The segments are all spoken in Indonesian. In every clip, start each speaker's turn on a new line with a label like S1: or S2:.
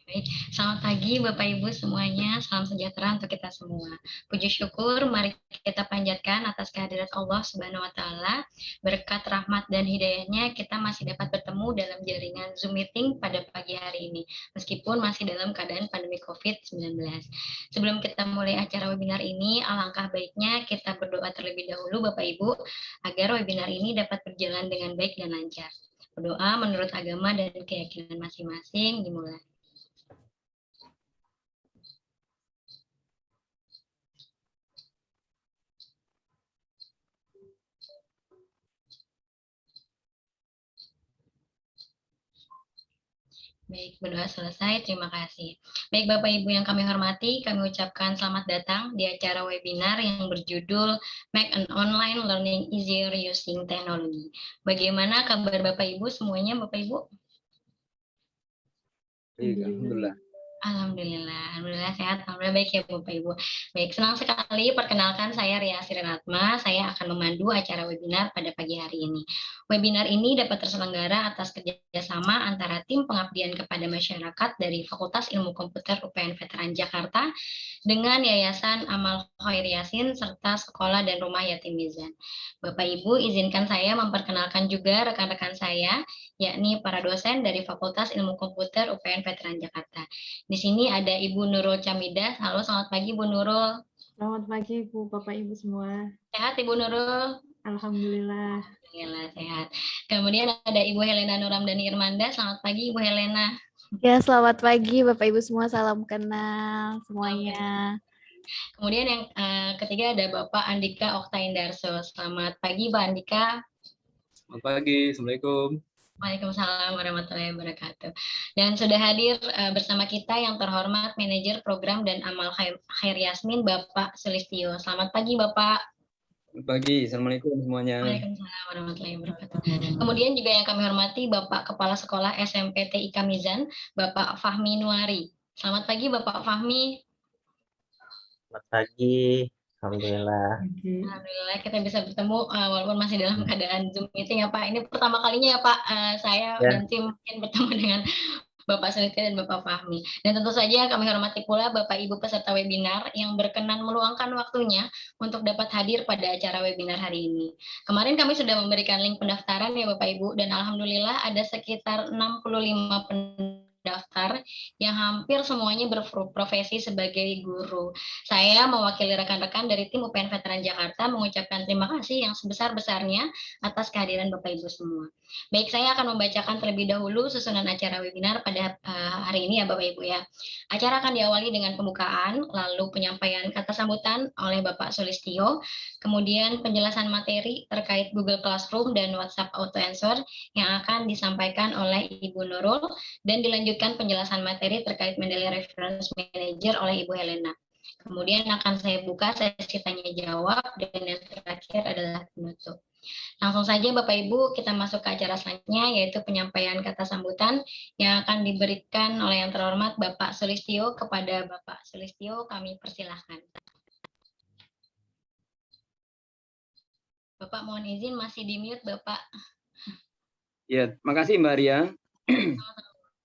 S1: Baik, selamat pagi Bapak Ibu semuanya, salam sejahtera untuk kita semua. Puji syukur, mari kita panjatkan atas kehadirat Allah Subhanahu wa Ta'ala. Berkat rahmat dan hidayahnya, kita masih dapat bertemu dalam jaringan Zoom meeting pada pagi hari ini, meskipun masih dalam keadaan pandemi COVID-19. Sebelum kita mulai acara webinar ini, alangkah baiknya kita berdoa terlebih dahulu Bapak Ibu, agar webinar ini dapat berjalan dengan baik dan lancar. Berdoa menurut agama dan keyakinan masing-masing dimulai. Baik, berdoa selesai. Terima kasih. Baik, Bapak Ibu yang kami hormati, kami ucapkan selamat datang di acara webinar yang berjudul Make an Online Learning Easier Using Technology. Bagaimana kabar Bapak Ibu semuanya, Bapak Ibu?
S2: Alhamdulillah.
S1: Alhamdulillah sehat, alhamdulillah baik ya Bapak Ibu. Baik, senang sekali perkenalkan saya Ria Sirenatma, saya akan memandu acara webinar pada pagi hari ini. Webinar ini dapat terselenggara atas kerjasama antara tim pengabdian kepada masyarakat dari Fakultas Ilmu Komputer UPN Veteran Jakarta dengan Yayasan Amal Khair Yasin serta Sekolah dan Rumah Yatim Mizan. Bapak Ibu, izinkan saya memperkenalkan juga rekan-rekan saya, yakni para dosen dari Fakultas Ilmu Komputer UPN Veteran Jakarta. Di sini ada Ibu Nurul Camidah. Halo, selamat pagi Bu Nurul.
S2: Selamat pagi Bu, Bapak Ibu semua.
S1: Sehat Ibu Nurul?
S2: Alhamdulillah.
S1: Alhamdulillah sehat. Kemudian ada Ibu Helena Nuramdani Irmanda. Selamat pagi Ibu Helena.
S3: Ya, selamat pagi Bapak Ibu semua, salam kenal semuanya.
S1: Kemudian yang ketiga ada Bapak Andika Okta Indarso. Selamat pagi Pak Andika.
S4: Selamat pagi, Assalamualaikum.
S1: Waalaikumsalam warahmatullahi wabarakatuh. Dan sudah hadir bersama kita yang terhormat Manajer Program dan Amal Khair Yasmin, Bapak Sulistyo. Selamat pagi Bapak.
S4: Selamat pagi, Assalamualaikum semuanya.
S1: Waalaikumsalam warahmatullahi wabarakatuh. Kemudian juga yang kami hormati Bapak Kepala Sekolah SMP TIK Mizan, Bapak Fahmi Nuari. Selamat pagi Bapak Fahmi.
S5: Selamat pagi, Alhamdulillah.
S1: Alhamdulillah kita bisa bertemu walaupun masih dalam keadaan Zoom meeting ya Pak. Ini pertama kalinya ya Pak, saya dan tim mungkin bertemu dengan Bapak Sulistyo dan Bapak Fahmi. Dan tentu saja kami hormati pula Bapak Ibu peserta webinar yang berkenan meluangkan waktunya untuk dapat hadir pada acara webinar hari ini. Kemarin kami sudah memberikan link pendaftaran ya Bapak Ibu, dan alhamdulillah ada sekitar 65 pendaftar yang hampir semuanya berprofesi sebagai guru. Saya mewakili rekan-rekan dari tim UPN Veteran Jakarta mengucapkan terima kasih yang sebesar-besarnya atas kehadiran Bapak Ibu semua. Baik, saya akan membacakan terlebih dahulu susunan acara webinar pada hari ini ya Bapak Ibu ya. Acara akan diawali dengan pembukaan, lalu penyampaian kata sambutan oleh Bapak Sulistyo, kemudian penjelasan materi terkait Google Classroom dan WhatsApp Auto Answer yang akan disampaikan oleh Ibu Nurul, dan dilanjutkan penjelasan materi terkait Mendeley Reference Manager oleh Ibu Helena. Kemudian akan saya buka sesi tanya jawab, dan yang terakhir adalah penutup. Langsung saja Bapak Ibu, kita masuk ke acara selanjutnya, yaitu penyampaian kata sambutan yang akan diberikan oleh yang terhormat Bapak Sulistyo. Kepada Bapak Sulistyo kami persilahkan. Bapak mohon izin masih di mute Bapak.
S4: Ya, makasih Mbak Ria.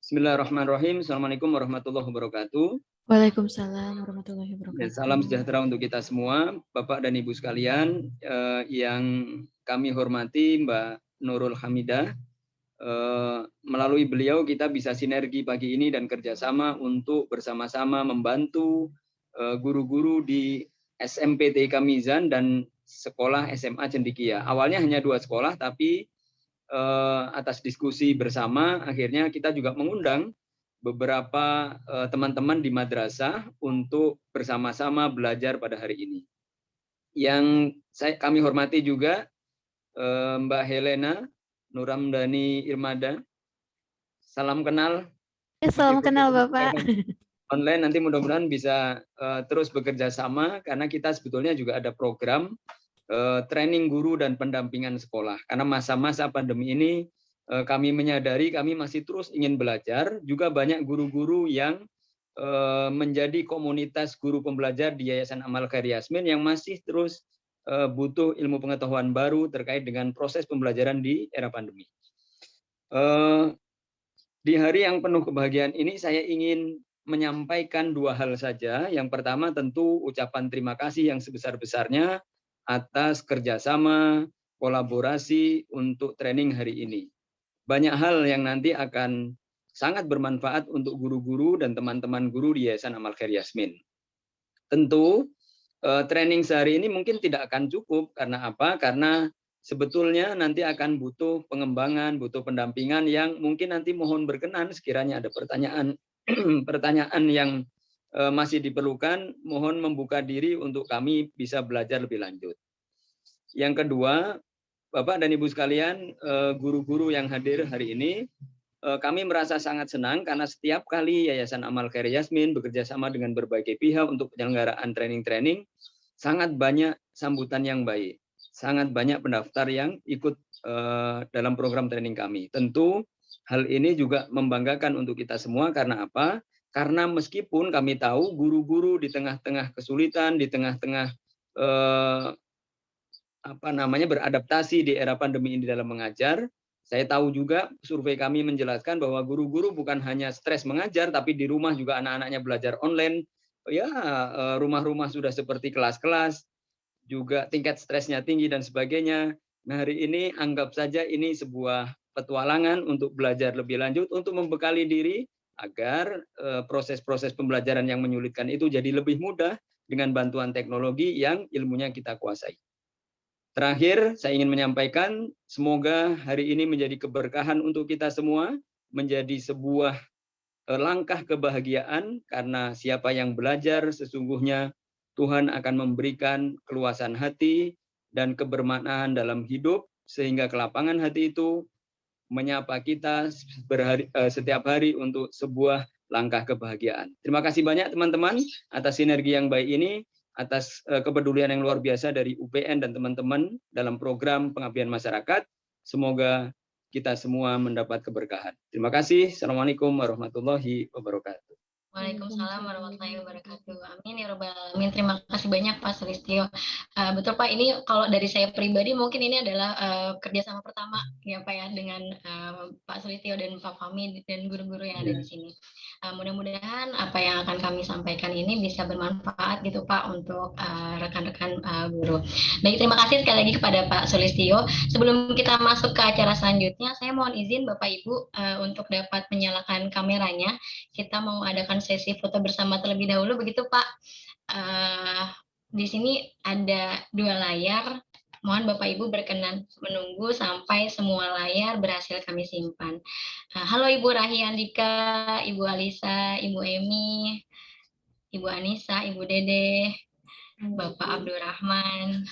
S4: Bismillahirrahmanirrahim. Assalamualaikum warahmatullahi wabarakatuh.
S3: Waalaikumsalam warahmatullahi wabarakatuh.
S4: Ya, salam sejahtera untuk kita semua, Bapak dan Ibu sekalian yang kami hormati, Mbak Nurul Hamidah. Melalui beliau kita bisa sinergi pagi ini dan kerjasama untuk bersama-sama membantu guru-guru di SMP TIK Mizan dan sekolah SMA Cendikia. Awalnya hanya 2 sekolah, tapi atas diskusi bersama akhirnya kita juga mengundang beberapa teman-teman di madrasah untuk bersama-sama belajar pada hari ini. Yang kami hormati juga Mbak Helena Nuramdani Irmada. Salam kenal.
S3: Ya, salam kenal Bapak.
S4: Online nanti mudah-mudahan bisa terus bekerja sama, karena kita sebetulnya juga ada program training guru dan pendampingan sekolah. Karena masa-masa pandemi ini kami menyadari kami masih terus ingin belajar, juga banyak guru-guru yang menjadi komunitas guru pembelajar di Yayasan Amal Khair Yasmin yang masih terus butuh ilmu pengetahuan baru terkait dengan proses pembelajaran di era pandemi. Di hari yang penuh kebahagiaan ini saya ingin menyampaikan dua hal saja. Yang pertama tentu ucapan terima kasih yang sebesar-besarnya atas kerjasama, kolaborasi untuk training hari ini. Banyak hal yang nanti akan sangat bermanfaat untuk guru-guru dan teman-teman guru di Yayasan Amal Khair Yasmin. Tentu training sehari ini mungkin tidak akan cukup. Karena apa? Karena sebetulnya nanti akan butuh pengembangan, butuh pendampingan yang mungkin nanti mohon berkenan sekiranya ada pertanyaan pertanyaan yang masih diperlukan, mohon membuka diri untuk kami bisa belajar lebih lanjut. Yang kedua, Bapak dan Ibu sekalian, guru-guru yang hadir hari ini, kami merasa sangat senang karena setiap kali Yayasan Amal Khair Yasmin bekerja sama dengan berbagai pihak untuk penyelenggaraan training-training, sangat banyak sambutan yang baik, sangat banyak pendaftar yang ikut dalam program training kami. Tentu hal ini juga membanggakan untuk kita semua karena apa? Karena meskipun kami tahu guru-guru di tengah-tengah kesulitan, di tengah-tengah beradaptasi di era pandemi ini dalam mengajar. Saya tahu juga survei kami menjelaskan bahwa guru-guru bukan hanya stres mengajar, tapi di rumah juga anak-anaknya belajar online. Ya, rumah-rumah sudah seperti kelas-kelas, juga tingkat stresnya tinggi dan sebagainya. Nah, hari ini anggap saja ini sebuah petualangan untuk belajar lebih lanjut, untuk membekali diri agar proses-proses pembelajaran yang menyulitkan itu jadi lebih mudah dengan bantuan teknologi yang ilmunya kita kuasai. Terakhir, saya ingin menyampaikan, semoga hari ini menjadi keberkahan untuk kita semua, menjadi sebuah langkah kebahagiaan, karena siapa yang belajar sesungguhnya Tuhan akan memberikan keluasan hati dan kebermaknaan dalam hidup, sehingga kelapangan hati itu menyapa kita setiap hari untuk sebuah langkah kebahagiaan. Terima kasih banyak teman-teman atas sinergi yang baik ini, atas kepedulian yang luar biasa dari UPN dan teman-teman dalam program pengabdian masyarakat. Semoga kita semua mendapat keberkahan. Terima kasih. Assalamualaikum warahmatullahi wabarakatuh.
S1: Waalaikumsalam warahmatullahi wabarakatuh. Amin ya rabbal alamin. Terima kasih banyak Pak Sulistyo. Betul Pak, ini kalau dari saya pribadi mungkin ini adalah kerjasama pertama ya Pak ya dengan Pak Sulistyo dan Pak Fahmi dan guru-guru yang ada di sini. Mudah-mudahan apa yang akan kami sampaikan ini bisa bermanfaat gitu Pak untuk rekan-rekan guru. Baik, terima kasih sekali lagi kepada Pak Sulistyo. Sebelum kita masuk ke acara selanjutnya, saya mohon izin Bapak Ibu untuk dapat menyalakan kameranya. Kita mau adakan sesi foto bersama terlebih dahulu, begitu Pak. Di sini ada 2 layar. Mohon Bapak Ibu berkenan menunggu sampai semua layar berhasil kami simpan. Halo Ibu Rahi Andika, Ibu Alisa, Ibu Emi, Ibu Anissa, Ibu Dede, Bapak Abdurrahman.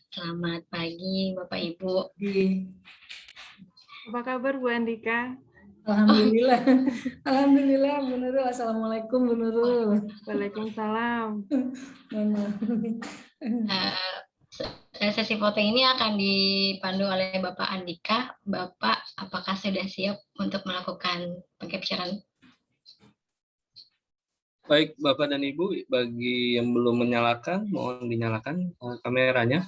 S1: Selamat pagi Bapak Ibu.
S2: Apa kabar Bu Andika?
S6: Alhamdulillah. Alhamdulillah Bu Nurul. Assalamualaikum Bu Nurul.
S2: Waalaikumsalam.
S1: Sesi foto ini akan dipandu oleh Bapak Andika. Bapak, apakah sudah siap untuk melakukan pengcapturean?
S7: Baik, Bapak dan Ibu, bagi yang belum menyalakan, mohon dinyalakan kameranya.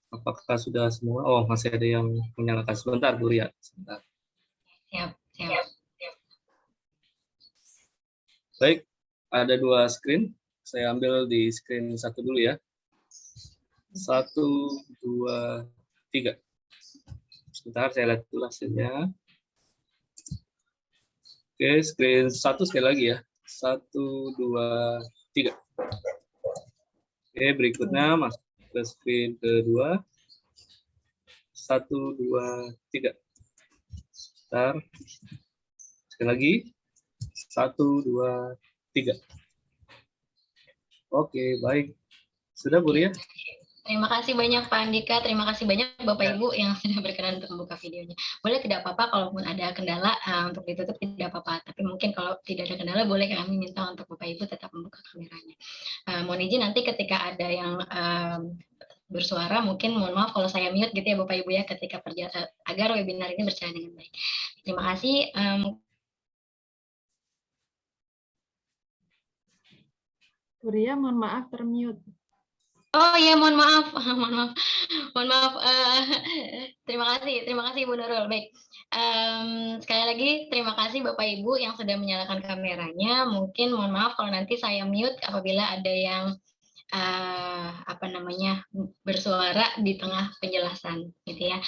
S7: Apakah sudah semua? Oh, masih ada yang menyalakan. Sebentar, Bu Ria. Sebentar.
S1: Siap.
S7: Baik, ada 2 screen. Saya ambil di screen 1 dulu ya. 1, 2, 3. Sebentar, saya lihat dulu hasilnya. Oke, screen 1 sekali lagi ya. 1, 2, 3. Oke, berikutnya masuk ke screen kedua. 1, 2, 3. Sebentar. Sekali lagi. 1, 2, 3. Oke, baik. Sudah, Bu Ria?
S1: Terima kasih banyak Pak Andika, terima kasih banyak Bapak Ibu yang sudah berkenan untuk membuka videonya. Boleh tidak apa-apa, kalaupun ada kendala untuk ditutup tidak apa-apa, tapi mungkin kalau tidak ada kendala boleh kami minta untuk Bapak Ibu tetap membuka kameranya. Mohon izin nanti ketika ada yang bersuara, mungkin mohon maaf kalau saya mute gitu ya Bapak Ibu ya, ketika agar webinar ini berjalan dengan baik. Terima kasih.
S2: Bu Ria, mohon maaf termute.
S1: Oh iya, mohon maaf, mohon maaf, mohon maaf. Terima kasih Ibu Nurul. Baik, sekali lagi terima kasih Bapak Ibu yang sudah menyalakan kameranya. Mungkin mohon maaf kalau nanti saya mute apabila ada yang bersuara di tengah penjelasan, gitu ya.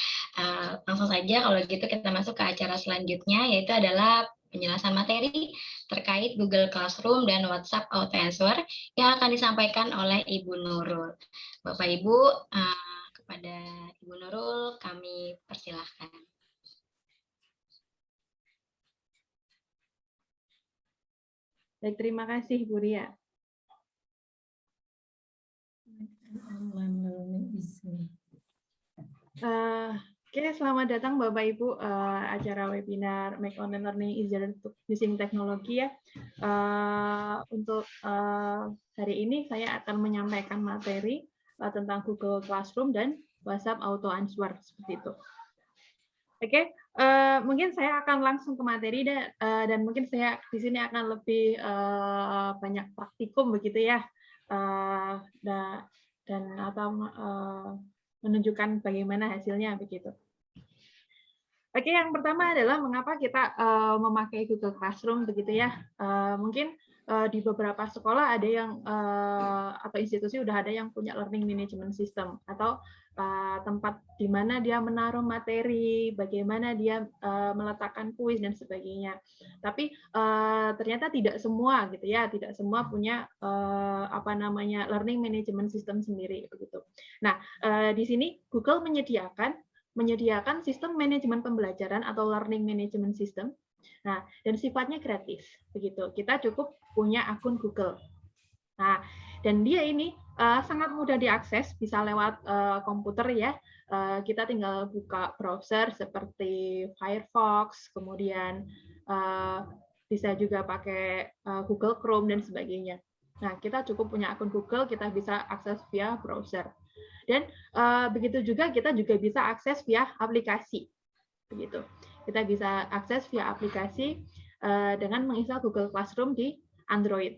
S1: Langsung saja kalau gitu kita masuk ke acara selanjutnya, yaitu adalah penjelasan materi terkait Google Classroom dan WhatsApp Auto Answer yang akan disampaikan oleh Ibu Nurul. Bapak Ibu, kepada Ibu Nurul kami persilahkan.
S2: Baik, terima kasih Bu Ria. Oke, selamat datang Bapak Ibu acara webinar Make Online Learning Easier Using Technology ya. Untuk hari ini saya akan menyampaikan materi tentang Google Classroom dan WhatsApp Auto Answer seperti itu. Oke, mungkin saya akan langsung ke materi dan mungkin saya di sini akan lebih banyak praktikum begitu ya, dan atau menunjukkan bagaimana hasilnya begitu. Oke, yang pertama adalah mengapa kita memakai Google Classroom begitu ya. Mungkin di beberapa sekolah ada yang atau institusi udah ada yang punya learning management system atau tempat di mana dia menaruh materi, bagaimana dia meletakkan kuis dan sebagainya. Tapi ternyata tidak semua gitu ya, tidak semua punya learning management system sendiri begitu. Nah, di sini Google menyediakan sistem manajemen pembelajaran atau learning management system. Nah, dan sifatnya gratis begitu. Kita cukup punya akun Google. Nah, dan dia ini sangat mudah diakses, bisa lewat komputer ya. Kita tinggal buka browser seperti Firefox, kemudian bisa juga pakai Google Chrome dan sebagainya. Nah, kita cukup punya akun Google, kita bisa akses via browser. Dan begitu juga kita juga bisa akses via aplikasi. Begitu. Kita bisa akses via aplikasi dengan menginstal Google Classroom di Android.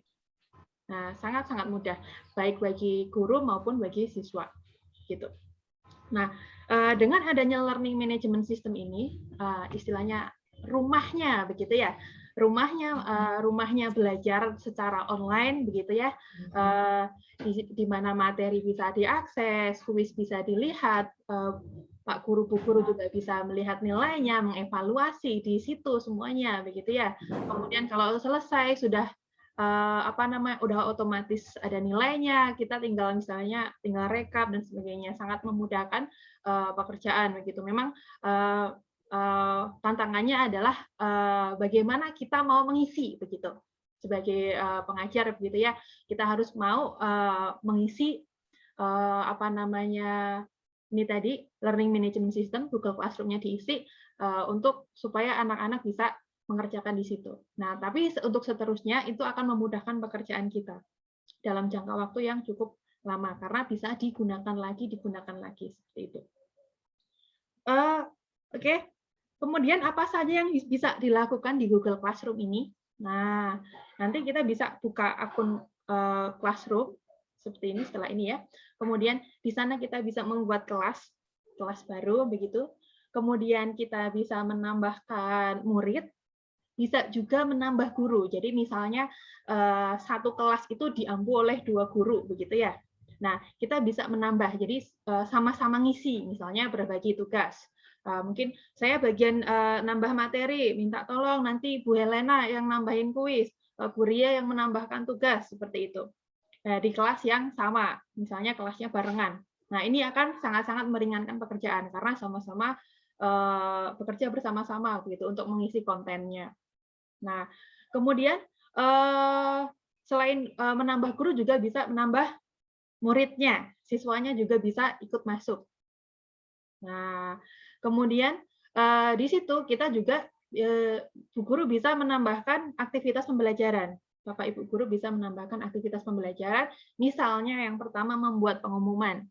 S2: Nah, sangat-sangat mudah, baik bagi guru maupun bagi siswa. Gitu. Nah, dengan adanya learning management system ini, istilahnya rumahnya begitu ya, rumahnya belajar secara online begitu ya, di mana materi bisa diakses, kuis bisa dilihat, Pak Guru Bu Guru juga bisa melihat nilainya, mengevaluasi di situ semuanya begitu ya. Kemudian kalau selesai sudah udah otomatis ada nilainya, kita tinggal rekap dan sebagainya, sangat memudahkan pekerjaan begitu. Memang tantangannya adalah bagaimana kita mau mengisi begitu. Sebagai pengajar begitu ya, kita harus mau mengisi ini tadi learning management system Google Classroom-nya diisi untuk supaya anak-anak bisa mengerjakan di situ. Nah, tapi untuk seterusnya itu akan memudahkan pekerjaan kita dalam jangka waktu yang cukup lama karena bisa digunakan lagi seperti itu. Oke. Kemudian apa saja yang bisa dilakukan di Google Classroom ini? Nah, nanti kita bisa buka akun Classroom seperti ini setelah ini ya. Kemudian di sana kita bisa membuat kelas baru begitu. Kemudian kita bisa menambahkan murid, bisa juga menambah guru. Jadi misalnya satu kelas itu diampu oleh 2 guru begitu ya. Nah, kita bisa menambah. Jadi sama-sama ngisi, misalnya berbagi tugas. Mungkin saya bagian nambah materi, minta tolong nanti Bu Helena yang nambahin kuis, Bu Ria yang menambahkan tugas, seperti itu. Di kelas yang sama, misalnya kelasnya barengan. Nah, ini akan sangat-sangat meringankan pekerjaan karena sama-sama bekerja bersama-sama begitu untuk mengisi kontennya. Nah, kemudian selain menambah guru juga bisa menambah muridnya, siswanya juga bisa ikut masuk. Nah, kemudian di situ kita juga Bu Guru bisa menambahkan aktivitas pembelajaran. Bapak Ibu Guru bisa menambahkan aktivitas pembelajaran, misalnya yang pertama membuat pengumuman.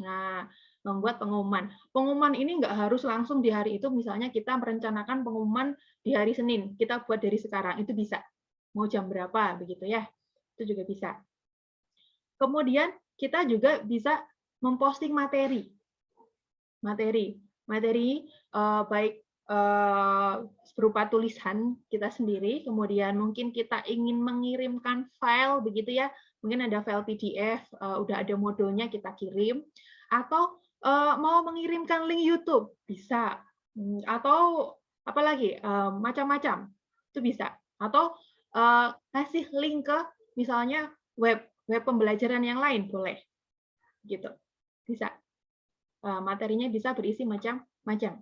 S2: Nah, membuat pengumuman. Pengumuman ini nggak harus langsung di hari itu, misalnya kita merencanakan pengumuman di hari Senin, kita buat dari sekarang, itu bisa. Mau jam berapa, begitu ya. Itu juga bisa. Kemudian kita juga bisa memposting materi baik berupa tulisan kita sendiri, kemudian mungkin kita ingin mengirimkan file begitu ya, mungkin ada file PDF, udah ada modulnya kita kirim, atau mau mengirimkan link YouTube bisa, atau apalagi macam-macam itu bisa, atau kasih link ke misalnya web pembelajaran yang lain boleh, gitu bisa. Materinya bisa berisi macam-macam.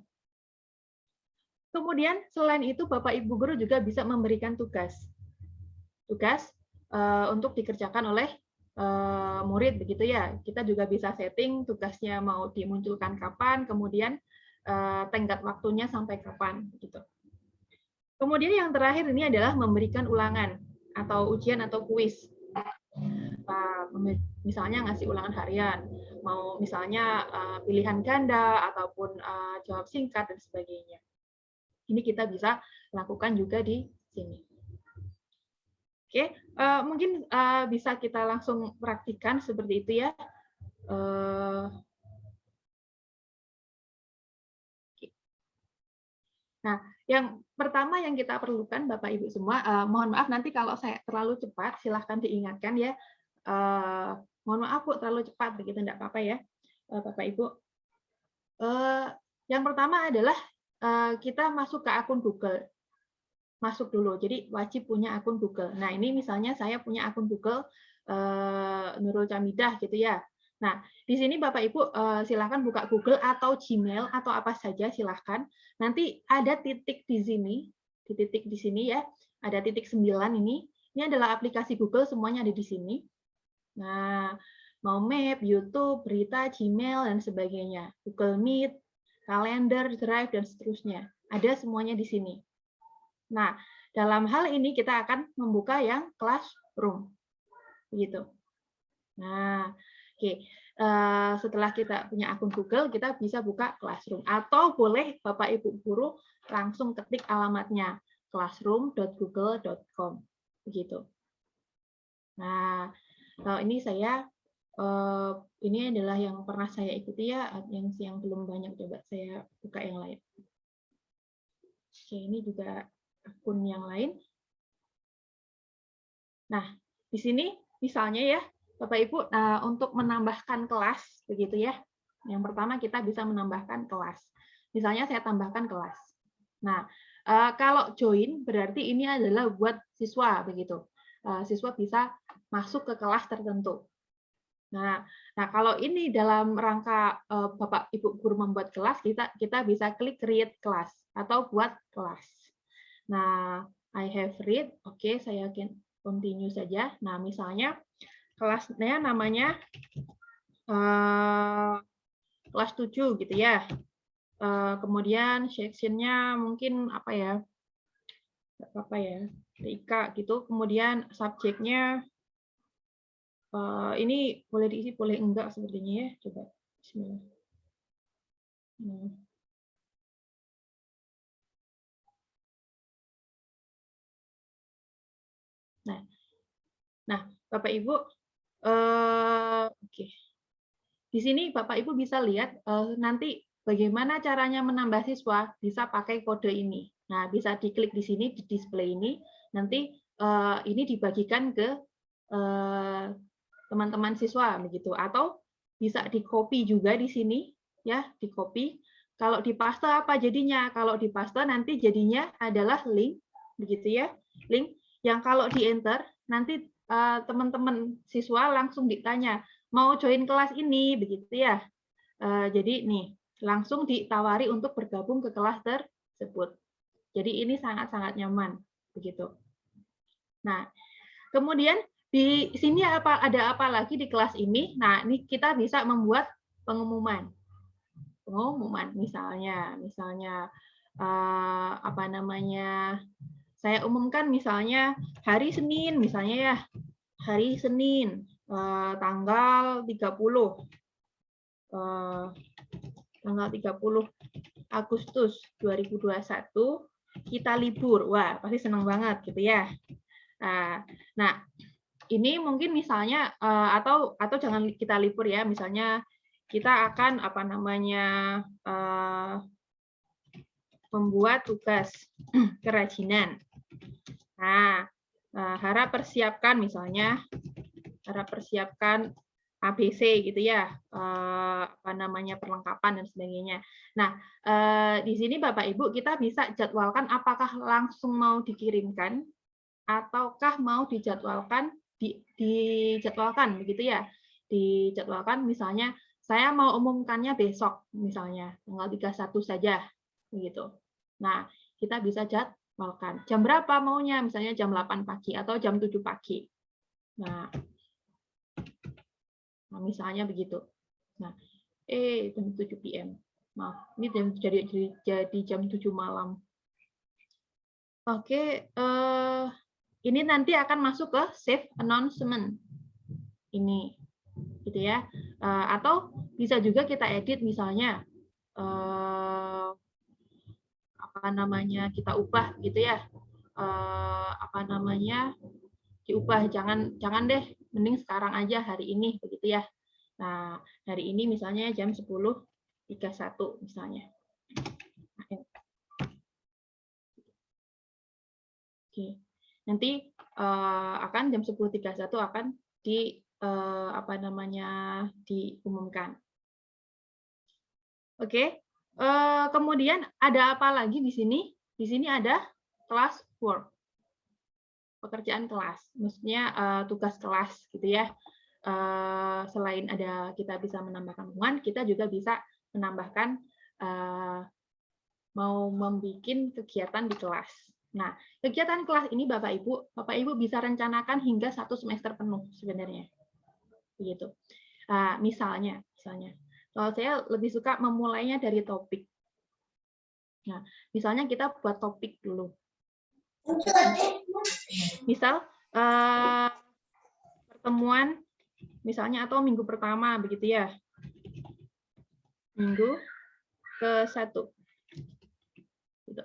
S2: Kemudian selain itu Bapak Ibu guru juga bisa memberikan tugas untuk dikerjakan oleh murid begitu ya. Kita juga bisa setting tugasnya mau dimunculkan kapan, kemudian tenggat waktunya sampai kapan gitu. Kemudian yang terakhir ini adalah memberikan ulangan atau ujian atau kuis. Misalnya ngasih ulangan harian, mau misalnya pilihan ganda ataupun jawab singkat dan sebagainya. Ini kita bisa lakukan juga di sini. Oke, mungkin bisa kita langsung praktikkan seperti itu ya. Nah, yang pertama yang kita perlukan Bapak Ibu semua, mohon maaf nanti kalau saya terlalu cepat, silahkan diingatkan ya. Mohon maaf Bu, terlalu cepat begitu, enggak apa-apa ya Bapak Ibu. Yang pertama adalah kita masuk ke akun Google. Masuk dulu, jadi wajib punya akun Google. Nah ini misalnya saya punya akun Google Nurul Chamidah gitu ya. Nah di sini Bapak Ibu silahkan buka Google atau Gmail atau apa saja silahkan. Nanti ada titik di sini, di titik di sini ya, ada titik 9 ini. Ini adalah aplikasi Google, semuanya ada di sini. Nah mau Map, YouTube, berita, Gmail dan sebagainya, Google Meet, kalender, Drive dan seterusnya, ada semuanya di sini. Nah, dalam hal ini kita akan membuka yang Classroom, begitu. Nah, oke. Setelah kita punya akun Google, kita bisa buka Classroom. Atau boleh Bapak Ibu guru langsung ketik alamatnya classroom.google.com, begitu. Nah, ini saya ini adalah yang pernah saya ikuti ya, yang belum banyak coba saya buka yang lain. Oke, ini juga akun yang lain. Nah, di sini misalnya ya, Bapak Ibu, untuk menambahkan kelas, begitu ya. Yang pertama kita bisa menambahkan kelas. Misalnya saya tambahkan kelas. Nah, kalau join berarti ini adalah buat siswa, begitu. Siswa bisa masuk ke kelas tertentu. Nah, kalau ini dalam rangka Bapak Ibu guru membuat kelas, kita bisa klik create class atau buat kelas. Nah, I have read, oke, saya continue saja. Nah, misalnya kelasnya namanya kelas 7 gitu ya. Kemudian sectionnya mungkin apa ya? Apa ya? TIK gitu. Kemudian subjeknya ini boleh diisi, boleh enggak sepertinya ya. Coba. Bismillah. Nah, Bapak Ibu, oke. Di sini Bapak Ibu bisa lihat nanti bagaimana caranya menambah siswa, bisa pakai kode ini. Nah, bisa diklik di sini, di display ini, nanti ini dibagikan ke teman-teman siswa begitu, atau bisa di-copy juga di sini ya, di-copy. Kalau di-paste apa jadinya? Kalau di-paste nanti jadinya adalah link begitu ya. Link yang kalau di-enter nanti teman-teman siswa langsung ditanya, mau join kelas ini begitu ya. Jadi nih, langsung ditawari untuk bergabung ke kelas tersebut. Jadi ini sangat-sangat nyaman begitu. Nah, kemudian di sini ada apa lagi di kelas ini? Nah, ini kita bisa membuat pengumuman. Pengumuman misalnya apa namanya? Saya umumkan misalnya hari Senin misalnya ya. Hari Senin tanggal 30 Agustus 2021 kita libur. Wah, pasti senang banget gitu ya. Nah, ini mungkin misalnya atau jangan kita libur ya, misalnya kita akan membuat tugas kerajinan. Nah, harap persiapkan misalnya ABC gitu ya, perlengkapan dan sebagainya. Nah, di sini Bapak Ibu kita bisa jadwalkan apakah langsung mau dikirimkan ataukah mau dijadwalkan begitu ya. Dijadwalkan misalnya saya mau umumkannya besok misalnya tanggal 31 saja begitu. Nah, kita bisa jadwalkan. Jam berapa maunya? Misalnya jam 8 pagi atau jam 7 pagi. Nah, misalnya begitu. Nah, jam 7 PM. Maaf, ini jadi jam 7 malam. Oke, ini nanti akan masuk ke save announcement. Ini gitu ya. Atau bisa juga kita edit misalnya kita ubah gitu ya. Diubah, jangan deh, mending sekarang aja hari ini begitu ya. Nah, hari ini misalnya jam 10.31 misalnya. Oke. Nanti akan jam 10.31 akan diumumkan. Oke. Kemudian ada apa lagi di sini? Di sini ada class work. Pekerjaan kelas, maksudnya tugas kelas gitu ya. Selain kita bisa menambahkan hubungan, kita juga bisa menambahkan mau membuat kegiatan di kelas. Nah, kegiatan kelas ini Bapak Ibu bisa rencanakan hingga 1 semester penuh sebenarnya. Begitu. Misalnya, kalau saya lebih suka memulainya dari topik. Nah, misalnya kita buat topik dulu. Misal pertemuan misalnya atau minggu pertama begitu ya. Minggu ke-1. Gitu.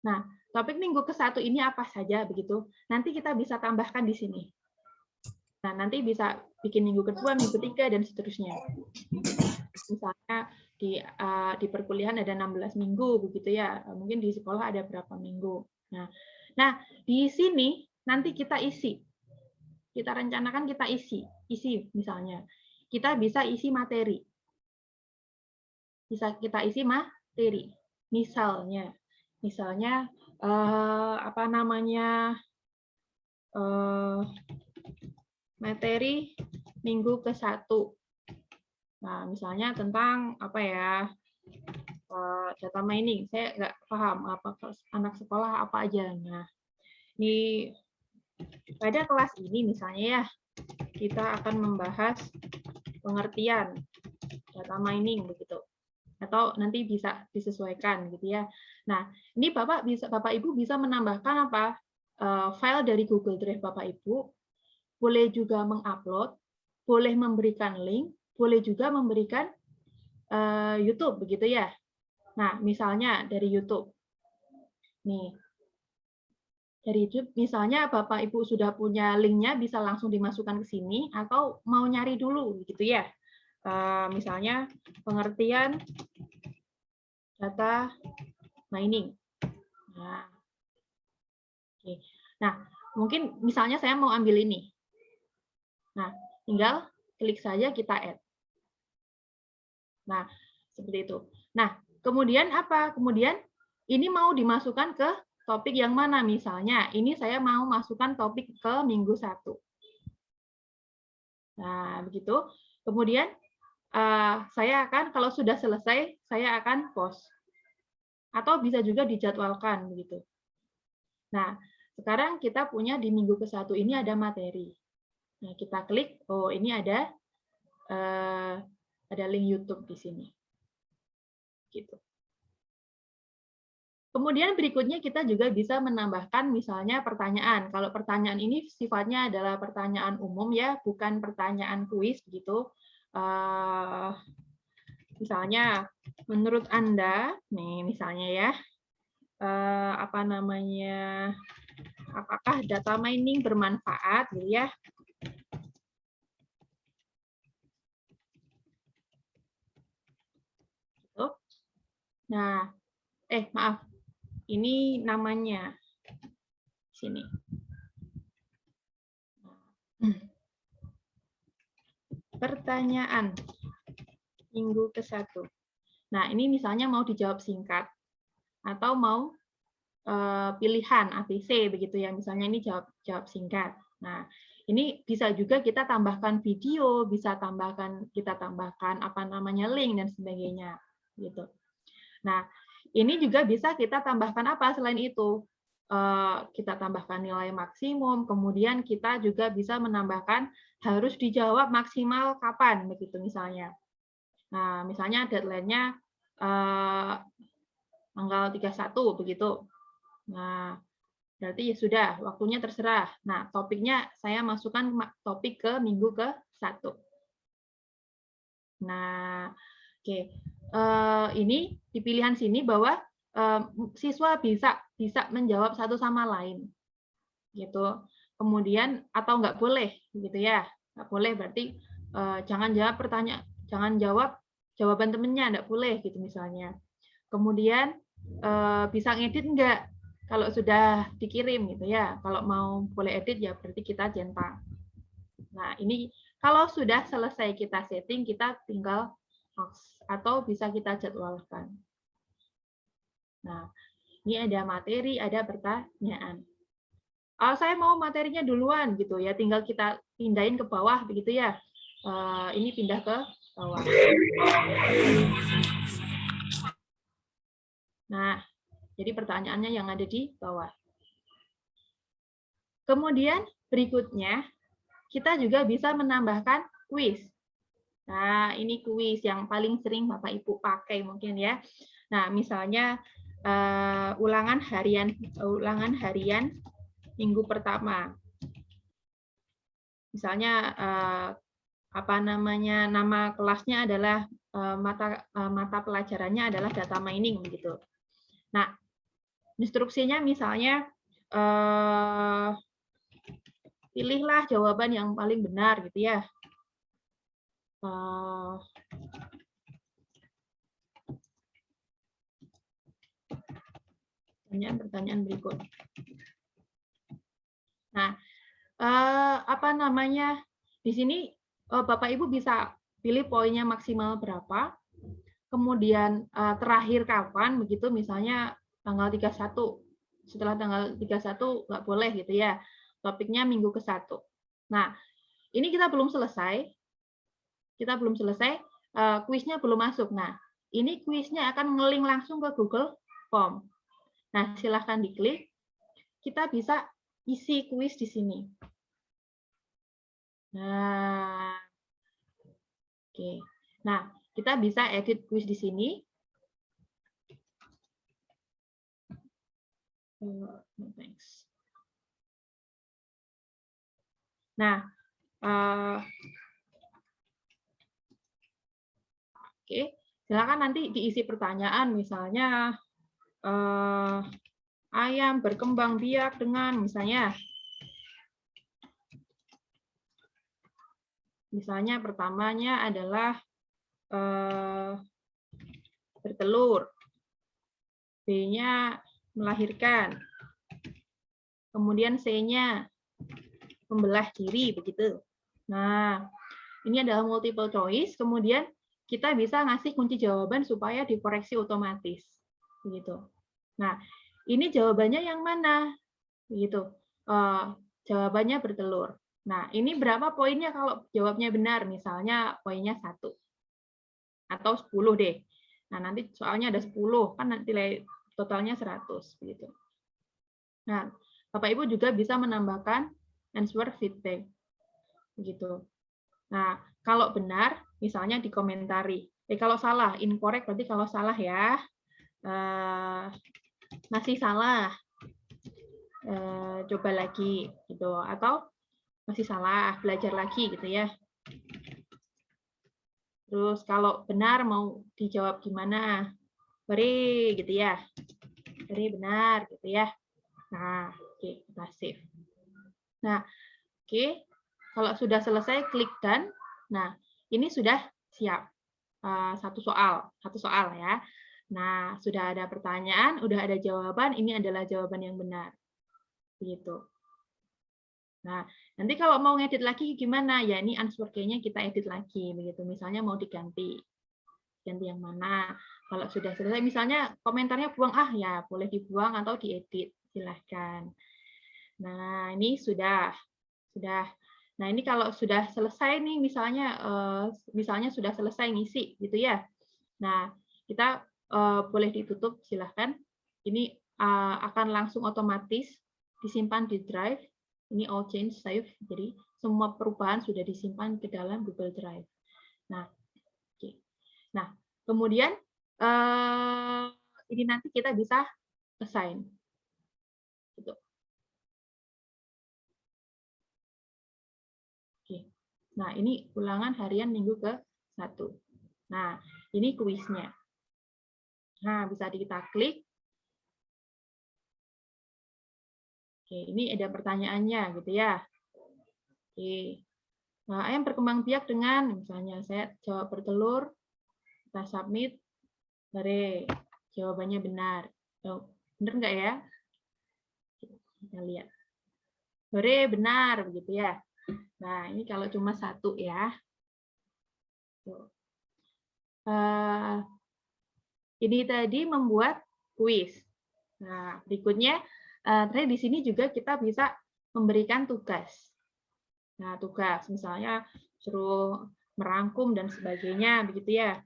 S2: Nah, topik minggu ke-1 ini apa saja begitu. Nanti kita bisa tambahkan di sini. Nah, nanti bisa bikin minggu kedua, minggu ketiga dan seterusnya. Misalnya di perkuliahan ada 16 minggu begitu ya. Mungkin di sekolah ada berapa minggu. Nah, di sini nanti kita isi. Kita rencanakan kita isi misalnya. Kita bisa isi materi. Bisa kita isi materi. Misalnya materi minggu ke-1. Nah, misalnya tentang data mining. Saya nggak paham anak sekolah apa aja. Nah, pada kelas ini misalnya ya, kita akan membahas pengertian data mining begitu. Atau nanti bisa disesuaikan gitu ya. Nah, ini Bapak Ibu bisa menambahkan file dari Google Drive Bapak Ibu, boleh juga mengupload, boleh memberikan link, boleh juga memberikan YouTube begitu ya. Nah, misalnya dari YouTube. Nih. Dari YouTube, misalnya Bapak Ibu sudah punya linknya, bisa langsung dimasukkan ke sini, atau mau nyari dulu, gitu ya. Misalnya pengertian data mining. Nah, oke. Nah, mungkin misalnya saya mau ambil ini. Nah, tinggal klik saja kita add. Nah, seperti itu. Nah, kemudian apa? Kemudian ini mau dimasukkan ke topik yang mana? Misalnya, ini saya mau masukkan topik ke minggu 1. Nah, begitu. Kemudian saya akan, kalau sudah selesai, saya akan post. Atau bisa juga dijadwalkan begitu. Nah, sekarang kita punya di minggu ke-1 ini ada materi. Nah, kita klik, oh ini ada link YouTube di sini. Gitu. Kemudian berikutnya kita juga bisa menambahkan misalnya pertanyaan. Kalau pertanyaan ini sifatnya adalah pertanyaan umum ya, bukan pertanyaan kuis begitu. Misalnya, menurut Anda, nih misalnya ya, apakah apakah data mining bermanfaat gitu ya. Nah, maaf, ini namanya sini. Pertanyaan minggu ke-1. Nah, ini misalnya mau dijawab singkat atau mau pilihan ABC begitu ya. Misalnya ini jawab singkat. Nah, ini bisa juga kita tambahkan video, bisa kita tambahkan apa namanya link dan sebagainya gitu. Nah, ini juga bisa kita tambahkan apa selain itu? Kita tambahkan nilai maksimum, kemudian kita juga bisa menambahkan harus dijawab maksimal kapan, begitu misalnya. Nah, misalnya deadline-nya tanggal 31, begitu. Nah, berarti ya sudah, waktunya terserah. Nah, topiknya saya masukkan topik ke minggu ke-1. Nah, oke. Ini di pilihan sini bahwa siswa bisa menjawab satu sama lain, gitu. Kemudian atau nggak boleh, gitu ya? Nggak boleh berarti jangan jawab jawaban temennya, nggak boleh, gitu misalnya. Kemudian bisa ngedit nggak? Kalau sudah dikirim, gitu ya. Kalau mau boleh edit ya berarti kita centang. Nah, ini kalau sudah selesai kita setting, kita tinggal atau bisa kita jadwalkan. Nah, ini ada materi, ada pertanyaan. Saya mau materinya duluan gitu ya, tinggal kita pindahin ke bawah begitu ya. Ini pindah ke bawah. Nah, jadi pertanyaannya yang ada di bawah. Kemudian berikutnya kita juga bisa menambahkan kuis. Nah, ini kuis yang paling sering Bapak Ibu pakai mungkin ya. Nah, misalnya ulangan harian minggu pertama. Misalnya nama kelasnya adalah mata pelajarannya adalah data mining begitu. Nah, instruksinya misalnya pilihlah jawaban yang paling benar gitu ya. Pertanyaan berikut. Nah, di sini Bapak Ibu bisa pilih poinnya maksimal berapa, kemudian terakhir kapan, begitu misalnya tanggal 31. Setelah tanggal 31 nggak boleh gitu ya. Topiknya minggu ke-1. Nah, ini kita belum selesai. Kuisnya belum masuk. Nah, ini kuisnya akan nge-link langsung ke Google Form. Nah, silahkan diklik. Kita bisa isi kuis di sini. Nah, oke. Nah, kita bisa edit kuis di sini. Nah, oke, silakan nanti diisi pertanyaan, misalnya ayam berkembang biak dengan misalnya pertamanya adalah bertelur, B-nya melahirkan, kemudian C-nya membelah diri begitu. Nah, ini adalah multiple choice, kemudian kita bisa ngasih kunci jawaban supaya dikoreksi otomatis begitu. Nah, ini jawabannya yang mana? Begitu. Jawabannya bertelur. Nah, ini berapa poinnya kalau jawabnya benar? Misalnya poinnya 1 atau 10 deh. Nah, nanti soalnya ada 10, kan nilai totalnya 100 begitu. Nah, Bapak Ibu juga bisa menambahkan answer feedback. Begitu. Nah, kalau benar misalnya dikomentari. Kalau salah, incorrect berarti kalau salah ya. Masih salah. Coba lagi gitu, atau masih salah, belajar lagi gitu ya. Terus kalau benar mau dijawab gimana? Beri gitu ya. Beri benar gitu ya. Nah, oke, kita save. Nah, oke. Kalau sudah selesai, klik done. Nah, ini sudah siap. Satu soal ya. Nah, sudah ada pertanyaan, udah ada jawaban, ini adalah jawaban yang benar. Begitu. Nah, nanti kalau mau ngedit lagi gimana? Ya, ini answer key-nya kita edit lagi. Begitu. Misalnya mau diganti. Ganti yang mana? Kalau sudah selesai, misalnya komentarnya buang, ya boleh dibuang atau diedit. Silahkan. Nah, ini sudah. Nah, ini kalau sudah selesai nih, misalnya sudah selesai ngisi, gitu ya. Nah, kita boleh ditutup, silahkan. Ini akan langsung otomatis disimpan di Drive. Ini all change save, jadi semua perubahan sudah disimpan ke dalam Google Drive. Nah, oke. Nah, kemudian ini nanti kita bisa assign. Gitu. Oke. Nah, ini ulangan harian minggu ke-1. Nah, ini kuisnya. Nah, bisa kita klik. Oke, ini ada pertanyaannya gitu ya. Oke. Nah, ayam berkembang biak dengan, misalnya saya jawab bertelur, kita submit, bare, jawabannya benar. Benar nggak ya? Kita lihat. Bare, benar, begitu ya. Nah, ini kalau cuma 1 ya. Ini tadi membuat kuis. Nah, berikutnya, ternyata di sini juga kita bisa memberikan tugas. Nah, tugas misalnya suruh merangkum dan sebagainya, begitu ya.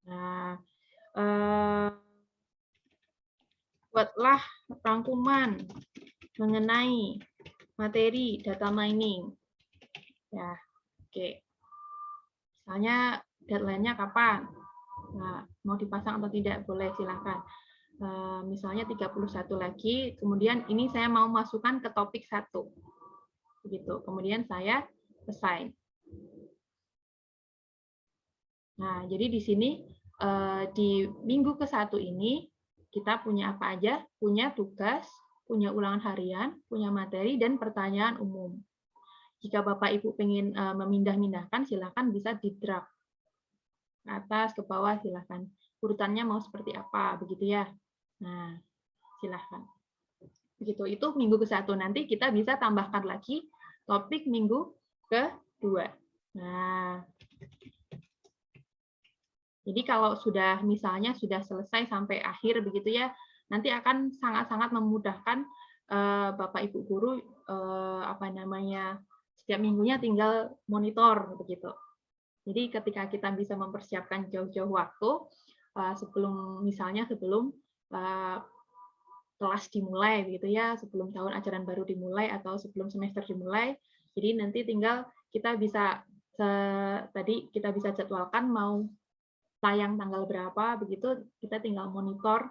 S2: Nah, buatlah rangkuman mengenai materi data mining. Ya, oke. Misalnya deadline-nya kapan? Nah, mau dipasang atau tidak, boleh silakan. Misalnya 31 lagi, kemudian ini saya mau masukkan ke topik 1. Begitu. Kemudian saya assign. Nah, jadi di sini di minggu ke-1 ini kita punya apa aja? Punya tugas, punya ulangan harian, punya materi, dan pertanyaan umum. Jika Bapak Ibu pengen memindah-mindahkan, silakan bisa di-drag. Ke atas, ke bawah, silakan. Urutannya mau seperti apa, begitu ya. Nah, silahkan. Begitu, itu minggu ke-1. Nanti kita bisa tambahkan lagi topik minggu ke-2. Nah, jadi kalau sudah misalnya sudah selesai sampai akhir begitu ya, nanti akan sangat-sangat memudahkan Bapak Ibu guru setiap minggunya tinggal monitor begitu. Jadi ketika kita bisa mempersiapkan jauh-jauh waktu sebelum kelas dimulai begitu ya, sebelum tahun ajaran baru dimulai atau sebelum semester dimulai. Jadi nanti tinggal kita bisa tadi kita bisa jadwalkan mau tayang tanggal berapa begitu, kita tinggal monitor,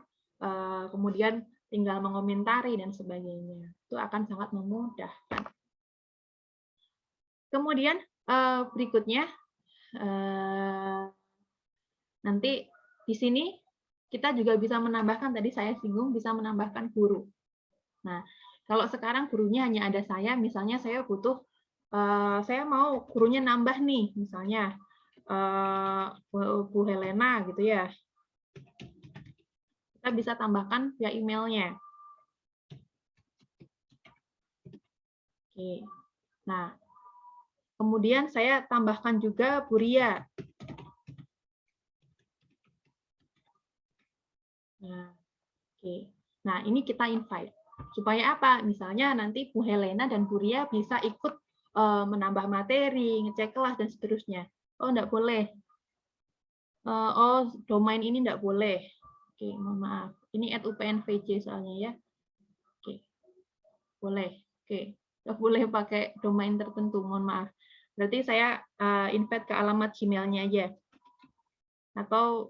S2: kemudian tinggal mengomentari dan sebagainya. Itu akan sangat memudahkan. Kemudian berikutnya nanti di sini kita juga bisa menambahkan, tadi saya singgung, bisa menambahkan guru. Nah, kalau sekarang gurunya hanya ada saya, misalnya saya butuh, saya mau gurunya nambah nih, misalnya Bu Helena gitu ya. Kita bisa tambahkan via emailnya. Oke. Nah, kemudian saya tambahkan juga Bu Ria. Nah, oke. Nah, ini kita invite. Supaya apa? Misalnya nanti Bu Helena dan Bu Ria bisa ikut menambah materi, ngecek kelas, dan seterusnya. Oh, enggak boleh. Oh, domain ini enggak boleh. Oke, mohon maaf. Ini @upnvj soalnya ya. Oke. Boleh. Oke. Enggak boleh pakai domain tertentu, mohon maaf. Berarti saya invite ke alamat Gmail-nya aja. Atau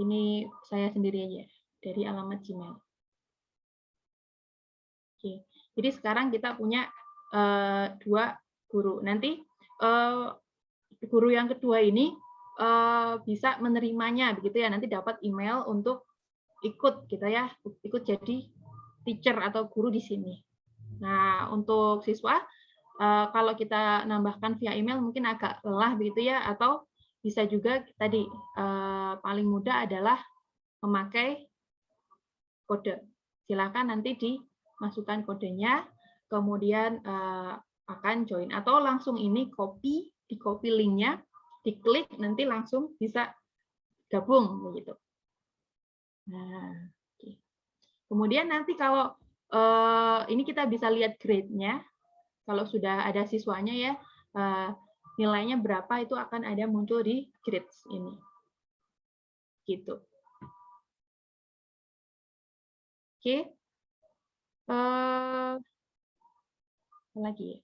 S2: ini saya sendiri aja dari alamat Gmail. Oke. Jadi sekarang kita punya 2 guru. Nanti guru yang kedua ini bisa menerimanya begitu ya, nanti dapat email untuk ikut gitu ya, ikut jadi teacher atau guru di sini. Nah, untuk siswa, kalau kita nambahkan via email mungkin agak lelah begitu ya, atau bisa juga tadi paling mudah adalah memakai kode. Silakan nanti dimasukkan kodenya, kemudian akan join, atau langsung ini di copy linknya, diklik nanti langsung bisa gabung begitu. Nah, oke. Kemudian nanti kalau ini kita bisa lihat grade-nya, kalau sudah ada siswanya ya, nilainya berapa itu akan ada muncul di grades ini, gitu. Oke, apa lagi ya?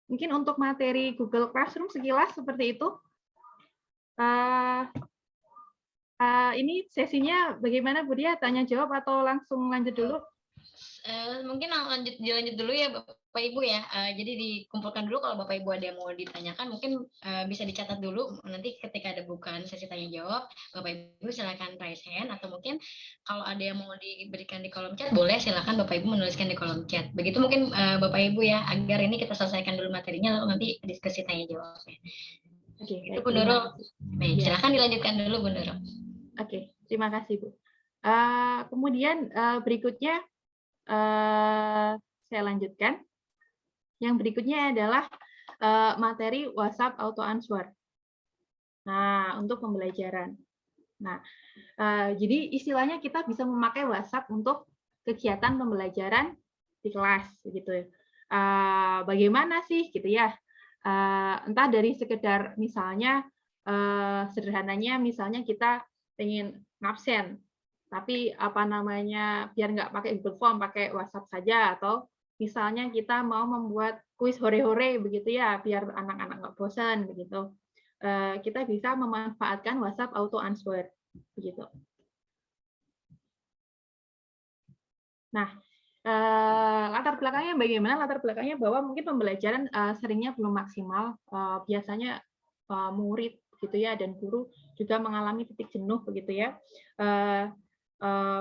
S2: Mungkin untuk materi Google Classroom sekilas seperti itu. Ini sesinya bagaimana Bu Dia? Tanya jawab atau langsung lanjut dulu?
S1: Mungkin dilanjut dulu ya Bapak Ibu ya. Jadi dikumpulkan dulu kalau Bapak Ibu ada yang mau ditanyakan, mungkin bisa dicatat dulu. Nanti ketika ada bukaan sesi tanya jawab, Bapak Ibu silakan raise hand, atau mungkin kalau ada yang mau diberikan di kolom chat, boleh silakan Bapak Ibu menuliskan di kolom chat. Begitu mungkin Bapak Ibu ya, agar ini kita selesaikan dulu materinya, lalu nanti diskusi tanya jawabnya.
S2: Oke,
S1: itu Bu Nurul. Baik, silakan dilanjutkan dulu Bu Nurul.
S2: Oke, terima kasih Bu. Kemudian berikutnya saya lanjutkan. Yang berikutnya adalah materi WhatsApp Auto Answer. Nah, untuk pembelajaran. Nah, jadi istilahnya kita bisa memakai WhatsApp untuk kegiatan pembelajaran di kelas, begitu. Bagaimana sih, gitu ya? Entah dari sekedar misalnya sederhananya, misalnya kita pengen ngabsen, tapi apa namanya, biar nggak pakai Google Form, pakai WhatsApp saja, atau misalnya kita mau membuat kuis hore-hore begitu ya, biar anak-anak nggak bosan begitu. Kita bisa memanfaatkan WhatsApp Auto Answer begitu. Nah, latar belakangnya bagaimana? Latar belakangnya bahwa mungkin pembelajaran seringnya belum maksimal. Biasanya murid gitu ya, dan guru juga mengalami titik jenuh begitu ya.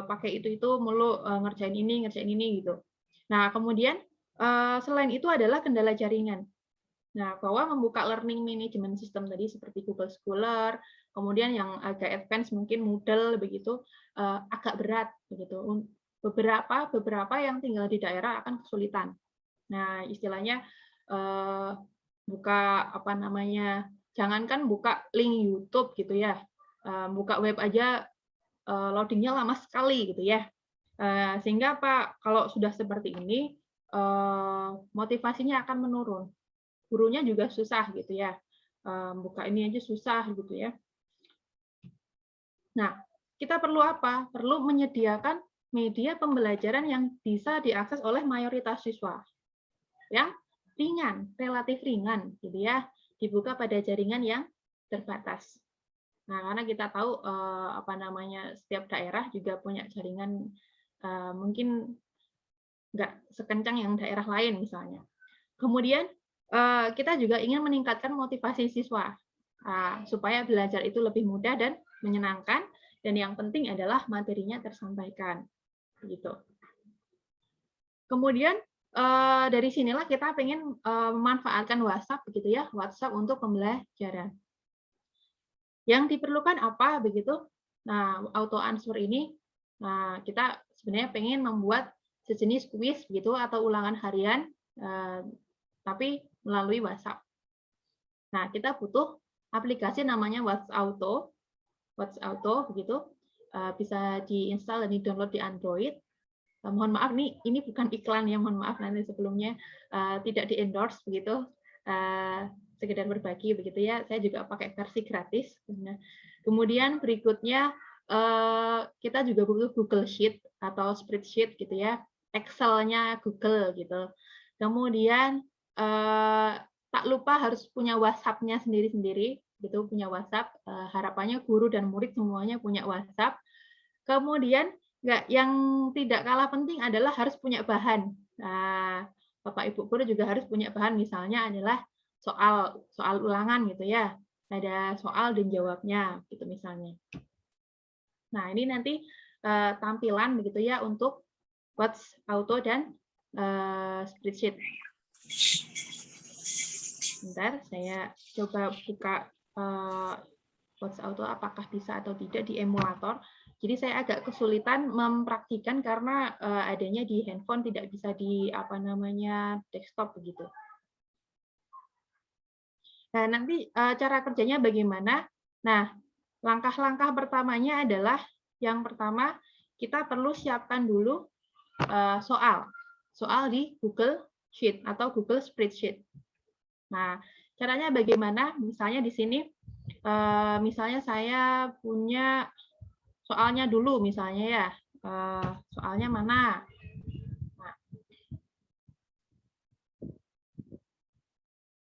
S2: Pakai itu mulu, ngerjain ini gitu. Nah, kemudian selain itu adalah kendala jaringan. Nah, bahwa membuka learning management system tadi seperti Google Scholar, kemudian yang agak advance mungkin Moodle begitu, agak berat begitu. Beberapa yang tinggal di daerah akan kesulitan. Nah, istilahnya buka apa namanya, jangankan buka link YouTube gitu ya, buka web aja loadingnya lama sekali gitu ya. Sehingga apa, kalau sudah seperti ini motivasinya akan menurun. Gurunya juga susah gitu ya. Buka ini aja susah gitu ya. Nah, kita perlu apa? Perlu menyediakan media pembelajaran yang bisa diakses oleh mayoritas siswa. Yang ringan, relatif ringan gitu ya. Dibuka pada jaringan yang terbatas. Nah, karena kita tahu apa namanya, setiap daerah juga punya jaringan mungkin nggak sekencang yang daerah lain misalnya. Kemudian kita juga ingin meningkatkan motivasi siswa supaya belajar itu lebih mudah dan menyenangkan, dan yang penting adalah materinya tersampaikan. Begitu. Kemudian dari sinilah kita ingin memanfaatkan WhatsApp begitu ya, WhatsApp untuk pembelajaran. Yang diperlukan apa begitu? Nah, auto answer ini kita sebenarnya pengen membuat sejenis kuis begitu atau ulangan harian, tapi melalui WhatsApp. Nah, kita butuh aplikasi namanya WhatsApp Auto begitu, bisa diinstal dan di-download di Android. Mohon maaf nih, ini bukan iklan ya, mohon maaf nanti sebelumnya tidak di-endorse begitu, sekedar berbagi begitu ya. Saya juga pakai versi gratis. Nah, kemudian berikutnya kita juga butuh Google Sheet atau spreadsheet gitu ya, Excel-nya Google gitu. Kemudian tak lupa harus punya WhatsApp-nya sendiri-sendiri, gitu, punya WhatsApp. Harapannya guru dan murid semuanya punya WhatsApp. Kemudian yang tidak kalah penting adalah harus punya bahan. Nah, Bapak Ibu guru juga harus punya bahan, misalnya adalah soal ulangan gitu ya. Ada soal dan jawabnya gitu misalnya. Nah, ini nanti tampilan begitu ya untuk What's Auto dan spreadsheet. Bentar, saya coba buka What's Auto apakah bisa atau tidak di emulator. Jadi saya agak kesulitan mempraktikkan karena adanya di handphone, tidak bisa di desktop begitu. Nah, nanti cara kerjanya bagaimana? Nah, langkah-langkah pertamanya adalah yang pertama kita perlu siapkan dulu soal di Google Sheet atau Google Spreadsheet. Nah, caranya bagaimana? Misalnya di sini, misalnya saya punya soalnya dulu, misalnya ya, soalnya mana? Nah,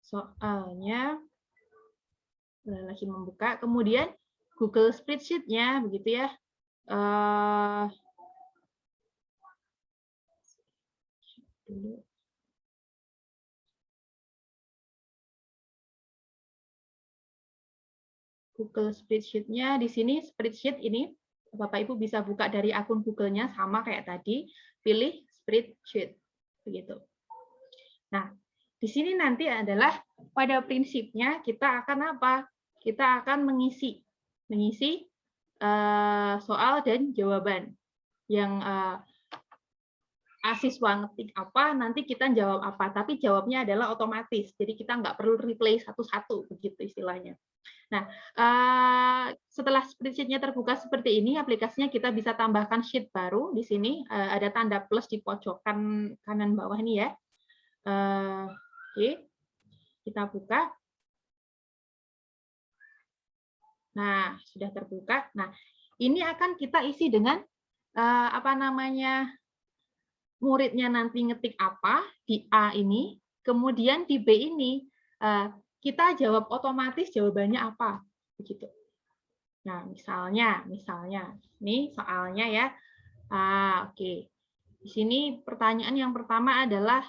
S2: soalnya lagi membuka, kemudian Google Spreadsheet-nya begitu ya. Google Spreadsheet-nya di sini, spreadsheet ini Bapak Ibu bisa buka dari akun Google-nya sama kayak tadi, pilih spreadsheet begitu. Nah, di sini nanti adalah pada prinsipnya kita akan apa? Kita akan mengisi soal dan jawaban yang siswa ngetik apa, nanti kita jawab apa. Tapi jawabnya adalah otomatis, jadi kita nggak perlu replay satu-satu, begitu istilahnya. Nah, setelah spreadsheet-nya terbuka seperti ini, aplikasinya kita bisa tambahkan sheet baru. Di sini ada tanda plus di pojokan kanan bawah ini ya. Oke, kita buka. Nah, sudah terbuka. Nah, ini akan kita isi dengan muridnya nanti ngetik apa di A ini, kemudian di B ini kita jawab otomatis jawabannya apa, begitu. Nah, misalnya ini soalnya ya. Oke. Di sini pertanyaan yang pertama adalah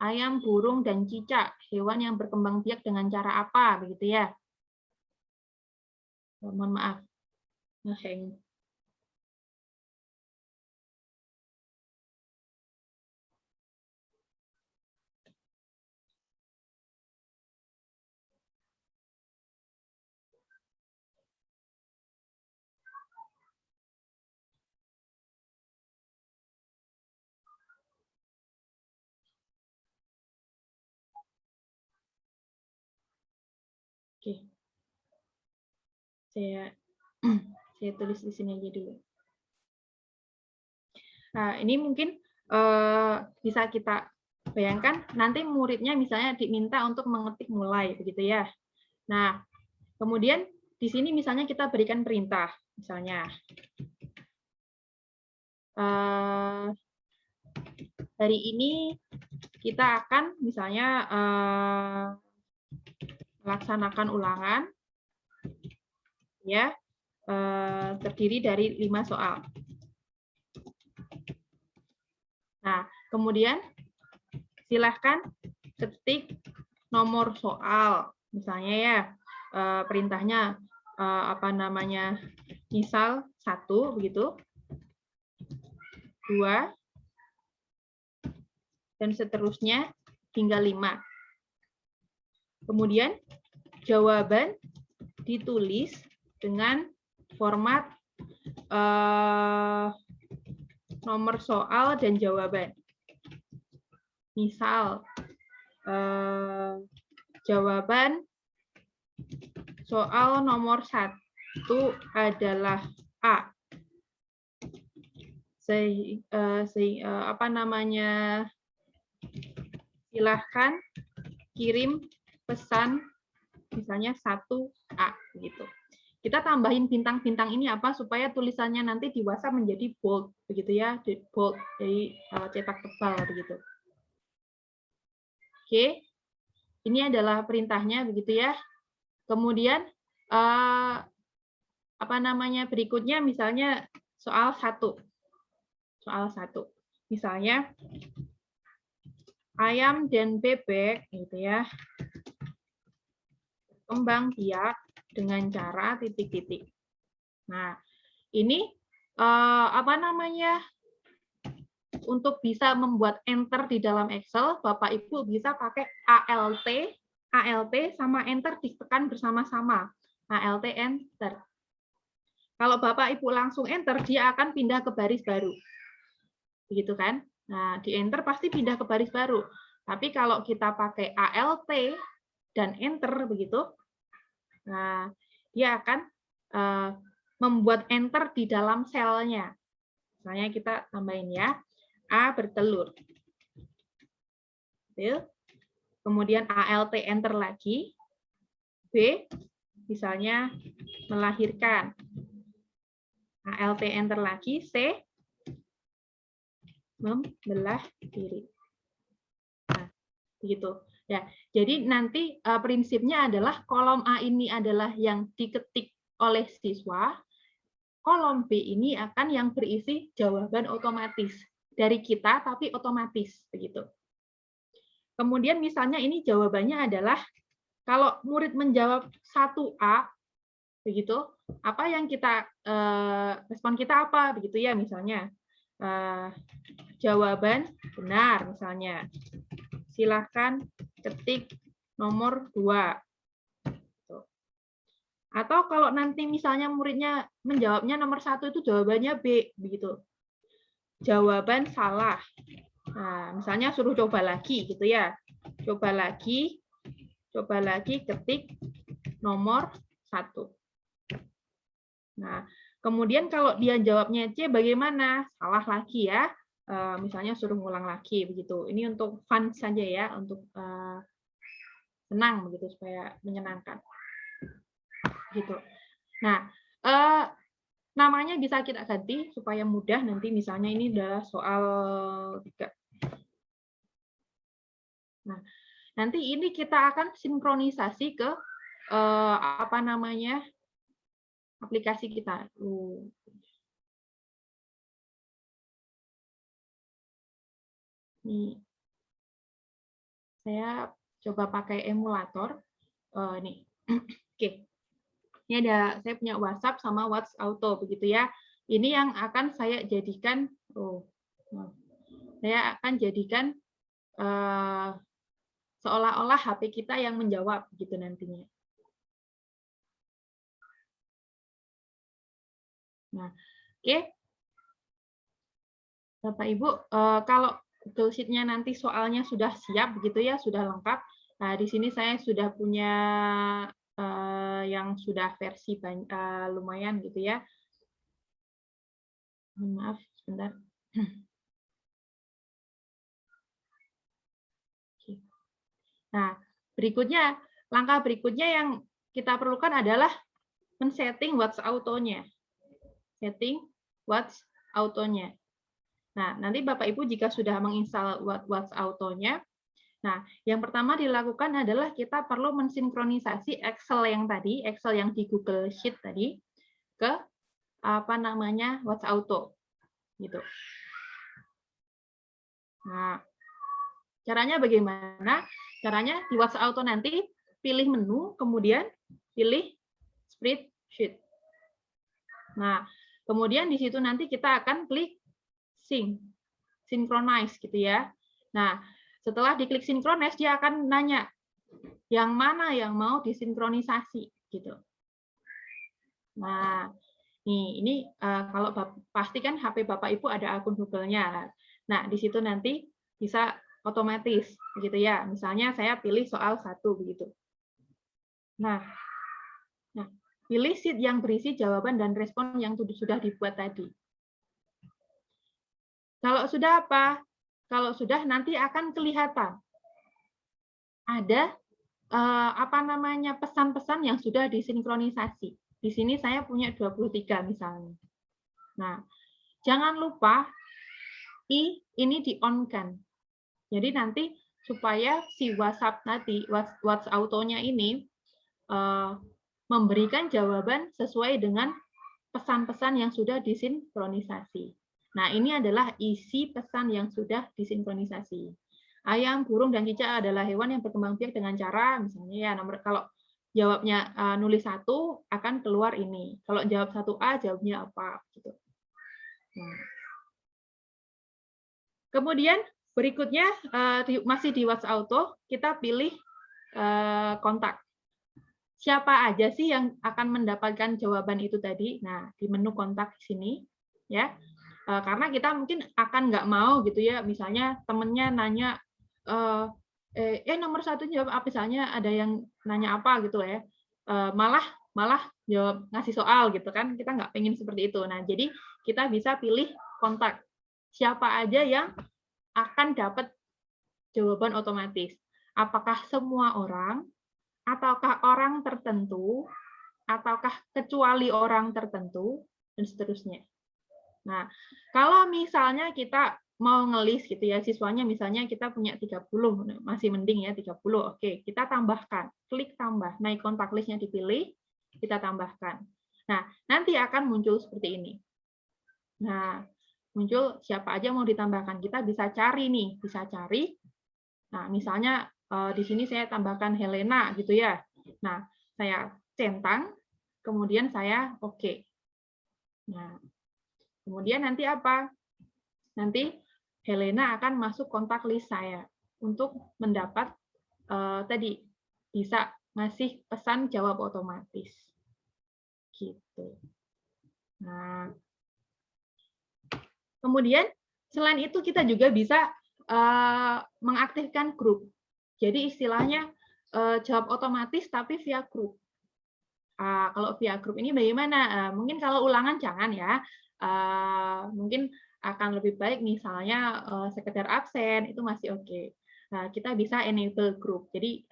S2: ayam, burung, dan cicak, hewan yang berkembang biak dengan cara apa, begitu ya. Mohon maaf. Ngeheng. Oke. Saya tulis di sini aja dulu. Nah, ini mungkin bisa kita bayangkan nanti muridnya misalnya diminta untuk mengetik mulai, begitu ya. Nah, kemudian di sini misalnya kita berikan perintah, misalnya hari ini kita akan misalnya melaksanakan ulangan, ya, terdiri dari 5 soal. Nah, kemudian silahkan ketik nomor soal, misalnya ya, perintahnya misal 1 begitu, 2, dan seterusnya hingga 5. Kemudian jawaban ditulis dengan format nomor soal dan jawaban. Misal jawaban soal nomor 1 adalah A. Silahkan kirim pesan misalnya 1A gitu. Kita tambahin bintang-bintang ini apa supaya tulisannya nanti di WhatsApp menjadi bold begitu ya, bold jadi cetak tebal begitu. Oke. Ini adalah perintahnya begitu ya. Kemudian berikutnya misalnya soal 1. Soal 1. Misalnya ayam dan bebek gitu ya. berkembang biak dengan cara titik-titik. Nah, ini apa namanya? Untuk bisa membuat enter di dalam Excel, Bapak Ibu bisa pakai ALT sama enter ditekan bersama-sama. ALT enter. Kalau Bapak Ibu langsung enter, dia akan pindah ke baris baru. Begitu kan? Nah, di enter pasti pindah ke baris baru. Tapi kalau kita pakai ALT dan enter begitu, nah dia akan membuat enter di dalam selnya. Misalnya kita tambahin ya. A bertelur. Kemudian ALT enter lagi. B misalnya melahirkan. ALT enter lagi. C membelah diri. Nah, begitu. Ya, jadi nanti prinsipnya adalah kolom A ini adalah yang diketik oleh siswa. Kolom B ini akan yang berisi jawaban otomatis dari kita, tapi otomatis begitu. Kemudian misalnya ini jawabannya adalah kalau murid menjawab 1A begitu, apa yang kita respon kita apa begitu ya, misalnya jawaban benar misalnya. Silahkan ketik nomor 2. Atau kalau nanti misalnya muridnya menjawabnya nomor 1 itu jawabannya B begitu. Jawaban salah. Nah, misalnya suruh coba lagi gitu ya. Coba lagi ketik nomor 1. Nah, kemudian kalau dia jawabnya C bagaimana? Salah lagi ya. Misalnya suruh ngulang lagi begitu. Ini untuk fun saja ya, untuk senang begitu supaya menyenangkan. Gitu. Nah, namanya bisa kita ganti supaya mudah nanti, misalnya ini adalah soal 3. Nah, nanti ini kita akan sinkronisasi ke apa namanya? Aplikasi kita. Nih. Saya coba pakai emulator. Nih. Oke. Ini saya punya WhatsApp sama WhatsApp Auto begitu ya. Ini yang akan saya jadikan seolah-olah HP kita yang menjawab gitu nantinya. Nah, oke. Bapak Ibu, kalau Google Sheet-nya nanti soalnya sudah siap begitu ya, sudah lengkap. Nah, di sini saya sudah punya yang sudah versi lumayan gitu ya. Maaf, sebentar. Nah, langkah berikutnya yang kita perlukan adalah men-setting WhatsApp Auto-nya. Setting WhatsApp Auto-nya. Nah, nanti Bapak Ibu jika sudah menginstal WhatsApp Auto-nya, nah, yang pertama dilakukan adalah kita perlu mensinkronisasi Excel yang tadi, Excel yang di Google Sheet tadi, ke apa namanya WhatsApp Auto, gitu. Nah, caranya bagaimana? Caranya di WhatsApp Auto nanti pilih menu, kemudian pilih Spreadsheet. Nah, kemudian di situ nanti kita akan klik Synchronize gitu ya. Nah, setelah diklik Synchronize, dia akan nanya yang mana yang mau disinkronisasi gitu. Nah, ini kalau pastikan HP Bapak Ibu ada akun Google-nya. Nah, di situ nanti bisa otomatis gitu ya. Misalnya saya pilih soal 1 begitu. Nah, pilih sheet yang berisi jawaban dan respon yang sudah dibuat tadi. Kalau sudah apa? Kalau sudah nanti akan kelihatan ada apa namanya pesan-pesan yang sudah disinkronisasi. Di sini saya punya 23 misalnya. Nah, jangan lupa ini di-on-kan. Jadi nanti supaya si WhatsApp tadi, WhatsApp Auto-nya ini memberikan jawaban sesuai dengan pesan-pesan yang sudah disinkronisasi. Nah, ini adalah isi pesan yang sudah disinkronisasi. Ayam, burung, dan cicak adalah hewan yang berkembang biak dengan cara, misalnya ya, kalau jawabnya nulis 1 akan keluar ini. Kalau jawab 1A jawabnya apa gitu. Nah. Kemudian berikutnya masih di What's Auto, kita pilih kontak. Siapa aja sih yang akan mendapatkan jawaban itu tadi? Nah, di menu kontak sini, ya. Karena kita mungkin akan nggak mau gitu ya, misalnya temennya nanya, nomor 1 jawab apa, misalnya ada yang nanya apa gitu ya, malah jawab ngasih soal gitu kan, kita nggak pengen seperti itu. Nah, jadi kita bisa pilih kontak. Siapa aja yang akan dapat jawaban otomatis? Apakah semua orang, ataukah orang tertentu, ataukah kecuali orang tertentu, dan seterusnya. Nah, kalau misalnya kita mau ngelis gitu ya, siswanya misalnya kita punya 30, masih mending ya 30, oke, kita tambahkan, klik tambah, naik kontak listnya dipilih, kita tambahkan. Nah, nanti akan muncul seperti ini. Nah, muncul siapa aja mau ditambahkan, kita bisa cari nih, bisa cari. Nah, misalnya di sini saya tambahkan Helena gitu ya. Nah, saya centang, kemudian saya oke. Nah, kemudian nanti apa? Nanti Helena akan masuk kontak list saya untuk mendapat tadi bisa ngasih pesan jawab otomatis. Gitu. Nah, kemudian selain itu kita juga bisa mengaktifkan grup. Jadi istilahnya jawab otomatis tapi via grup. Kalau via grup ini bagaimana? Mungkin kalau ulangan jangan ya. Mungkin akan lebih baik misalnya sekedar absen itu masih oke. Nah, kita bisa enable grup. Jadi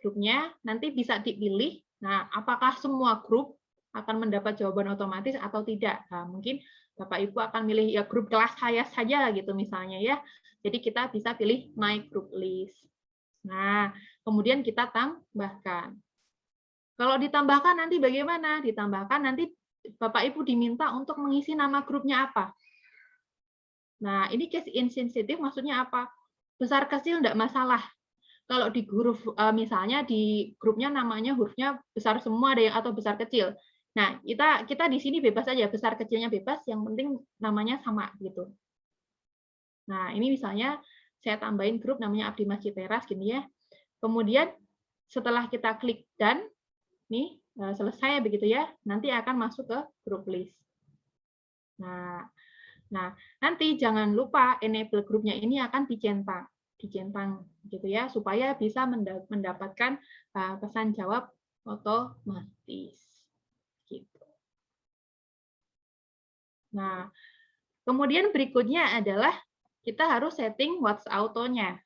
S2: grupnya nanti bisa dipilih. Nah, apakah semua grup akan mendapat jawaban otomatis atau tidak? Nah, mungkin Bapak Ibu akan milih ya grup kelas saya saja gitu misalnya ya. Jadi kita bisa pilih my group list. Nah, kemudian kita tambahkan. Kalau ditambahkan nanti bagaimana? Ditambahkan nanti Bapak Ibu diminta untuk mengisi nama grupnya apa. Nah, ini case insensitive maksudnya apa? Besar kecil enggak masalah. Kalau di huruf misalnya di grupnya namanya hurufnya besar semua ada yang atau besar kecil. Nah, kita di sini bebas aja, besar kecilnya bebas, yang penting namanya sama gitu. Nah, ini misalnya saya tambahin grup namanya Abdi Masjid Teras gini ya. Kemudian setelah kita klik done, nih selesai begitu ya, nanti akan masuk ke grup list. Nah, nanti jangan lupa enable grupnya ini akan dicentang gitu ya, supaya bisa mendapatkan pesan jawab otomatis. Gitu. Nah, kemudian berikutnya adalah kita harus setting What's Auto-nya.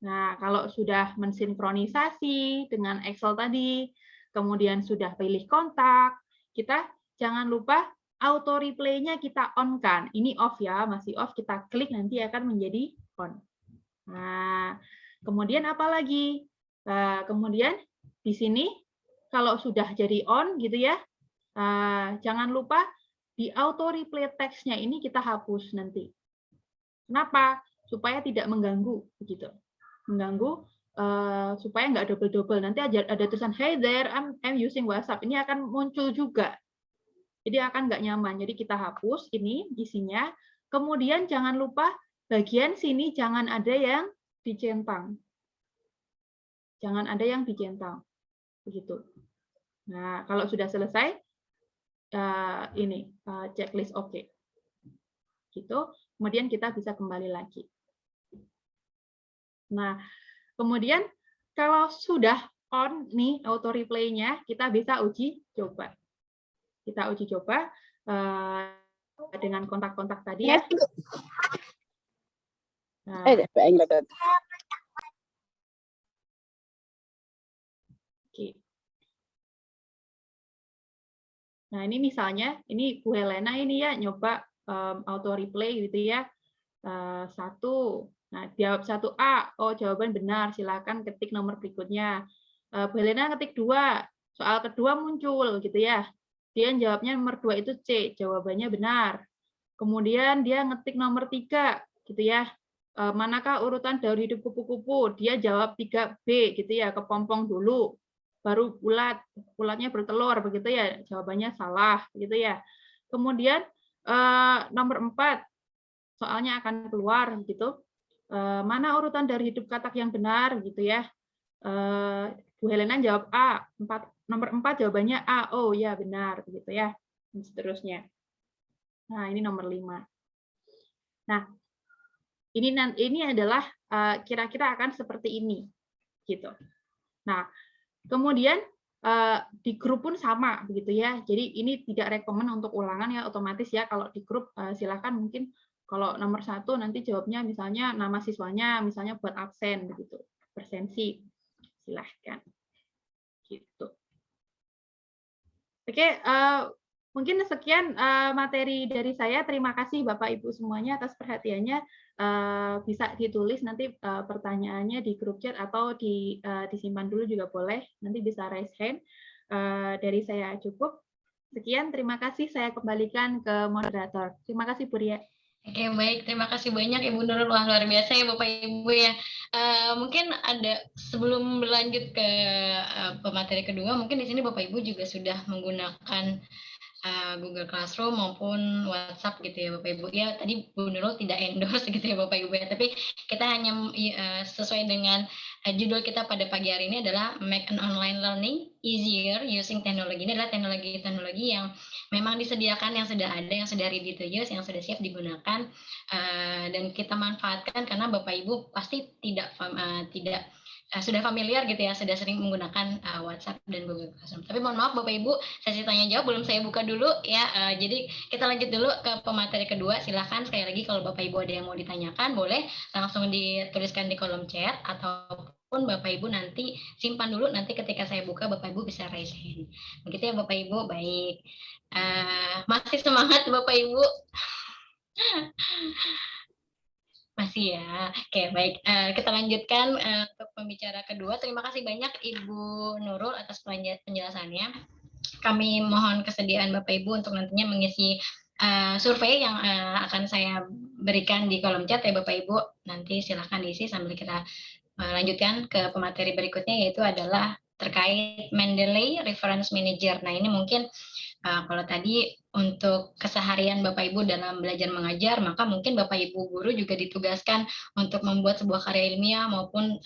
S2: Nah, kalau sudah mensinkronisasi dengan Excel tadi, kemudian sudah pilih kontak, kita jangan lupa auto replay-nya kita on-kan. Ini off ya, masih off, kita klik nanti akan menjadi on. Nah, kemudian apa lagi? Kemudian di sini kalau sudah jadi on gitu ya, jangan lupa di auto replay text-nya ini kita hapus nanti. Kenapa? Supaya tidak mengganggu begitu. Mengganggu supaya nggak double-double. Nanti ada tulisan hey there, I'm using WhatsApp. Ini akan muncul juga. Jadi akan nggak nyaman. Jadi kita hapus ini isinya. Kemudian jangan lupa bagian sini jangan ada yang dicentang. Jangan ada yang dicentang. Begitu. Nah, kalau sudah selesai, ini checklist oke. Gitu. Kemudian kita bisa kembali lagi. Nah, kemudian kalau sudah on nih auto replay-nya, kita bisa uji coba. Kita uji coba dengan kontak-kontak tadi ya. Nah, oke. Nah, ini misalnya, ini Bu Helena ini ya, nyoba auto replay gitu ya. 1. Nah, jawab 1A, oh jawaban benar, silakan ketik nomor berikutnya. Bu Helena ketik 2, soal kedua muncul gitu ya. Dia jawabnya nomor 2 itu C, jawabannya benar. Kemudian dia ngetik nomor 3 gitu ya. manakah urutan daur hidup kupu-kupu? Dia jawab 3B gitu ya, kepompong dulu, baru ulatnya bertelur begitu ya, jawabannya salah gitu ya. Kemudian nomor 4, soalnya akan keluar gitu. Mana urutan dari hidup katak yang benar gitu ya. Bu Helena jawab A. Nomor 4 jawabannya A. Oh ya benar gitu ya. Dan seterusnya. Nah, ini nomor 5. Nah, ini adalah kira-kira akan seperti ini gitu. Nah, kemudian di grup pun sama begitu ya. Jadi ini tidak rekomen untuk ulangan ya, otomatis ya. Kalau di grup silakan mungkin kalau nomor 1 nanti jawabnya misalnya nama siswanya misalnya buat absen begitu. Absensi. Silahkan. Gitu. Oke, mungkin sekian materi dari saya. Terima kasih Bapak Ibu semuanya atas perhatiannya. Bisa ditulis nanti pertanyaannya di grup chat atau disimpan dulu juga boleh. Nanti bisa raise hand. Dari saya cukup. Sekian, terima kasih. Saya kembalikan ke moderator. Terima kasih Bu Ria.
S1: Oke, baik. Terima kasih banyak Ibu Nurul. Wah, luar biasa ya Bapak Ibu ya. Mungkin ada sebelum berlanjut ke pemateri kedua, mungkin di sini Bapak Ibu juga sudah menggunakan Google Classroom maupun WhatsApp gitu ya Bapak Ibu. Ya, tadi Bu Nurul tidak endorse gitu ya Bapak Ibu ya, tapi kita hanya sesuai dengan judul kita pada pagi hari ini adalah Make an Online Learning Easier Using Technology. Ini adalah teknologi-teknologi yang memang disediakan, yang sudah ada, yang sudah ready to use, yang sudah siap digunakan, dan kita manfaatkan karena Bapak Ibu pasti sudah familiar gitu ya, sudah sering menggunakan WhatsApp dan Google Classroom. Tapi mohon maaf Bapak Ibu, sesi tanya jawab belum saya buka dulu ya. Jadi kita lanjut dulu ke pemateri kedua. Silahkan sekali lagi kalau Bapak Ibu ada yang mau ditanyakan, boleh langsung dituliskan di kolom chat ataupun Bapak Ibu nanti simpan dulu, nanti ketika saya buka Bapak Ibu bisa raise hand. Begitu ya Bapak Ibu. Baik. Masih semangat Bapak Ibu? Masih ya. Oke, baik. Kita lanjutkan untuk pembicara kedua. Terima kasih banyak Ibu Nurul atas penjelasannya. Kami mohon kesediaan Bapak Ibu untuk nantinya mengisi survei yang akan saya berikan di kolom chat ya Bapak Ibu. Nanti silahkan diisi sambil kita lanjutkan ke pemateri berikutnya, yaitu adalah terkait Mendeley Reference Manager. Nah, ini mungkin kalau tadi untuk keseharian Bapak Ibu dalam belajar mengajar, maka mungkin Bapak Ibu guru juga ditugaskan untuk membuat sebuah karya ilmiah maupun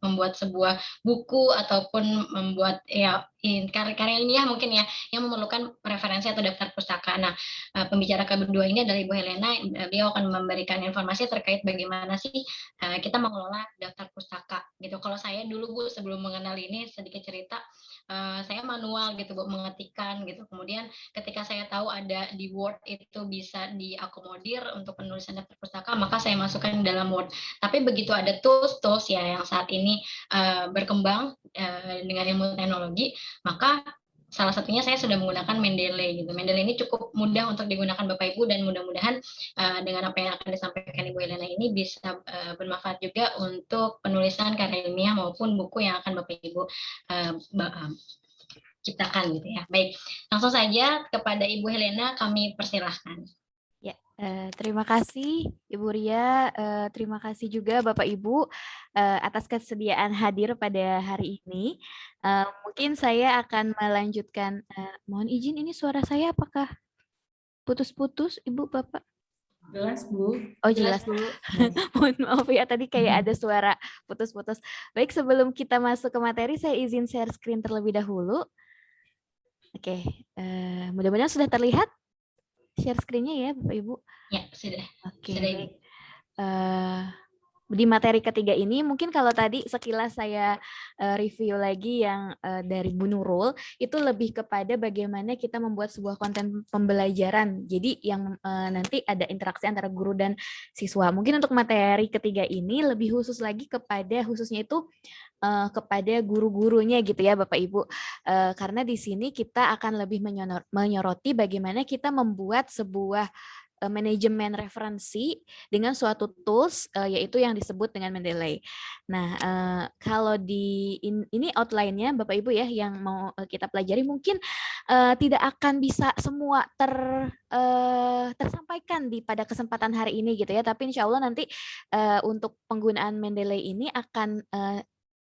S1: membuat sebuah buku ataupun membuat karya ilmiah mungkin ya yang memerlukan referensi atau daftar pustaka. Nah, pembicara kedua ini adalah Ibu Helena. Beliau akan memberikan informasi terkait bagaimana sih kita mengelola daftar pustaka gitu. Kalau saya dulu Bu sebelum mengenal ini, sedikit cerita, saya manual gitu Bu, mengetikkan gitu. Kemudian ketika saya tahu ada di Word itu bisa diakomodir untuk penulisan daftar pustaka, maka saya masukkan dalam Word. Tapi begitu ada tools ya yang saat ini berkembang dengan ilmu teknologi, maka salah satunya saya sudah menggunakan Mendeley gitu. Mendeley ini cukup mudah untuk digunakan Bapak Ibu, dan mudah-mudahan dengan apa yang akan disampaikan Ibu Helena ini bisa bermanfaat juga untuk penulisan karya ilmiah maupun buku yang akan Bapak Ibu ciptakan gitu ya. Baik, langsung saja kepada Ibu Helena kami persilahkan.
S3: Ya, terima kasih Ibu Ria, terima kasih juga Bapak Ibu atas kesediaan hadir pada hari ini. Mungkin saya akan melanjutkan, mohon izin ini suara saya apakah putus-putus Ibu Bapak?
S6: Jelas Bu.
S3: Oh jelas Bu. Mohon maaf ya tadi kayak ada suara putus-putus. Baik, sebelum kita masuk ke materi saya izin share screen terlebih dahulu. Oke, mudah-mudahan sudah terlihat share screen-nya ya Bapak Ibu.
S1: Ya, sudah.
S3: Oke.
S1: Sudah.
S3: Di materi ketiga ini mungkin kalau tadi sekilas saya review lagi yang dari Bu Nurul, itu lebih kepada bagaimana kita membuat sebuah konten pembelajaran. Jadi yang nanti ada interaksi antara guru dan siswa. Mungkin untuk materi ketiga ini lebih khusus lagi kepada khususnya itu kepada guru-gurunya gitu ya Bapak Ibu. Karena di sini kita akan lebih menyoroti bagaimana kita membuat sebuah manajemen referensi dengan suatu tools yaitu yang disebut dengan Mendeley. Nah, kalau ini outline-nya Bapak Ibu ya yang mau kita pelajari, mungkin tidak akan bisa semua tersampaikan pada kesempatan hari ini gitu ya, tapi insya Allah nanti untuk penggunaan Mendeley ini akan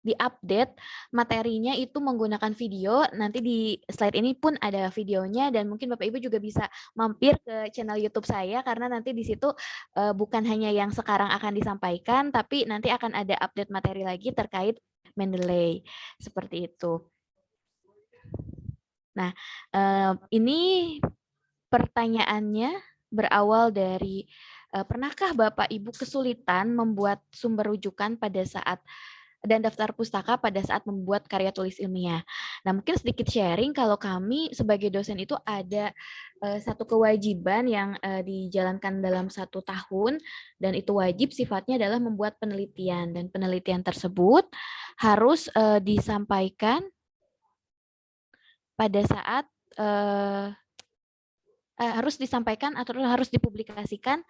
S3: diupdate materinya itu menggunakan video. Nanti di slide ini pun ada videonya, dan mungkin Bapak Ibu juga bisa mampir ke channel YouTube saya, karena nanti di situ bukan hanya yang sekarang akan disampaikan, tapi nanti akan ada update materi lagi terkait Mendeley. Seperti itu. Nah, ini pertanyaannya berawal dari pernahkah Bapak Ibu kesulitan membuat sumber rujukan pada saat dan daftar pustaka pada saat membuat karya tulis ilmiah? Nah, mungkin sedikit sharing, kalau kami sebagai dosen itu ada satu kewajiban yang dijalankan dalam 1 tahun, dan itu wajib sifatnya adalah membuat penelitian, dan penelitian tersebut harus disampaikan pada saat harus disampaikan atau harus dipublikasikan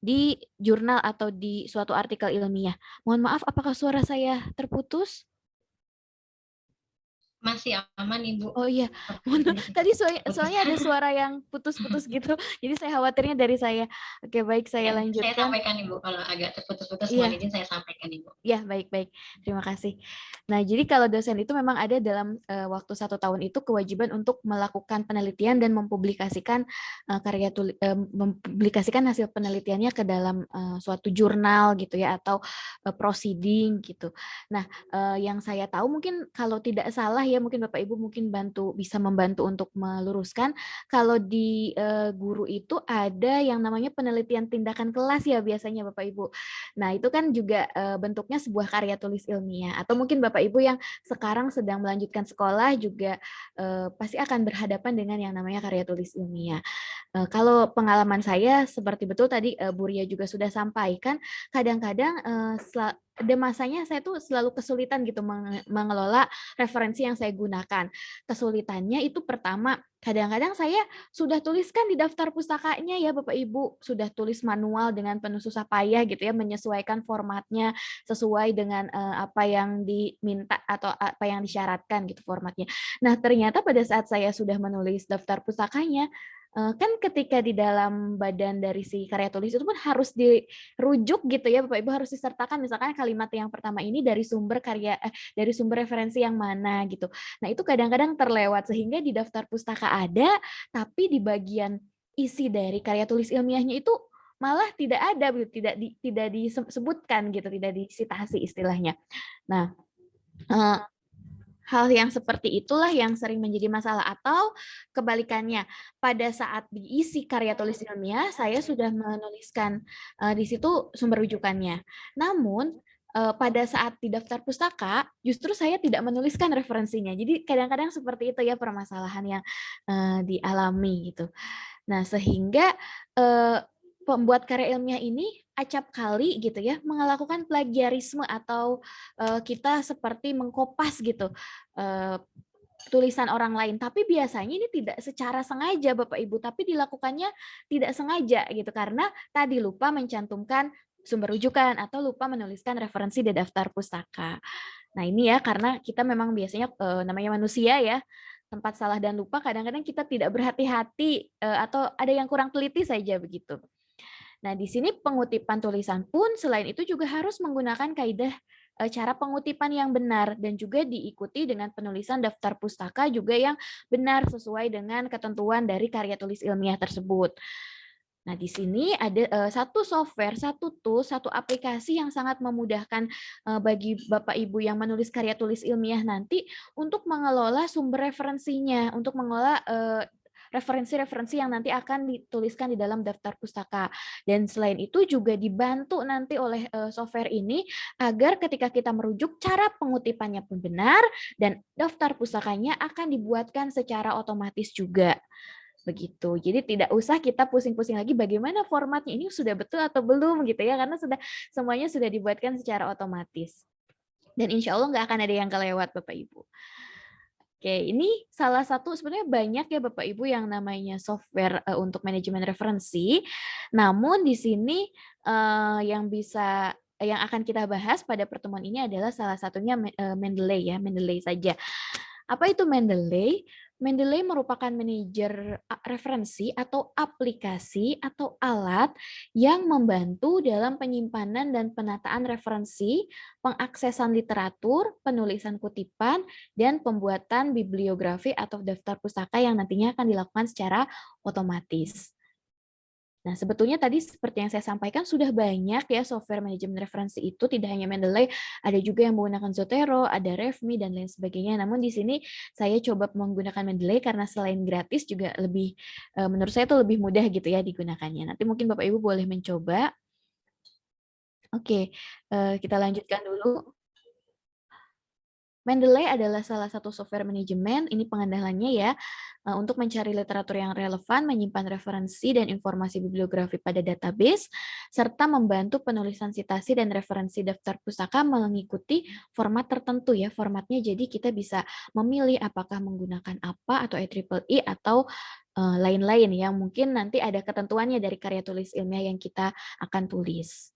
S3: di jurnal atau di suatu artikel ilmiah. Mohon maaf, apakah suara saya terputus?
S1: Masih aman, Ibu.
S3: Oh iya, tadi soalnya ada suara yang putus-putus gitu, jadi saya khawatirnya dari saya. Oke, baik, saya lanjutkan.
S1: Saya sampaikan, Ibu, kalau agak terputus-putus, mohon izin saya sampaikan, Ibu.
S3: Ya, baik-baik. Terima kasih. Nah, jadi kalau dosen itu memang ada dalam waktu 1 tahun itu kewajiban untuk melakukan penelitian dan mempublikasikan mempublikasikan hasil penelitiannya ke dalam suatu jurnal gitu ya, atau proceeding gitu. Nah, yang saya tahu mungkin kalau tidak salah ya, mungkin Bapak Ibu mungkin bisa membantu untuk meluruskan, kalau di guru itu ada yang namanya penelitian tindakan kelas ya biasanya Bapak Ibu. Nah, itu kan juga bentuknya sebuah karya tulis ilmiah, atau mungkin Bapak Ibu yang sekarang sedang melanjutkan sekolah juga pasti akan berhadapan dengan yang namanya karya tulis ilmiah. Kalau pengalaman saya seperti betul tadi Bu Ria juga sudah sampaikan, kadang-kadang ada masanya saya tuh selalu kesulitan gitu mengelola referensi yang saya gunakan. Kesulitannya itu pertama, kadang-kadang saya sudah tuliskan di daftar pustakanya ya Bapak Ibu, sudah tulis manual dengan penuh susah payah gitu ya, menyesuaikan formatnya sesuai dengan apa yang diminta atau apa yang disyaratkan gitu formatnya. Nah, ternyata pada saat saya sudah menulis daftar pustakanya, kan ketika di dalam badan dari si karya tulis itu pun harus dirujuk gitu ya Bapak Ibu, harus disertakan misalkan kalimat yang pertama ini dari sumber dari sumber referensi yang mana gitu. Nah, itu kadang-kadang terlewat sehingga di daftar pustaka ada, tapi di bagian isi dari karya tulis ilmiahnya itu malah tidak ada, tidak disebutkan gitu, tidak disitasi istilahnya. Nah, hal yang seperti itulah yang sering menjadi masalah, atau kebalikannya, pada saat diisi karya tulis ilmiah, saya sudah menuliskan di situ sumber rujukannya. Namun, pada saat di daftar pustaka, justru saya tidak menuliskan referensinya. Jadi kadang-kadang seperti itu ya permasalahan yang dialami gitu. Nah, sehingga pembuat karya ilmiah ini acap kali gitu ya melakukan plagiarisme, atau kita seperti mengkopas gitu tulisan orang lain, tapi biasanya ini tidak secara sengaja Bapak Ibu, tapi dilakukannya tidak sengaja gitu, karena tadi lupa mencantumkan sumber rujukan atau lupa menuliskan referensi di daftar pustaka. Nah, ini ya karena kita memang biasanya namanya manusia ya, tempat salah dan lupa, kadang-kadang kita tidak berhati-hati atau ada yang kurang teliti saja begitu. Nah, di sini pengutipan tulisan pun selain itu juga harus menggunakan kaidah cara pengutipan yang benar, dan juga diikuti dengan penulisan daftar pustaka juga yang benar sesuai dengan ketentuan dari karya tulis ilmiah tersebut. Nah, di sini ada satu software, satu tools, satu aplikasi yang sangat memudahkan bagi Bapak Ibu yang menulis karya tulis ilmiah nanti untuk mengelola sumber referensinya, untuk mengelola referensi-referensi yang nanti akan dituliskan di dalam daftar pustaka. Dan selain itu juga dibantu nanti oleh software ini agar ketika kita merujuk, cara pengutipannya pun benar dan daftar pustakanya akan dibuatkan secara otomatis juga. Begitu. Jadi tidak usah kita pusing-pusing lagi bagaimana formatnya ini sudah betul atau belum gitu ya, karena semuanya sudah dibuatkan secara otomatis. Dan insya Allah nggak akan ada yang kelewat Bapak Ibu. Oke, ini salah satu sebenarnya banyak ya Bapak Ibu yang namanya software untuk manajemen referensi. Namun di sini yang akan kita bahas pada pertemuan ini adalah salah satunya Mendeley ya, Mendeley saja. Apa itu Mendeley? Mendeley merupakan manajer referensi atau aplikasi atau alat yang membantu dalam penyimpanan dan penataan referensi, pengaksesan literatur, penulisan kutipan, dan pembuatan bibliografi atau daftar pustaka yang nantinya akan dilakukan secara otomatis. Nah, sebetulnya tadi seperti yang saya sampaikan sudah banyak ya software manajemen referensi itu, tidak hanya Mendeley, ada juga yang menggunakan Zotero, ada REVME, dan lain sebagainya. Namun di sini saya coba menggunakan Mendeley karena selain gratis juga lebih, menurut saya itu lebih mudah gitu ya digunakannya. Nanti mungkin Bapak Ibu boleh mencoba. Oke, kita lanjutkan dulu. Mendeley adalah salah satu software manajemen, ini pengandalannya ya, untuk mencari literatur yang relevan, menyimpan referensi dan informasi bibliografi pada database, serta membantu penulisan citasi dan referensi daftar pustaka mengikuti format tertentu ya. Formatnya jadi kita bisa memilih apakah menggunakan APA atau IEEE atau lain-lain yang mungkin nanti ada ketentuannya dari karya tulis ilmiah yang kita akan tulis.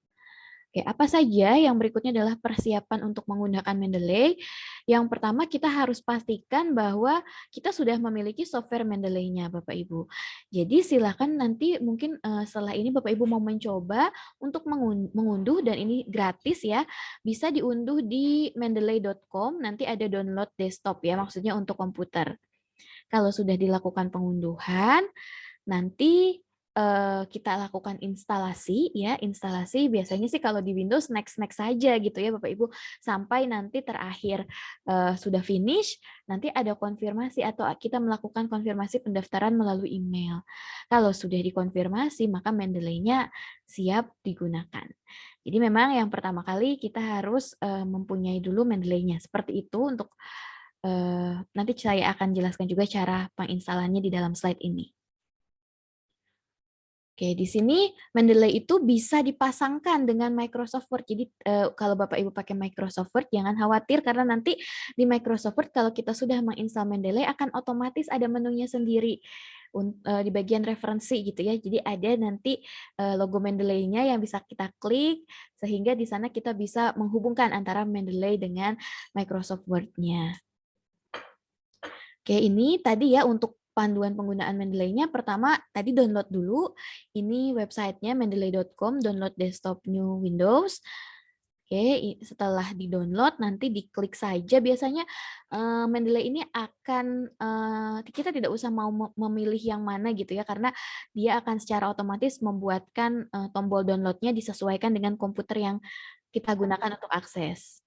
S3: Oke, apa saja yang berikutnya adalah persiapan untuk menggunakan Mendeley. Yang pertama kita harus pastikan bahwa kita sudah memiliki software Mendeley-nya Bapak Ibu. Jadi silakan nanti mungkin setelah ini Bapak Ibu mau mencoba untuk mengunduh dan ini gratis ya. Bisa diunduh di mendeley.com, nanti ada download desktop ya, maksudnya untuk komputer. Kalau sudah dilakukan pengunduhan, nanti kita lakukan instalasi ya, instalasi biasanya sih kalau di Windows next saja gitu ya Bapak Ibu, sampai nanti terakhir sudah finish, nanti ada konfirmasi atau kita melakukan konfirmasi pendaftaran melalui email. Kalau sudah dikonfirmasi maka Mendeley-nya siap digunakan. Jadi memang yang pertama kali kita harus mempunyai dulu Mendeley-nya. Seperti itu untuk nanti saya akan jelaskan juga cara penginstalannya di dalam slide ini. Oke, di sini Mendeley itu bisa dipasangkan dengan Microsoft Word. Jadi kalau Bapak Ibu pakai Microsoft Word, jangan khawatir karena nanti di Microsoft Word kalau kita sudah menginstal Mendeley akan otomatis ada menunya sendiri di bagian referensi gitu ya. Jadi ada nanti logo Mendeley-nya yang bisa kita klik sehingga di sana kita bisa menghubungkan antara Mendeley dengan Microsoft Word-nya. Oke, ini tadi ya untuk panduan penggunaan Mendeley-nya. Pertama, tadi download dulu. Ini websitenya mendeley.com, download desktop new Windows. Oke, setelah di-download, nanti diklik saja. Biasanya Mendeley ini akan, kita tidak usah mau memilih yang mana gitu ya, karena dia akan secara otomatis membuatkan tombol download-nya disesuaikan dengan komputer yang kita gunakan untuk akses.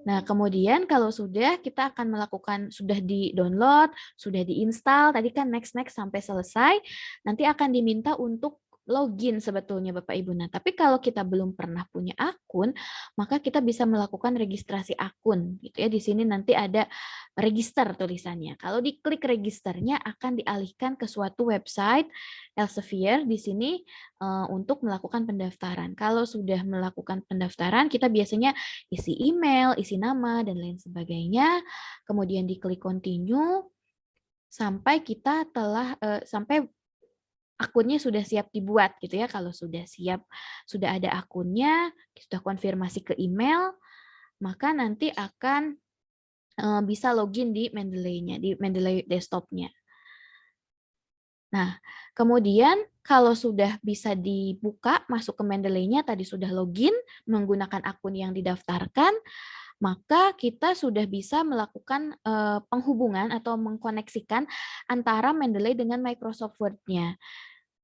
S3: Nah, kemudian kalau sudah, kita akan melakukan, sudah di-download, sudah di-install, tadi kan next sampai selesai, nanti akan diminta untuk login sebetulnya Bapak Ibu. Nah, tapi kalau kita belum pernah punya akun, maka kita bisa melakukan registrasi akun gitu ya. Di sini nanti ada register tulisannya. Kalau diklik registernya akan dialihkan ke suatu website Elsevier di sini untuk melakukan pendaftaran. Kalau sudah melakukan pendaftaran, kita biasanya isi email, isi nama dan lain sebagainya. Kemudian diklik continue sampai kita telah sampai akunnya sudah siap dibuat gitu ya. Kalau sudah siap, sudah ada akunnya, sudah konfirmasi ke email, maka nanti akan bisa login di Mendeley-nya, di Mendeley desktop-nya. Nah, kemudian kalau sudah bisa dibuka, masuk ke Mendeley-nya, tadi sudah login menggunakan akun yang didaftarkan, maka kita sudah bisa melakukan penghubungan atau mengkoneksikan antara Mendeley dengan Microsoft Word-nya.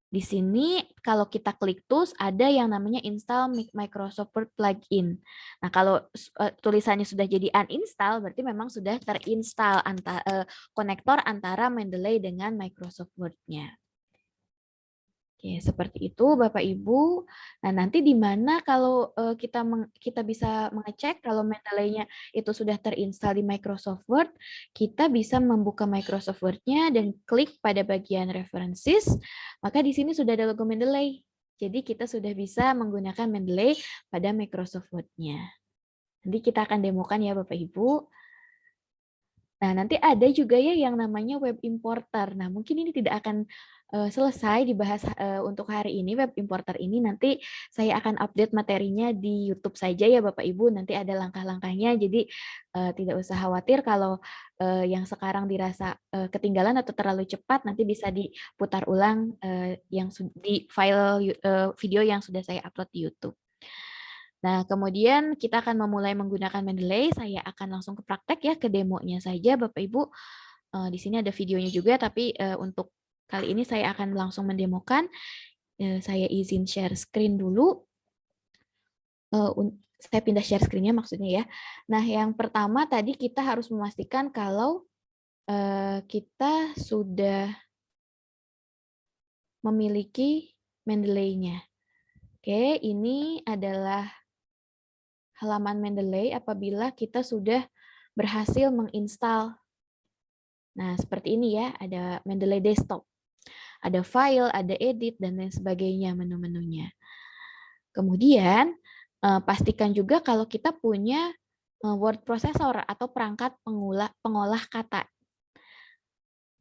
S3: Di sini kalau kita klik tools ada yang namanya install Microsoft Word plugin. Nah, kalau tulisannya sudah jadi uninstall berarti memang sudah terinstall konektor antara Mendeley dengan Microsoft Word-nya. Oke, seperti itu Bapak Ibu. Nah, nanti di mana kalau kita bisa mengecek kalau Mendeley-nya itu sudah terinstall di Microsoft Word, kita bisa membuka Microsoft Word-nya dan klik pada bagian references, maka di sini sudah ada logo Mendeley. Jadi kita sudah bisa menggunakan Mendeley pada Microsoft Word-nya. Nanti kita akan demokan ya Bapak Ibu. Nah, nanti ada juga ya yang namanya web importer. Nah, mungkin ini tidak akan selesai dibahas untuk hari ini. Web importer ini nanti saya akan update materinya di YouTube saja ya Bapak Ibu. Nanti ada langkah-langkahnya, jadi tidak usah khawatir kalau yang sekarang dirasa ketinggalan atau terlalu cepat, nanti bisa diputar ulang yang di file video yang sudah saya upload di YouTube. Nah, kemudian kita akan memulai menggunakan Mendeley. Saya akan langsung ke praktek ya, ke demonya saja Bapak Ibu. Di sini ada videonya juga, tapi untuk kali ini saya akan langsung mendemokan. Saya izin share screen dulu. Saya pindah share screen-nya maksudnya ya. Nah, yang pertama tadi kita harus memastikan kalau kita sudah memiliki Mendeley-nya. Oke, ini adalah halaman Mendeley apabila kita sudah berhasil menginstal. Nah, seperti ini ya, ada Mendeley Desktop. Ada file, ada edit, dan lain sebagainya menu-menunya. Kemudian, pastikan juga kalau kita punya word processor atau perangkat pengolah kata.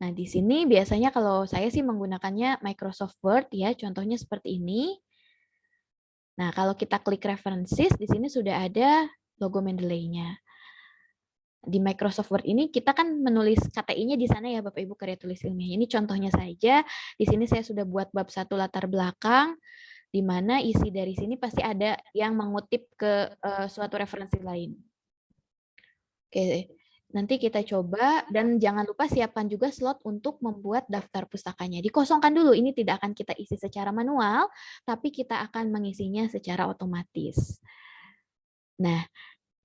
S3: Nah, di sini biasanya kalau saya sih menggunakannya Microsoft Word ya, contohnya seperti ini. Nah, kalau kita klik references, di sini sudah ada logo Mendeley-nya. Di Microsoft Word ini kita kan menulis KTI-nya di sana ya Bapak Ibu, karya tulis ilmiah. Ini contohnya saja. Di sini saya sudah buat bab 1 latar belakang, di mana isi dari sini pasti ada yang mengutip ke suatu referensi lain. Oke, nanti kita coba, dan jangan lupa siapkan juga slot untuk membuat daftar pustakanya. Dikosongkan dulu, ini tidak akan kita isi secara manual, tapi kita akan mengisinya secara otomatis. Nah,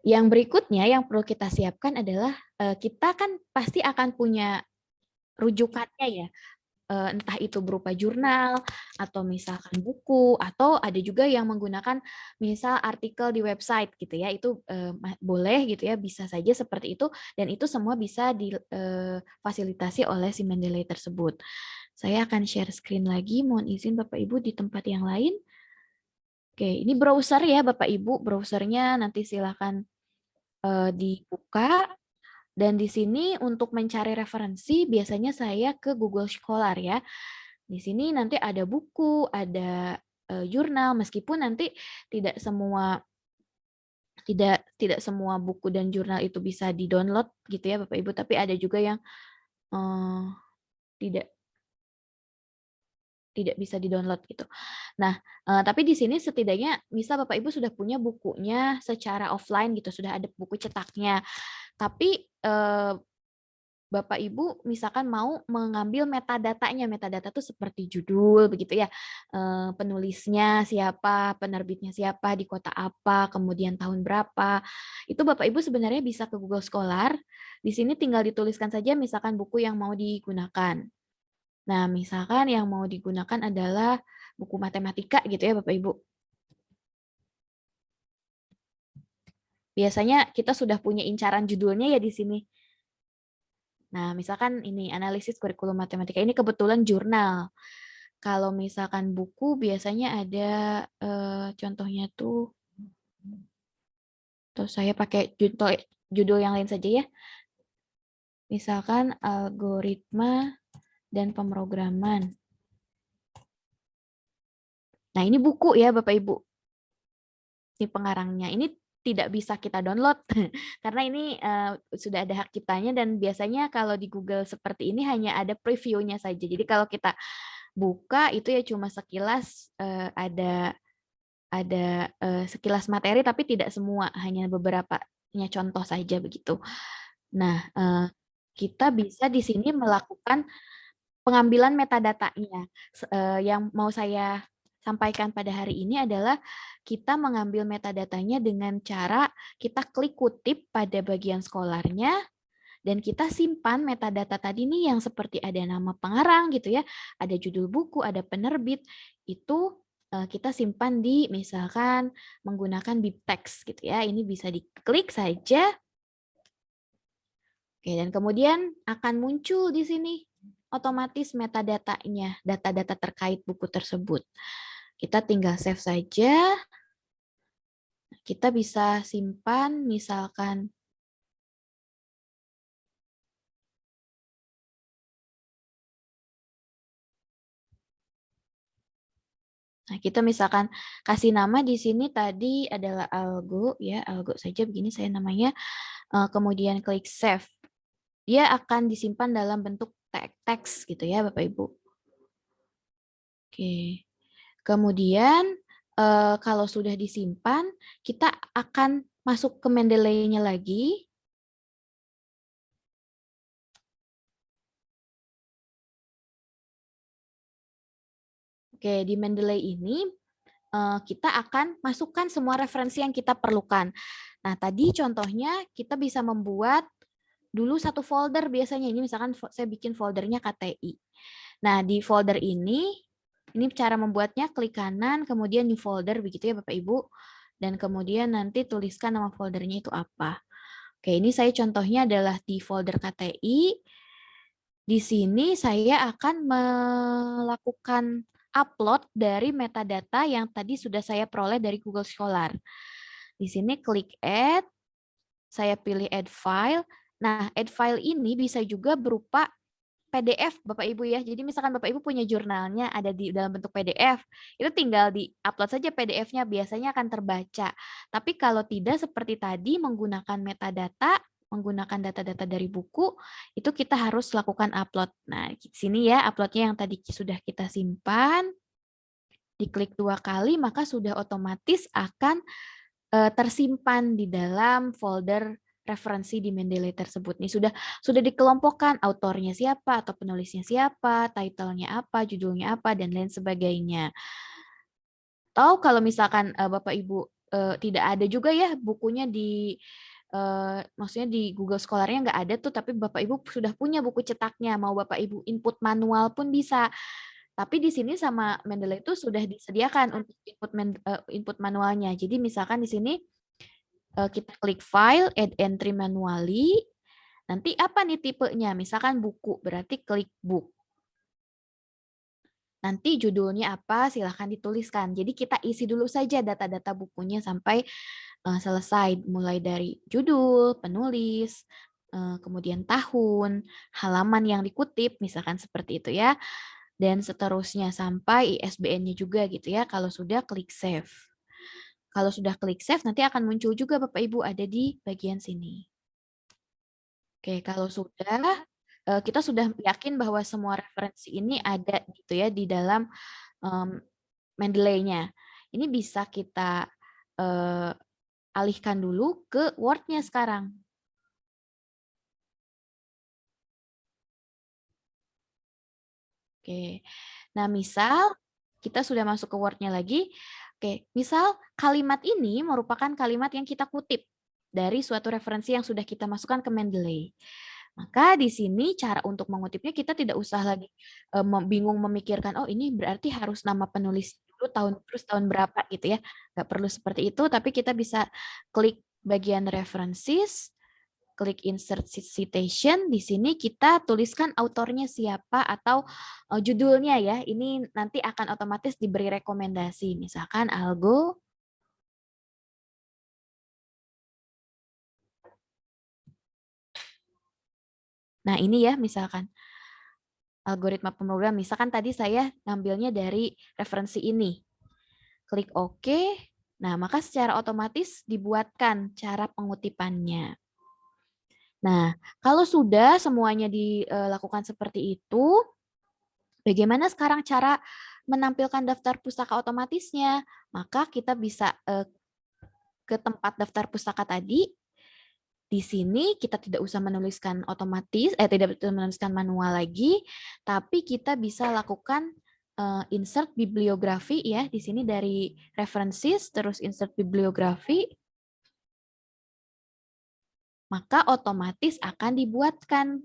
S3: yang berikutnya yang perlu kita siapkan adalah kita kan pasti akan punya rujukannya ya, entah itu berupa jurnal atau misalkan buku, atau ada juga yang menggunakan misal artikel di website gitu ya, itu boleh gitu ya, bisa saja seperti itu, dan itu semua bisa difasilitasi oleh si Mendeley tersebut. Saya akan share screen lagi, mohon izin Bapak Ibu di tempat yang lain. Oke, ini browser ya Bapak Ibu, browsernya nanti silakan dibuka. Dan di sini untuk mencari referensi biasanya saya ke Google Scholar ya. Di sini nanti ada buku, ada jurnal, meskipun nanti tidak semua buku dan jurnal itu bisa di-download gitu ya Bapak Ibu, tapi ada juga yang tidak bisa di-download gitu. Nah, tapi di sini setidaknya bisa Bapak Ibu sudah punya bukunya secara offline gitu, sudah ada buku cetaknya. Tapi Bapak Ibu misalkan mau mengambil metadata-nya, metadata itu seperti judul begitu ya, penulisnya siapa, penerbitnya siapa, di kota apa, kemudian tahun berapa. Itu Bapak Ibu sebenarnya bisa ke Google Scholar. Di sini tinggal dituliskan saja misalkan buku yang mau digunakan. Nah, misalkan yang mau digunakan adalah buku matematika gitu ya Bapak Ibu. Biasanya kita sudah punya incaran judulnya ya di sini. Nah, misalkan ini analisis kurikulum matematika, ini kebetulan jurnal. Kalau misalkan buku biasanya ada contohnya tuh, atau saya pakai judul yang lain saja ya. Misalkan algoritma dan pemrograman. Nah, ini buku ya Bapak Ibu. Ini pengarangnya. Ini tidak bisa kita download karena ini sudah ada hak ciptanya, dan biasanya kalau di Google seperti ini hanya ada previewnya saja. Jadi kalau kita buka itu ya cuma sekilas ada sekilas materi, tapi tidak semua, hanya beberapanya contoh saja begitu. Nah, kita bisa di sini melakukan pengambilan metadatanya. Yang mau saya sampaikan pada hari ini adalah kita mengambil metadatanya dengan cara kita klik kutip pada bagian scholarnya, dan kita simpan metadata tadi nih yang seperti ada nama pengarang gitu ya, ada judul buku, ada penerbit, itu kita simpan di misalkan menggunakan BibTeX gitu ya. Ini bisa diklik saja. Oke, dan kemudian akan muncul di sini otomatis metadatanya, data-data terkait buku tersebut. Kita tinggal save saja. Kita bisa simpan misalkan kita misalkan kasih nama di sini tadi adalah algo ya, algo saja begini saya namanya. Kemudian klik save. Dia akan disimpan dalam bentuk teks gitu ya Bapak Ibu. Oke. Kemudian kalau sudah disimpan, kita akan masuk ke Mendeley-nya lagi. Oke, di Mendeley ini kita akan masukkan semua referensi yang kita perlukan. Nah, tadi contohnya kita bisa membuat dulu satu folder biasanya. Ini misalkan saya bikin foldernya KTI. Nah, di folder ini cara membuatnya, klik kanan, kemudian new folder, begitu ya Bapak Ibu. Dan kemudian nanti tuliskan nama foldernya itu apa. Oke, ini saya contohnya adalah di folder KTI. Di sini saya akan melakukan upload dari metadata yang tadi sudah saya peroleh dari Google Scholar. Di sini klik add, saya pilih add file. Nah, add file ini bisa juga berupa PDF Bapak Ibu ya. Jadi misalkan Bapak Ibu punya jurnalnya ada di dalam bentuk PDF, itu tinggal di-upload saja PDF-nya, biasanya akan terbaca. Tapi kalau tidak seperti tadi menggunakan metadata, menggunakan data-data dari buku, itu kita harus lakukan upload. Nah, di sini ya uploadnya yang tadi sudah kita simpan, diklik 2 kali maka sudah otomatis akan tersimpan di dalam folder referensi di Mendeley tersebut. Nih sudah dikelompokkan autornya siapa atau penulisnya siapa, title-nya apa, judulnya apa, dan lain sebagainya. Atau kalau misalkan Bapak Ibu tidak ada juga ya bukunya di maksudnya di Google Scholar-nya nggak ada tuh, tapi Bapak Ibu sudah punya buku cetaknya, mau Bapak Ibu input manual pun bisa. Tapi di sini sama Mendeley itu sudah disediakan untuk input manualnya. Jadi misalkan di sini kita klik file, add entry manually. Nanti apa nih tipenya? Misalkan buku, berarti klik book. Nanti judulnya apa, silahkan dituliskan. Jadi kita isi dulu saja data-data bukunya sampai selesai, mulai dari judul, penulis, kemudian tahun, halaman yang dikutip, misalkan seperti itu ya, dan seterusnya sampai ISBN-nya juga gitu ya. Kalau sudah klik save. Kalau sudah klik save, nanti akan muncul juga Bapak Ibu ada di bagian sini. Oke, kalau sudah, kita sudah yakin bahwa semua referensi ini ada gitu ya di dalam Mendeley-nya. Ini bisa kita alihkan dulu ke Word-nya sekarang. Oke, nah misal kita sudah masuk ke Word-nya lagi. Oke, misal kalimat ini merupakan kalimat yang kita kutip dari suatu referensi yang sudah kita masukkan ke Mendeley. Maka di sini cara untuk mengutipnya kita tidak usah lagi bingung memikirkan, oh ini berarti harus nama penulis dulu tahun berapa gitu ya. Nggak perlu seperti itu, tapi kita bisa klik bagian references, klik insert citation. Di sini kita tuliskan autornya siapa atau judulnya ya. Ini nanti akan otomatis diberi rekomendasi. Misalkan algo. Nah ini ya misalkan algoritma pemrogram. Misalkan tadi saya ngambilnya dari referensi ini. Klik OK. Nah maka secara otomatis dibuatkan cara pengutipannya. Nah, kalau sudah semuanya dilakukan seperti itu, bagaimana sekarang cara menampilkan daftar pustaka otomatisnya? Maka kita bisa ke tempat daftar pustaka tadi. Di sini kita tidak usah menuliskan otomatis, tidak usah menuliskan manual lagi, tapi kita bisa lakukan insert bibliografi ya. Di sini dari references, terus insert bibliografi. Maka otomatis akan dibuatkan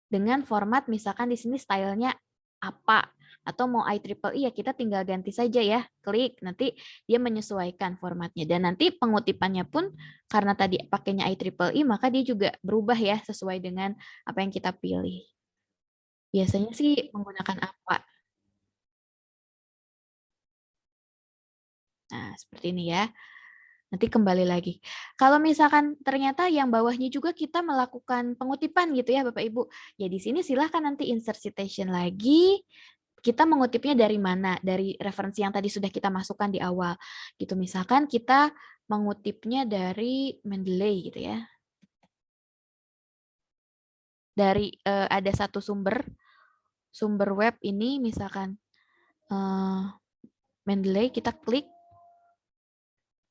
S3: dengan format misalkan di sini stylenya apa atau mau IEEE ya kita tinggal ganti saja ya, klik nanti dia menyesuaikan formatnya dan nanti pengutipannya pun karena tadi pakainya IEEE maka dia juga berubah ya sesuai dengan apa yang kita pilih. Biasanya sih menggunakan apa? Nah, seperti ini ya. Nanti kembali lagi. Kalau misalkan ternyata yang bawahnya juga kita melakukan pengutipan gitu ya Bapak Ibu. Ya di sini silahkan nanti insert citation lagi. kita mengutipnya dari mana? Dari referensi yang tadi sudah kita masukkan di awal. Gitu. Misalkan kita mengutipnya dari Mendeley gitu ya. Dari ada satu sumber web ini misalkan Mendeley, kita klik.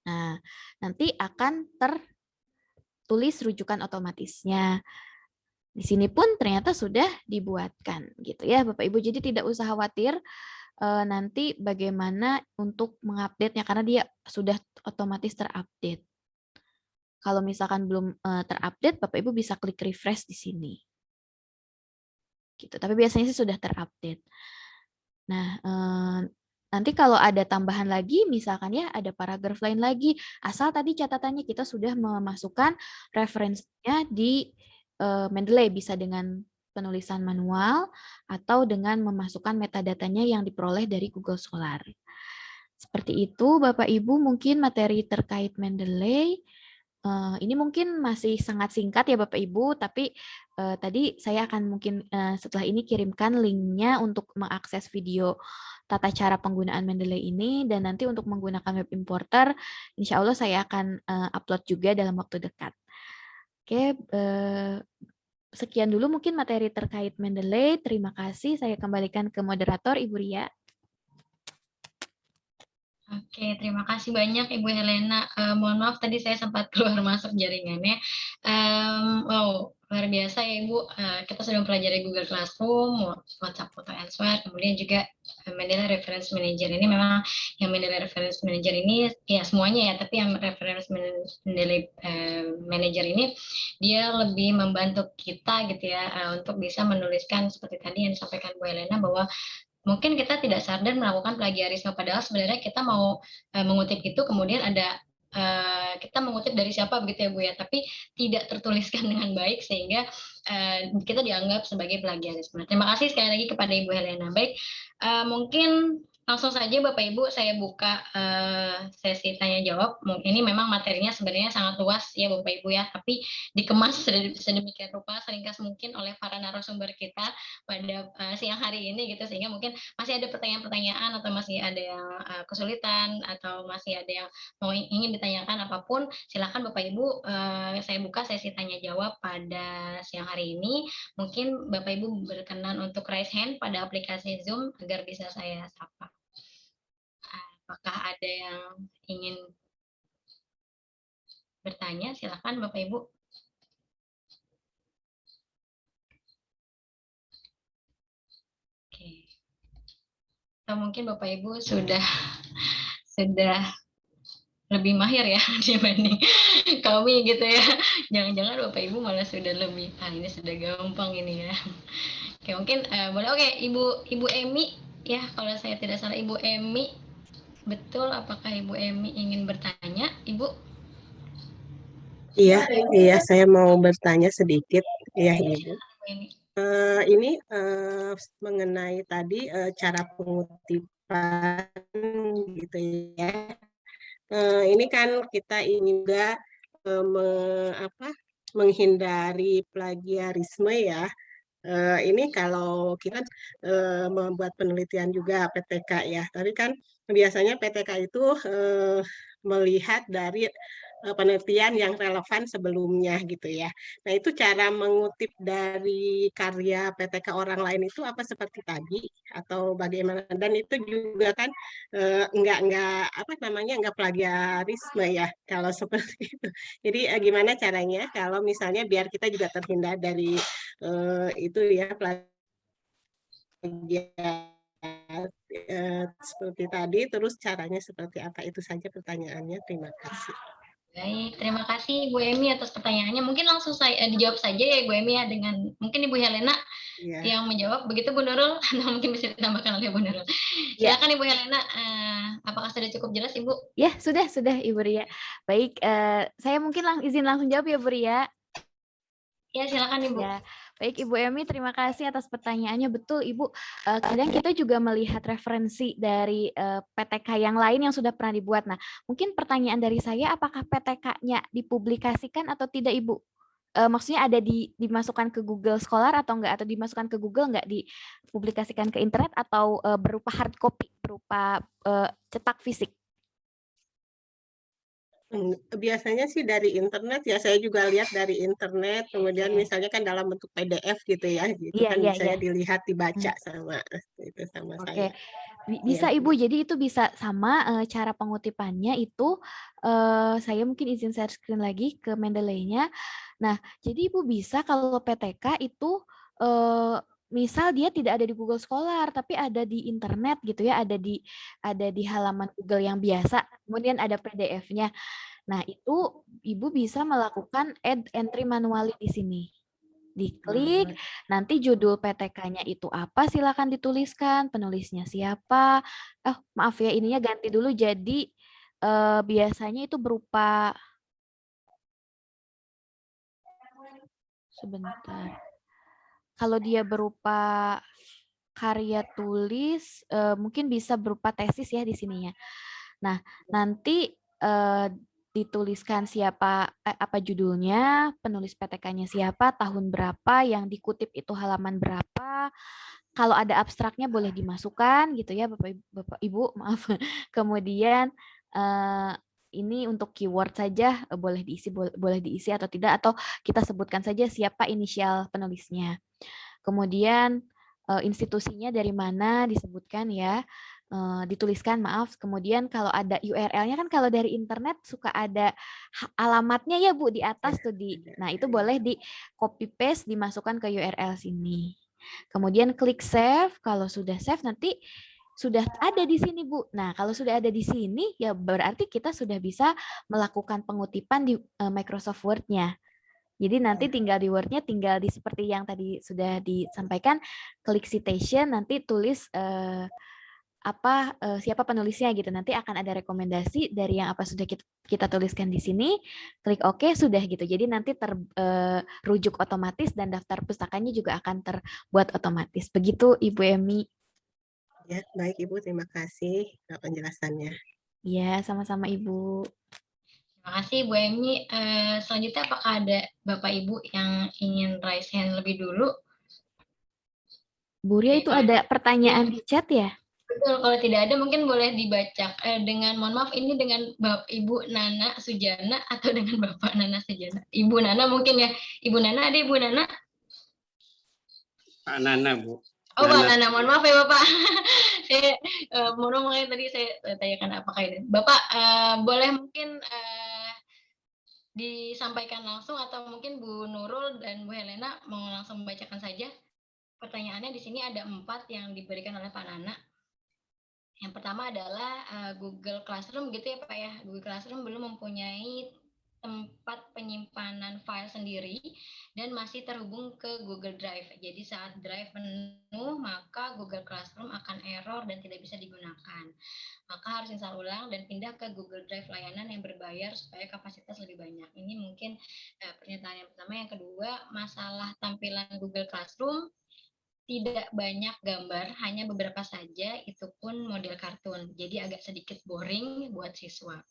S3: Nah, nanti akan tertulis rujukan otomatisnya. Di sini pun ternyata sudah dibuatkan gitu ya Bapak Ibu. Jadi tidak usah khawatir nanti bagaimana untuk mengupdate-nya karena dia sudah otomatis terupdate. Kalau misalkan belum terupdate, Bapak Ibu bisa klik refresh di sini. Gitu. Tapi biasanya sih sudah terupdate. Nah, nanti kalau ada tambahan lagi, misalkan ya ada paragraf lain lagi, asal tadi catatannya kita sudah memasukkan referensinya di Mendeley, bisa dengan penulisan manual atau dengan memasukkan metadatanya yang diperoleh dari Google Scholar. Seperti itu, Bapak Ibu, mungkin materi terkait Mendeley. Ini mungkin masih sangat singkat ya Bapak Ibu, tapi tadi saya akan mungkin setelah ini kirimkan linknya untuk mengakses video tata cara penggunaan Mendeley ini, dan nanti untuk menggunakan web importer, insya Allah saya akan upload juga dalam waktu dekat. Oke, sekian dulu mungkin materi terkait Mendeley. Terima kasih, saya kembalikan ke moderator Ibu Ria.
S1: Oke, terima kasih banyak Ibu Helena. Mohon maaf tadi saya sempat keluar masuk jaringannya. Wow, luar biasa ya Ibu. Kita sudah mempelajari Google Classroom, WhatsApp Photo Answer, kemudian juga Mendeley Reference Manager. Ini memang yang Mendeley Reference Manager ini ya semuanya ya, tapi yang Reference Mendeley Manager ini dia lebih membantu kita gitu ya untuk bisa menuliskan seperti tadi yang disampaikan Bu Helena bahwa mungkin kita tidak sadar melakukan plagiarisme, padahal sebenarnya kita mau mengutip itu, kemudian ada kita mengutip dari siapa begitu ya Bu ya, tapi tidak tertuliskan dengan baik sehingga kita dianggap sebagai plagiarisme. Terima kasih sekali lagi kepada Ibu Helena. Baik, mungkin langsung saja Bapak Ibu saya buka sesi tanya jawab. Ini memang materinya sebenarnya sangat luas ya Bapak Ibu ya, tapi dikemas sedemikian rupa seringkas mungkin oleh para narasumber kita pada siang hari ini gitu, sehingga mungkin masih ada pertanyaan-pertanyaan atau masih ada yang kesulitan atau masih ada yang mau ingin ditanyakan apapun, silakan Bapak Ibu saya buka sesi tanya jawab pada siang hari ini. Mungkin Bapak Ibu berkenan untuk raise hand pada aplikasi Zoom agar bisa saya sapa. Apakah ada yang ingin bertanya? Silakan Bapak Ibu. Oke. Atau mungkin Bapak Ibu sudah lebih mahir ya dibanding kami gitu ya. Jangan-jangan Bapak Ibu malah sudah lebih, ini sudah gampang ini ya. Oke, mungkin boleh. Oke, Ibu Emi ya, kalau saya tidak salah Ibu Emi. Betul, apakah Ibu Emi ingin bertanya, Ibu?
S8: Iya, saya mau bertanya sedikit, ya Ibu. Ini mengenai tadi cara pengutipan gitu ya. Ini kan kita ingin juga menghindari plagiarisme ya. Ini kalau kita membuat penelitian juga PTK ya, tapi kan biasanya PTK itu melihat dari penelitian yang relevan sebelumnya gitu ya. Nah itu cara mengutip dari karya PTK orang lain itu apa seperti tadi atau bagaimana? Dan itu juga kan enggak plagiarisme ya kalau seperti itu. Jadi gimana caranya kalau misalnya biar kita juga terhindar dari itu ya plagiat seperti tadi, terus caranya seperti apa, itu saja pertanyaannya. Terima kasih.
S1: Baik, terima kasih Ibu Emi atas pertanyaannya. Mungkin langsung dijawab saja ya Ibu Emi ya, dengan mungkin Ibu Helena yang menjawab. Begitu Bu Nurul, atau mungkin bisa ditambahkan oleh Bu Nurul. Silakan Ibu Helena, apakah sudah cukup jelas Ibu?
S3: Ya, sudah Ibu Ria. Baik, saya mungkin izin langsung jawab ya Bu Ria.
S1: Ya, silakan Ibu.
S3: Ya, baik Ibu Emi, terima kasih atas pertanyaannya. Betul Ibu, kadang kita juga melihat referensi dari PTK yang lain yang sudah pernah dibuat. Nah, mungkin pertanyaan dari saya, apakah PTK-nya dipublikasikan atau tidak Ibu? maksudnya ada dimasukkan ke Google Scholar atau enggak, atau dimasukkan ke Google enggak, dipublikasikan ke internet, atau berupa hard copy, berupa cetak fisik?
S8: Biasanya sih dari internet ya, saya juga lihat dari internet, kemudian
S3: Oke.
S8: misalnya kan dalam bentuk PDF gitu ya, gitu
S3: Iya,
S8: kan
S3: iya,
S8: bisa
S3: iya.
S8: ya dilihat, dibaca sama itu sama
S3: Oke,
S8: saya.
S3: bisa
S8: Iya,
S3: Ibu. Jadi itu bisa sama cara pengutipannya itu, saya mungkin izin share screen lagi ke Mendeley-nya. Nah, jadi Ibu bisa kalau PTK itu misal dia tidak ada di Google Scholar, tapi ada di internet gitu ya, ada di halaman Google yang biasa, kemudian ada PDF-nya. Nah, itu Ibu bisa melakukan add entry manually di sini. Diklik, nanti judul PTK-nya itu apa, silakan dituliskan, penulisnya siapa. Maaf ya, ininya ganti dulu, jadi biasanya itu berupa, sebentar. Kalau dia berupa karya tulis, mungkin bisa berupa tesis ya di sininya. Nah, nanti dituliskan siapa, apa judulnya, penulis PTK-nya siapa, tahun berapa, yang dikutip itu halaman berapa. Kalau ada abstraknya boleh dimasukkan gitu ya, Bapak Ibu, maaf. Kemudian ini untuk keyword saja, boleh diisi atau tidak, atau kita sebutkan saja siapa inisial penulisnya. Kemudian institusinya dari mana disebutkan ya, dituliskan, maaf. Kemudian kalau ada URL-nya, kan kalau dari internet suka ada alamatnya ya Bu di atas tuh nah itu boleh di copy paste, dimasukkan ke URL sini. Kemudian klik save, kalau sudah save nanti sudah ada di sini Bu. Nah, kalau sudah ada di sini ya berarti kita sudah bisa melakukan pengutipan di Microsoft Word-nya. Jadi nanti tinggal di Word-nya, tinggal di seperti yang tadi sudah disampaikan, klik citation, nanti tulis siapa penulisnya gitu. Nanti akan ada rekomendasi dari yang apa sudah kita tuliskan di sini. Klik OK, sudah gitu. Jadi nanti terrujuk otomatis dan daftar pustakanya juga akan terbuat otomatis. Begitu Ibu Emi.
S8: Ya, baik Ibu, terima kasih penjelasannya.
S3: Ya, sama-sama Ibu.
S1: Terima kasih Bu Emi. Selanjutnya apakah ada Bapak Ibu yang ingin raise hand lebih dulu?
S3: Bu Ria, itu ada pertanyaan di chat ya?
S1: Betul, kalau tidak ada mungkin boleh dibaca dengan, mohon maaf, ini dengan Ibu Nana Sujana atau dengan Bapak Nana Sujana? Ibu Nana mungkin ya. Ibu Nana, ada Ibu Nana?
S9: Pak Nana, Bu.
S1: Oh, Pak Nana, mohon maaf ya Bapak. Saya mohon maaf, tadi saya tanyakan apakah ini. Bapak boleh mungkin disampaikan langsung, atau mungkin Bu Nurul dan Bu Helena mau langsung membacakan saja. Pertanyaannya di sini ada 4 yang diberikan oleh Pak Nana. Yang pertama adalah Google Classroom gitu ya Pak ya. Google Classroom belum mempunyai tempat penyimpanan file sendiri dan masih terhubung ke Google Drive. Jadi saat drive penuh, maka Google Classroom akan error dan tidak bisa digunakan. Maka harus install ulang dan pindah ke Google Drive layanan yang berbayar supaya kapasitas lebih banyak. Ini mungkin pernyataan yang pertama. Yang kedua, masalah tampilan Google Classroom. Tidak banyak gambar, hanya beberapa saja, itu pun model kartun. Jadi agak sedikit boring buat siswa.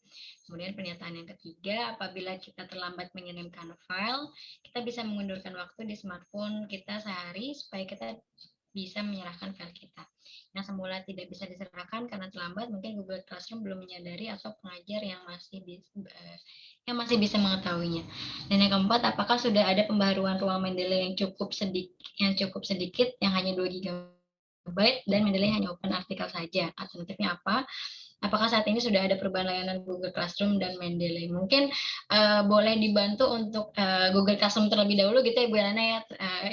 S1: Kemudian pernyataan yang ketiga, apabila kita terlambat mengirimkan file, kita bisa mengundurkan waktu di smartphone kita sehari supaya kita bisa menyerahkan file kita. Yang semula tidak bisa diserahkan karena terlambat, mungkin Google Classroom belum menyadari atau pengajar yang masih bisa mengetahuinya. Dan yang keempat, apakah sudah ada pembaruan ruang Mendeley yang cukup sedikit, yang hanya 2 GB dan Mendeley hanya open artikel saja? Alternatifnya apa? Apakah saat ini sudah ada perubahan layanan Google Classroom dan Mendeley? Mungkin boleh dibantu untuk Google Classroom terlebih dahulu gitu ya Ibu Nana ya,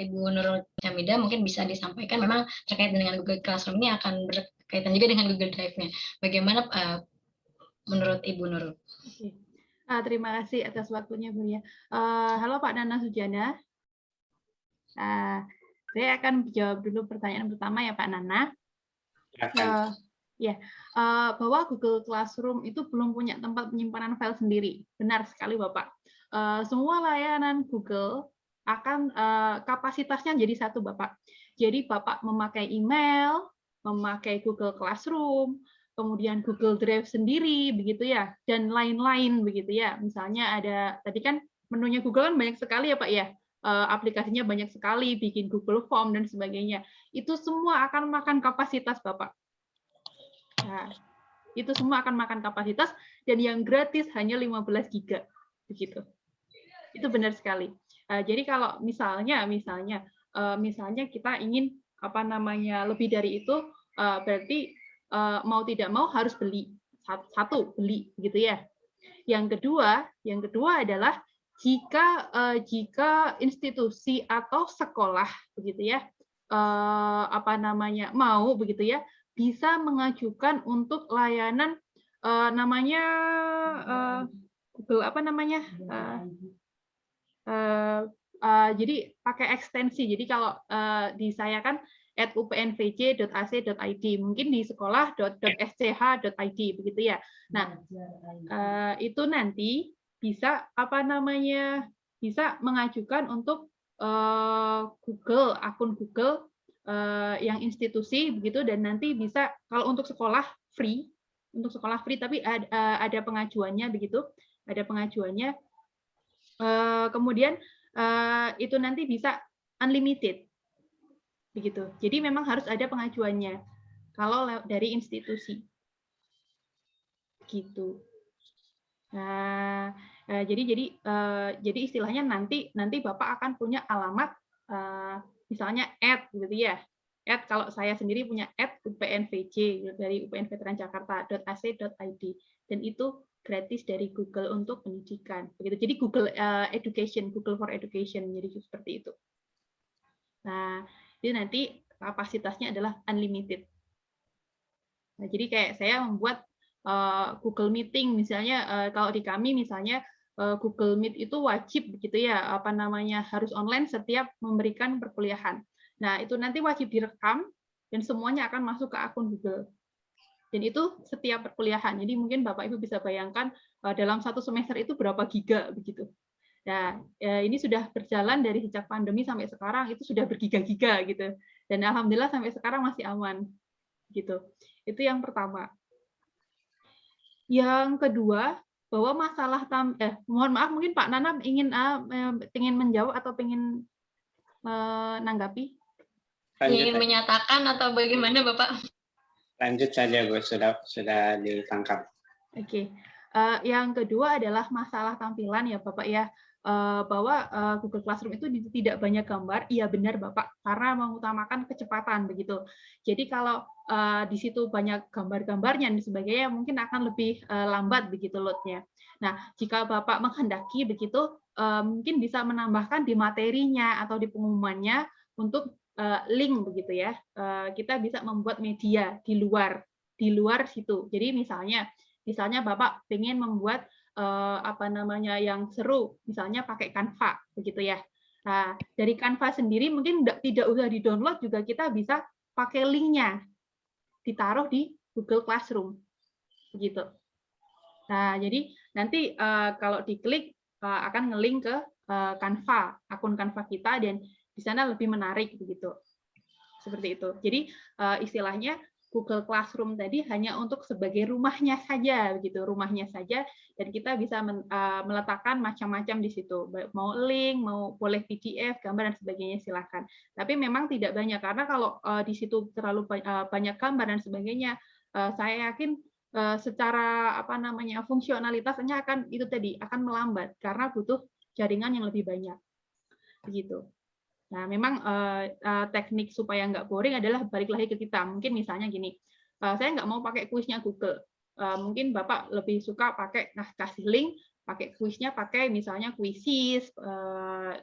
S1: Ibu Nurul Hamida, mungkin bisa disampaikan memang terkait dengan Google Classroom ini akan berkaitan juga dengan Google Drive-nya. Bagaimana menurut Ibu Nurul?
S2: Oke. Terima kasih atas waktunya Bu ya. Halo Pak Nana Sujana. Saya akan jawab dulu pertanyaan pertama ya Pak Nana. Bahwa Google Classroom itu belum punya tempat penyimpanan file sendiri. Benar sekali Bapak. Semua layanan Google akan kapasitasnya jadi satu Bapak. Jadi Bapak memakai email, memakai Google Classroom, kemudian Google Drive sendiri begitu ya, dan lain-lain begitu ya. Misalnya ada tadi kan menunya Google kan banyak sekali ya Pak ya. Aplikasinya banyak sekali, bikin Google Form dan sebagainya. Itu semua akan makan kapasitas Bapak. Nah, itu semua akan makan kapasitas dan yang gratis hanya 15 giga begitu. Itu benar sekali. Jadi kalau misalnya kita ingin lebih dari itu, berarti mau tidak mau harus beli beli gitu ya. Yang kedua adalah jika institusi atau sekolah begitu ya mau begitu ya bisa mengajukan untuk layanan namanya Google jadi pakai ekstensi. Jadi kalau di saya kan @upnvj.ac.id, mungkin di sekolah.sch.id begitu ya. Nah, itu nanti bisa bisa mengajukan untuk Google, akun Google yang institusi begitu, dan nanti bisa kalau untuk sekolah free tapi ada pengajuannya begitu, ada pengajuannya. Kemudian itu nanti bisa unlimited begitu. Jadi memang harus ada pengajuannya kalau dari institusi gitu. Nah, jadi istilahnya nanti Bapak akan punya alamat misalnya gitu ya. Kalau saya sendiri punya @upnvj dari upnveteranjakarta.ac.id, dan itu gratis dari Google untuk pendidikan. Begitu. Jadi Google Education, Google for Education, jadi seperti itu. Nah, jadi nanti kapasitasnya adalah unlimited. Nah, jadi kayak saya membuat Google Meeting misalnya, kalau di kami misalnya Google Meet itu wajib begitu ya, harus online setiap memberikan perkuliahan. Nah, itu nanti wajib direkam dan semuanya akan masuk ke akun Google. Dan itu setiap perkuliahan. Jadi mungkin Bapak Ibu bisa bayangkan dalam satu semester itu berapa giga begitu. Nah, ini sudah berjalan dari sejak pandemi sampai sekarang, itu sudah bergiga-giga gitu. Dan alhamdulillah sampai sekarang masih aman gitu. Itu yang pertama. Yang kedua, bahwa masalah mohon maaf mungkin Pak Nanam ingin menjawab atau ingin menanggapi?
S1: Ingin menyatakan atau bagaimana Bapak?
S9: Lanjut saja Bu, sudah ditangkap.
S2: Oke. Yang kedua adalah masalah tampilan ya Bapak ya. Bahwa Google Classroom itu tidak banyak gambar, iya benar Bapak, karena mengutamakan kecepatan begitu. Jadi kalau di situ banyak gambar-gambarnya dan sebagainya, mungkin akan lebih lambat begitu loadnya. Nah, jika Bapak menghendaki begitu, mungkin bisa menambahkan di materinya atau di pengumumannya untuk link begitu ya. Kita bisa membuat media di luar situ. Jadi misalnya Bapak pengen membuat yang seru, misalnya pakai Canva begitu ya. Nah, dari Canva sendiri mungkin tidak usah di-download juga, kita bisa pakai linknya ditaruh di Google Classroom begitu. Nah, jadi nanti kalau diklik akan ngelink ke Canva, akun Canva kita, dan di sana lebih menarik begitu. Seperti itu. Jadi istilahnya Google Classroom tadi hanya untuk sebagai rumahnya saja begitu, rumahnya saja, dan kita bisa meletakkan macam-macam di situ. Mau link, mau boleh PDF, gambar dan sebagainya silakan. Tapi memang tidak banyak, karena kalau di situ terlalu banyak gambar dan sebagainya, saya yakin secara fungsionalitasnya akan melambat karena butuh jaringan yang lebih banyak. Begitu. Nah, memang teknik supaya nggak boring adalah balik lagi ke kita. Mungkin misalnya gini, saya nggak mau pakai kuisnya Google. Mungkin Bapak lebih suka kasih link, pakai kuisnya, pakai misalnya Quizzes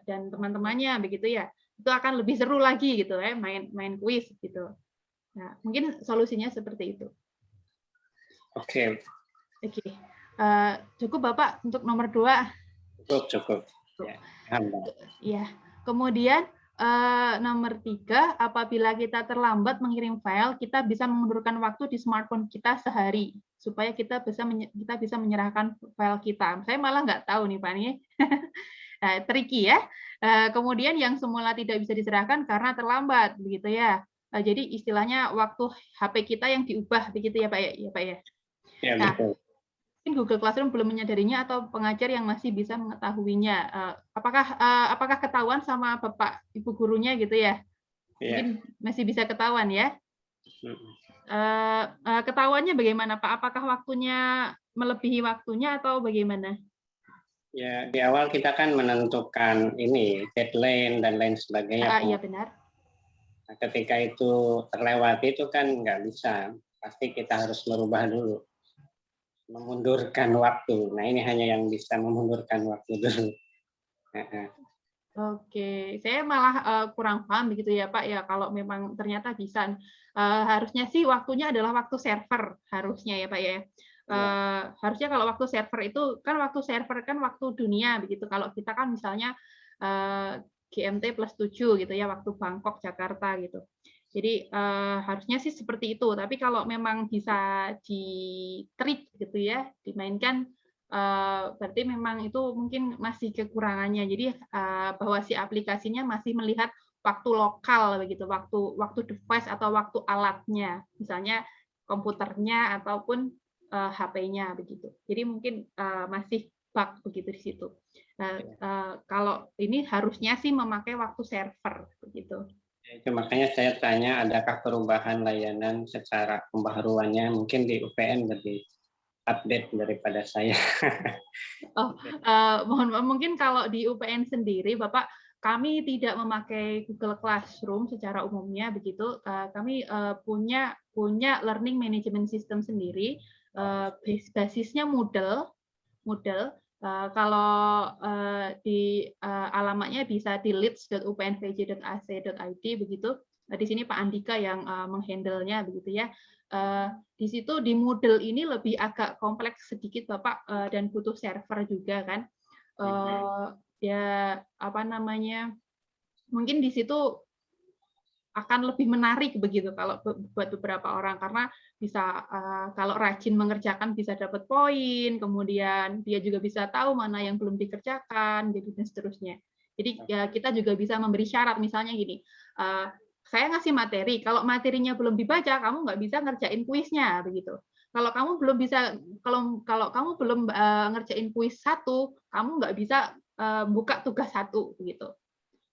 S2: dan teman-temannya begitu ya. Itu akan lebih seru lagi gitu ya, main kuis gitu. Nah, mungkin solusinya seperti itu.
S9: Oke.
S2: Cukup Bapak untuk nomor 2.
S9: Cukup.
S2: Ya. Kemudian nomor 3, apabila kita terlambat mengirim file, kita bisa mengundurkan waktu di smartphone kita sehari supaya kita bisa menyerahkan file kita. Saya malah nggak tahu nih Pak nih. Tricky ya. Kemudian yang semula tidak bisa diserahkan karena terlambat begitu ya. Jadi istilahnya waktu HP kita yang diubah begitu ya Pak ya.
S9: Ya, betul.
S2: Google Classroom belum menyadarinya atau pengajar yang masih bisa mengetahuinya. Apakah ketahuan sama Bapak Ibu gurunya gitu ya? Mungkin masih bisa ketahuan ya. Ketahuannya bagaimana Pak? Apakah waktunya melebihi waktunya atau bagaimana?
S9: Ya, di awal kita kan menentukan ini deadline dan lain sebagainya.
S2: Iya benar.
S9: Nah, ketika itu terlewati itu kan nggak bisa. Pasti kita harus merubah dulu. Memundurkan waktu. Nah, ini hanya yang bisa memundurkan waktu dulu.
S2: Oke, saya malah kurang paham begitu ya Pak ya, kalau memang ternyata bisa. Harusnya sih waktunya adalah waktu server, harusnya ya Pak ya. Harusnya kalau waktu server itu kan waktu dunia begitu. Kalau kita kan misalnya GMT +7 gitu ya, waktu Bangkok Jakarta gitu. Jadi harusnya sih seperti itu. Tapi kalau memang bisa di-treat gitu ya, dimainkan, berarti memang itu mungkin masih kekurangannya. Jadi bahwa si aplikasinya masih melihat waktu lokal begitu, waktu device atau waktu alatnya, misalnya komputernya ataupun HP-nya begitu. Jadi mungkin masih bug begitu di situ. Kalau ini harusnya sih memakai waktu server begitu.
S9: Itu makanya saya tanya, adakah perubahan layanan secara pembaharuannya? Mungkin di UPN lebih update daripada saya.
S2: Mohon maaf, mungkin kalau di UPN sendiri, Bapak, kami tidak memakai Google Classroom secara umumnya begitu. Kami punya learning management system sendiri, basisnya Moodle. Kalau di alamatnya bisa di leads.upnvj.ac.id begitu. Di sini Pak Andika yang menghandle-nya begitu ya. Di situ di Moodle ini lebih agak kompleks sedikit Bapak, dan butuh server juga kan. Ya apa namanya? Mungkin di situ akan lebih menarik begitu kalau buat beberapa orang, karena bisa kalau rajin mengerjakan bisa dapat poin, kemudian dia juga bisa tahu mana yang belum dikerjakan, jadi dan seterusnya. Jadi ya kita juga bisa memberi syarat, misalnya gini, saya ngasih materi, kalau materinya belum dibaca, kamu nggak bisa ngerjain kuisnya begitu. Kalau kamu belum bisa, kalau kamu belum ngerjain kuis 1, kamu nggak bisa buka tugas 1 begitu.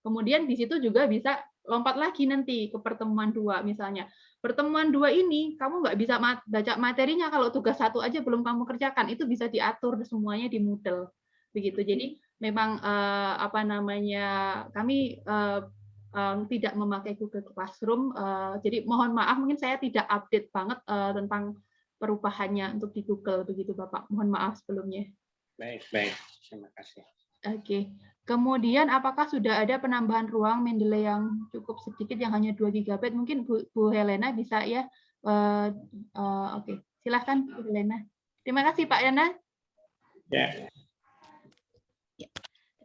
S2: Kemudian di situ juga bisa lompat lagi nanti ke pertemuan 2 misalnya. Pertemuan 2 ini kamu nggak bisa baca materinya kalau tugas 1 aja belum kamu kerjakan, itu bisa diatur semuanya di Moodle begitu. Jadi memang apa namanya, kami tidak memakai Google Classroom. Jadi mohon maaf, mungkin saya tidak update banget tentang perubahannya untuk di Google begitu Bapak. Mohon maaf sebelumnya.
S9: Baik. Terima kasih.
S2: Oke. Kemudian apakah sudah ada penambahan ruang Mendeley yang cukup sedikit, yang hanya 2 GB? Mungkin Bu Helena bisa ya. Oke, silahkan Bu Helena. Terima kasih Pak Yana.
S9: Ya.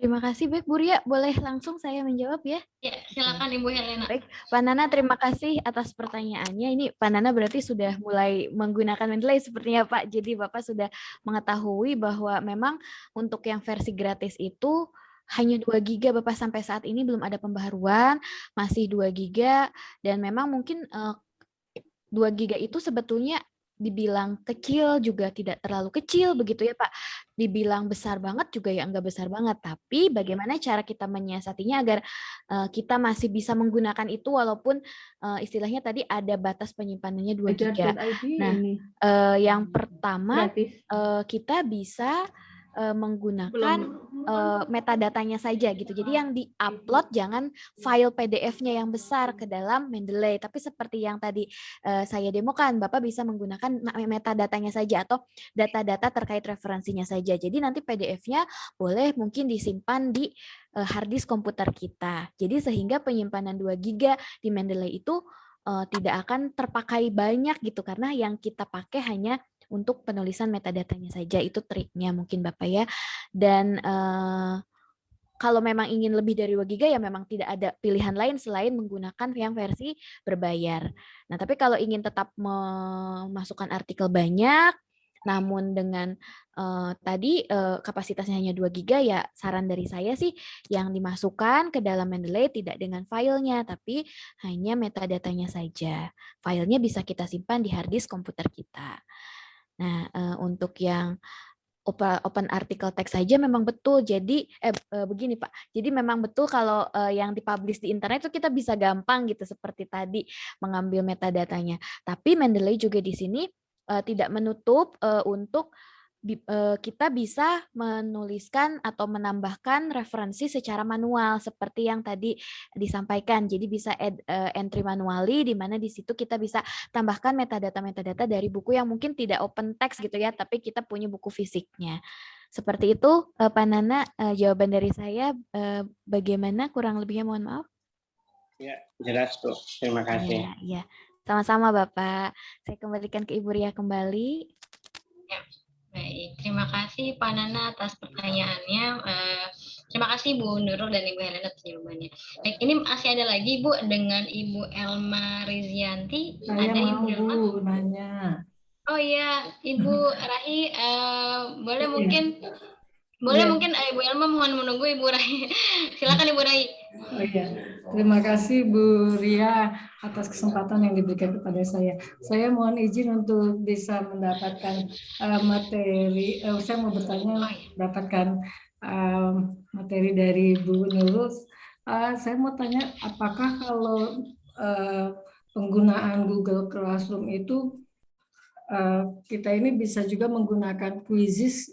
S3: Terima kasih, baik Bu Ria, boleh langsung saya menjawab ya?
S1: Ya, silakan Ibu Helena.
S3: Baik, Pak Nana, terima kasih atas pertanyaannya. Ini Pak Nana berarti sudah mulai menggunakan Mendeley sepertinya Pak. Jadi Bapak sudah mengetahui bahwa memang untuk yang versi gratis itu hanya 2 GB Bapak, sampai saat ini belum ada pembaharuan, masih 2 GB, dan memang mungkin 2 GB itu sebetulnya dibilang kecil juga tidak terlalu kecil begitu ya Pak. Dibilang besar banget juga ya enggak besar banget. Tapi bagaimana cara kita menyiasatinya agar kita masih bisa menggunakan itu walaupun istilahnya tadi ada batas penyimpanannya 2 GB. Nah, yang pertama kita bisa menggunakan metadatanya saja gitu. Jadi yang di-upload jangan file PDF-nya yang besar ke dalam Mendeley, tapi seperti yang tadi saya demokan, Bapak bisa menggunakan metadatanya saja atau data-data terkait referensinya saja. Jadi nanti PDF-nya boleh mungkin disimpan di harddisk komputer kita. Jadi sehingga penyimpanan 2 GB di Mendeley itu tidak akan terpakai banyak gitu, karena yang kita pakai hanya untuk penulisan metadatanya saja. Itu triknya mungkin Bapak ya. Dan kalau memang ingin lebih dari 2 GB ya memang tidak ada pilihan lain selain menggunakan yang versi berbayar. Nah, tapi kalau ingin tetap memasukkan artikel banyak, namun dengan tadi kapasitasnya hanya 2 GB, ya saran dari saya sih yang dimasukkan ke dalam Mendeley tidak dengan filenya, tapi hanya metadatanya saja. Filenya bisa kita simpan di harddisk komputer kita. Nah, untuk yang open article text saja memang betul. Jadi begini Pak. Jadi memang betul kalau yang dipublish di internet itu kita bisa gampang gitu seperti tadi mengambil metadatanya. Tapi Mendeley juga di sini tidak menutup untuk kita bisa menuliskan atau menambahkan referensi secara manual seperti yang tadi disampaikan. Jadi bisa entry manually di mana di situ kita bisa tambahkan metadata-metadata dari buku yang mungkin tidak open text gitu ya, tapi kita punya buku fisiknya. Seperti itu Pak Nana, jawaban dari saya. Bagaimana kurang lebihnya mohon maaf.
S9: Ya, jelas Bu. Terima kasih.
S3: Ya. Sama-sama Bapak. Saya kembalikan ke Ibu Ria kembali.
S1: Ya. Baik, terima kasih Pak Nana atas pertanyaannya. Terima kasih Bu Nurul dan Ibu Helena atas jawabannya. Baik, ini masih ada lagi Bu dengan Ibu Elma Rizianti.
S6: Saya
S1: Ada
S6: mau
S1: Ibu Elma?
S6: Bu nanya.
S1: Oh iya, Ibu Rahi, boleh
S6: Iya.
S1: mungkin Ibu Elma mohon menunggu Ibu Rahi. Silakan Ibu Rahi.
S6: Oh iya, terima kasih Bu Ria atas kesempatan yang diberikan kepada saya. Saya mohon izin untuk bisa mendapatkan materi. Saya mau bertanya, mendapatkan materi dari Bu Nurul. Saya mau tanya, apakah kalau penggunaan Google Classroom itu kita ini bisa juga menggunakan quizzes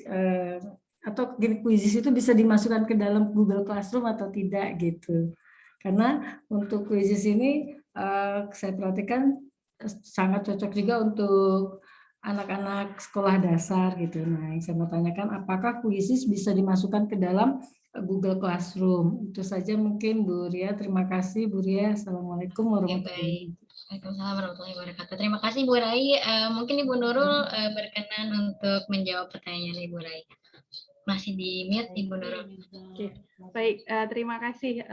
S6: atau quizzes itu bisa dimasukkan ke dalam Google Classroom atau tidak gitu. Karena untuk quizzes ini saya perhatikan sangat cocok juga untuk anak-anak sekolah dasar gitu. Nah, yang saya mau tanyakan apakah quizzes bisa dimasukkan ke dalam Google Classroom. Itu saja mungkin Bu Ria. Terima kasih Bu Ria. Assalamualaikum warahmatullahi wabarakatuh.
S1: Waalaikumsalam warahmatullahi wabarakatuh. Terima kasih Bu Rai. Mungkin Ibu Nurul berkenan untuk menjawab pertanyaan Ibu Rai. Masih di mute Ibu Nurul.
S2: Oke, baik. Terima kasih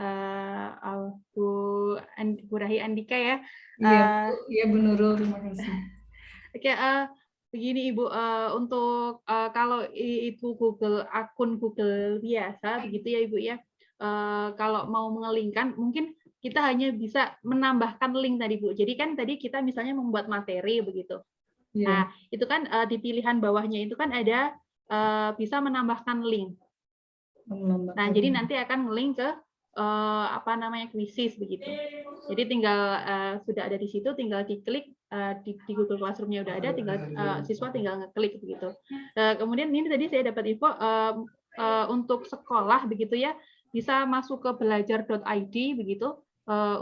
S2: Bu Rahi Andika ya.
S6: Iya Bu Nurul, terima kasih.
S2: Oke, begini Ibu, untuk kalau itu akun Google biasa begitu ya Ibu ya. Kalau mau mengelingkan mungkin kita hanya bisa menambahkan link tadi Bu. Jadi kan tadi kita misalnya membuat materi begitu. Nah, itu kan di pilihan bawahnya itu kan ada bisa menambahkan link. Nah, jadi nanti akan nge-link ke quizzes begitu. Jadi tinggal sudah ada di situ, tinggal diklik di Google Classroom-nya udah ada, tinggal siswa tinggal ngeklik begitu. Kemudian ini tadi saya dapat info untuk sekolah begitu ya, bisa masuk ke belajar.id begitu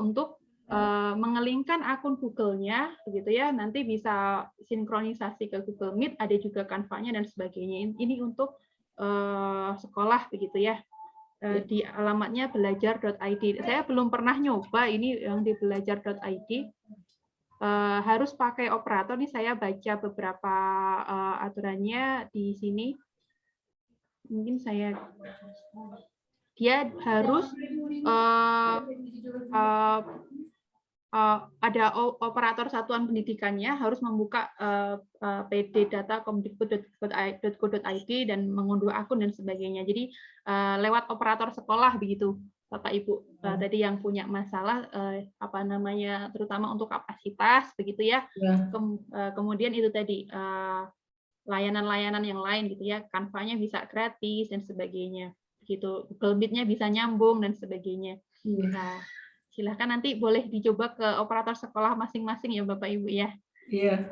S2: untuk mengelingkan akun Google-nya begitu ya, nanti bisa sinkronisasi ke Google Meet, ada juga Canva-nya dan sebagainya. Ini untuk sekolah begitu ya. Di alamatnya belajar.id. Saya belum pernah nyoba ini yang di belajar.id. Harus pakai operator. Nih saya baca beberapa aturannya di sini. Mungkin dia harus ada operator satuan pendidikannya harus membuka PD data kemdikbud.go.id dan mengunduh akun dan sebagainya. Jadi lewat operator sekolah begitu, Bapak Ibu. Tadi yang punya masalah terutama untuk kapasitas begitu ya. Kemudian itu tadi layanan-layanan yang lain gitu ya. Canva-nya bisa gratis dan sebagainya. Gitu. Google Meet-nya bisa nyambung dan sebagainya. Nah, silahkan nanti boleh dicoba ke operator sekolah masing-masing ya Bapak Ibu ya.
S6: Iya.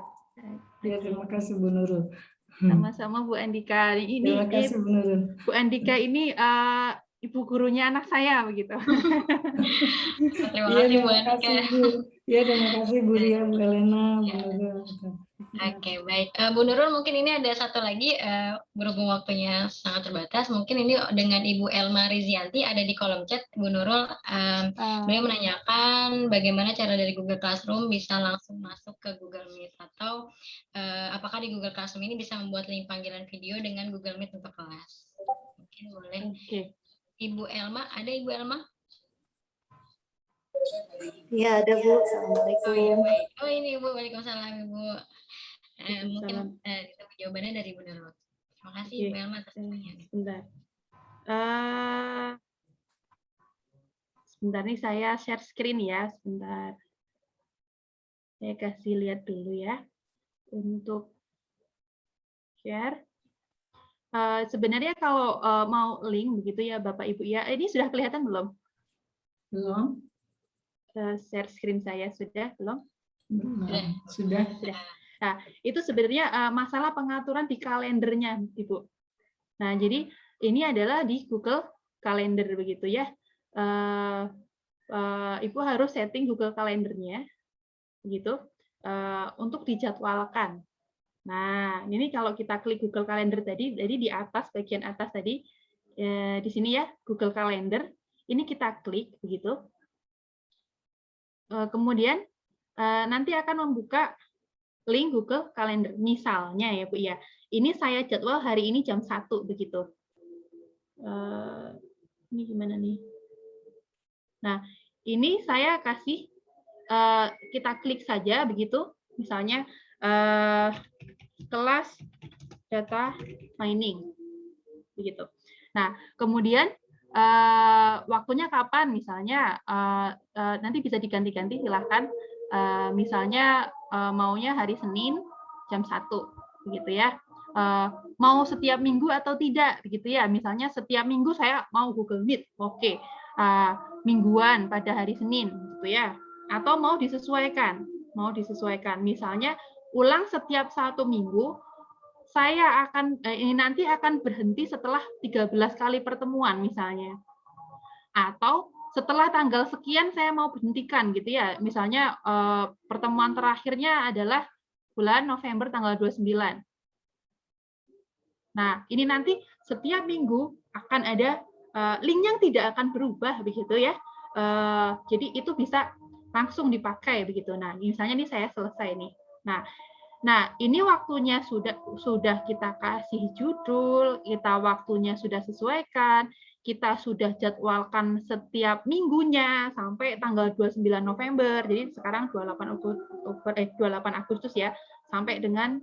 S6: Ya, terima kasih Bu Nurul.
S2: Sama-sama Bu Andika.
S6: Terima kasih Bu Nurul.
S2: Bu Andika ini ibu gurunya anak saya begitu.
S1: Terima kasih Bu Andika.
S6: Iya, terima kasih Bu Ria, Bu Helena, Bu Nurul.
S1: Oke, baik. Bu Nurul, mungkin ini ada satu lagi, berhubung waktunya sangat terbatas, mungkin ini dengan Ibu Elma Rizianti ada di kolom chat, Bu Nurul. Beliau menanyakan bagaimana cara dari Google Classroom bisa langsung masuk ke Google Meet, atau apakah di Google Classroom ini bisa membuat link panggilan video dengan Google Meet untuk kelas. Mungkin boleh. Ibu Elma, ada Ibu Elma?
S10: Iya, ada Bu. Assalamualaikum.
S1: Oh ini Ibu, waalaikumsalam Ibu. Mungkin itu jawabannya dari Bu Nurul. Terima kasih Ibu Elma atas pertanyaannya.
S2: Sebentar nih saya share screen ya, sebentar. Saya kasih lihat dulu ya. Untuk Share. Sebenarnya kalau mau link begitu ya Bapak Ibu ya, ini sudah kelihatan belum?
S6: Belum.
S2: Share screen saya sudah belum?
S6: Belum. Sudah.
S2: Nah, itu sebenarnya masalah pengaturan di kalendernya, Ibu. Nah, jadi ini adalah di Google Calendar begitu ya. Ibu harus setting Google Kalendernya begitu untuk dijadwalkan. Nah, ini kalau kita klik Google Calendar tadi, jadi di atas bagian atas tadi di sini ya Google Calendar, ini kita klik begitu. Kemudian nanti akan membuka link Google Calendar. Misalnya ya Bu ya, ini saya jadwal hari ini jam 1 begitu. Ini gimana nih? Nah, ini saya kasih kita klik saja begitu. Misalnya kelas data mining begitu. Nah, kemudian waktunya kapan misalnya nanti bisa diganti-ganti silahkan. Misalnya maunya hari Senin jam 1 begitu ya. Mau setiap minggu atau tidak begitu ya. Misalnya setiap minggu saya mau Google Meet. Oke. Mingguan pada hari Senin gitu ya. Atau mau disesuaikan. Misalnya ulang setiap 1 minggu, saya akan ini nanti akan berhenti setelah 13 kali pertemuan misalnya. Atau setelah tanggal sekian saya mau berhentikan gitu ya. Misalnya pertemuan terakhirnya adalah bulan November tanggal 29. Nah, ini nanti setiap minggu akan ada link yang tidak akan berubah begitu ya. Jadi itu bisa langsung dipakai begitu. Nah, misalnya ini saya selesai nih. Nah, ini waktunya sudah kita kasih judul, kita waktunya sudah sesuaikan, kita sudah jadwalkan setiap minggunya sampai tanggal 29 November. Jadi sekarang 28 Agustus ya, sampai dengan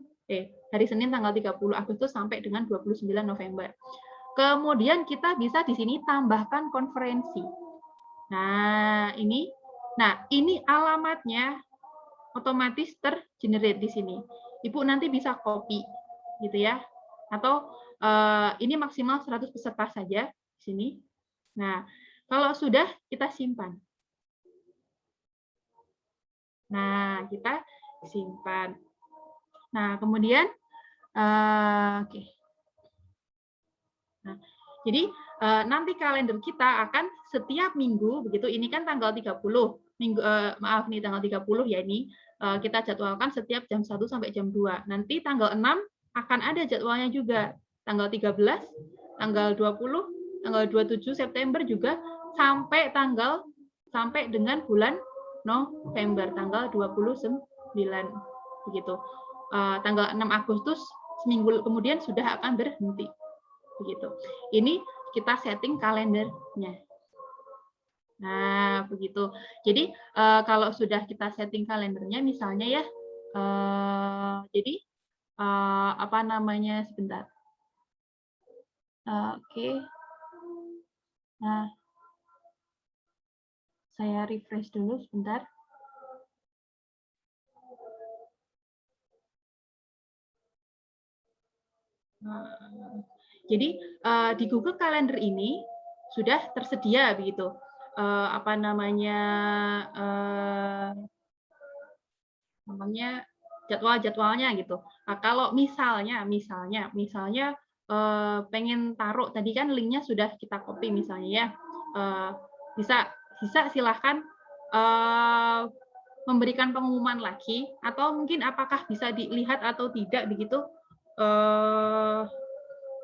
S2: hari Senin tanggal 30 Agustus sampai dengan 29 November. Kemudian kita bisa di sini tambahkan konferensi. Nah, ini alamatnya otomatis tergenerate di sini. Ibu nanti bisa copy gitu ya. Atau ini maksimal 100 peserta saja di sini. Nah, kalau sudah kita simpan. Nah, kita simpan. Nah, kemudian oke. Nah, jadi nanti kalender kita akan setiap minggu begitu. Ini kan tanggal 30 minggu maaf nih tanggal 30 ya ini kita jadwalkan setiap jam 1 sampai jam 2. Nanti tanggal 6 akan ada jadwalnya juga. Tanggal 13, tanggal 20, tanggal 27 September juga sampai dengan bulan November tanggal 29 begitu. Tanggal 6 Agustus seminggu kemudian sudah akan berhenti. Begitu. Ini kita setting kalendernya. Nah, begitu. Jadi kalau sudah kita setting kalendernya, misalnya ya, jadi apa namanya sebentar. Oke. Nah, saya refresh dulu sebentar. Jadi di Google Calendar ini sudah tersedia begitu. Apa namanya jadwal-jadwalnya gitu. Nah, kalau misalnya pengen taruh tadi kan linknya sudah kita copy misalnya ya, bisa silahkan memberikan pengumuman lagi atau mungkin apakah bisa dilihat atau tidak begitu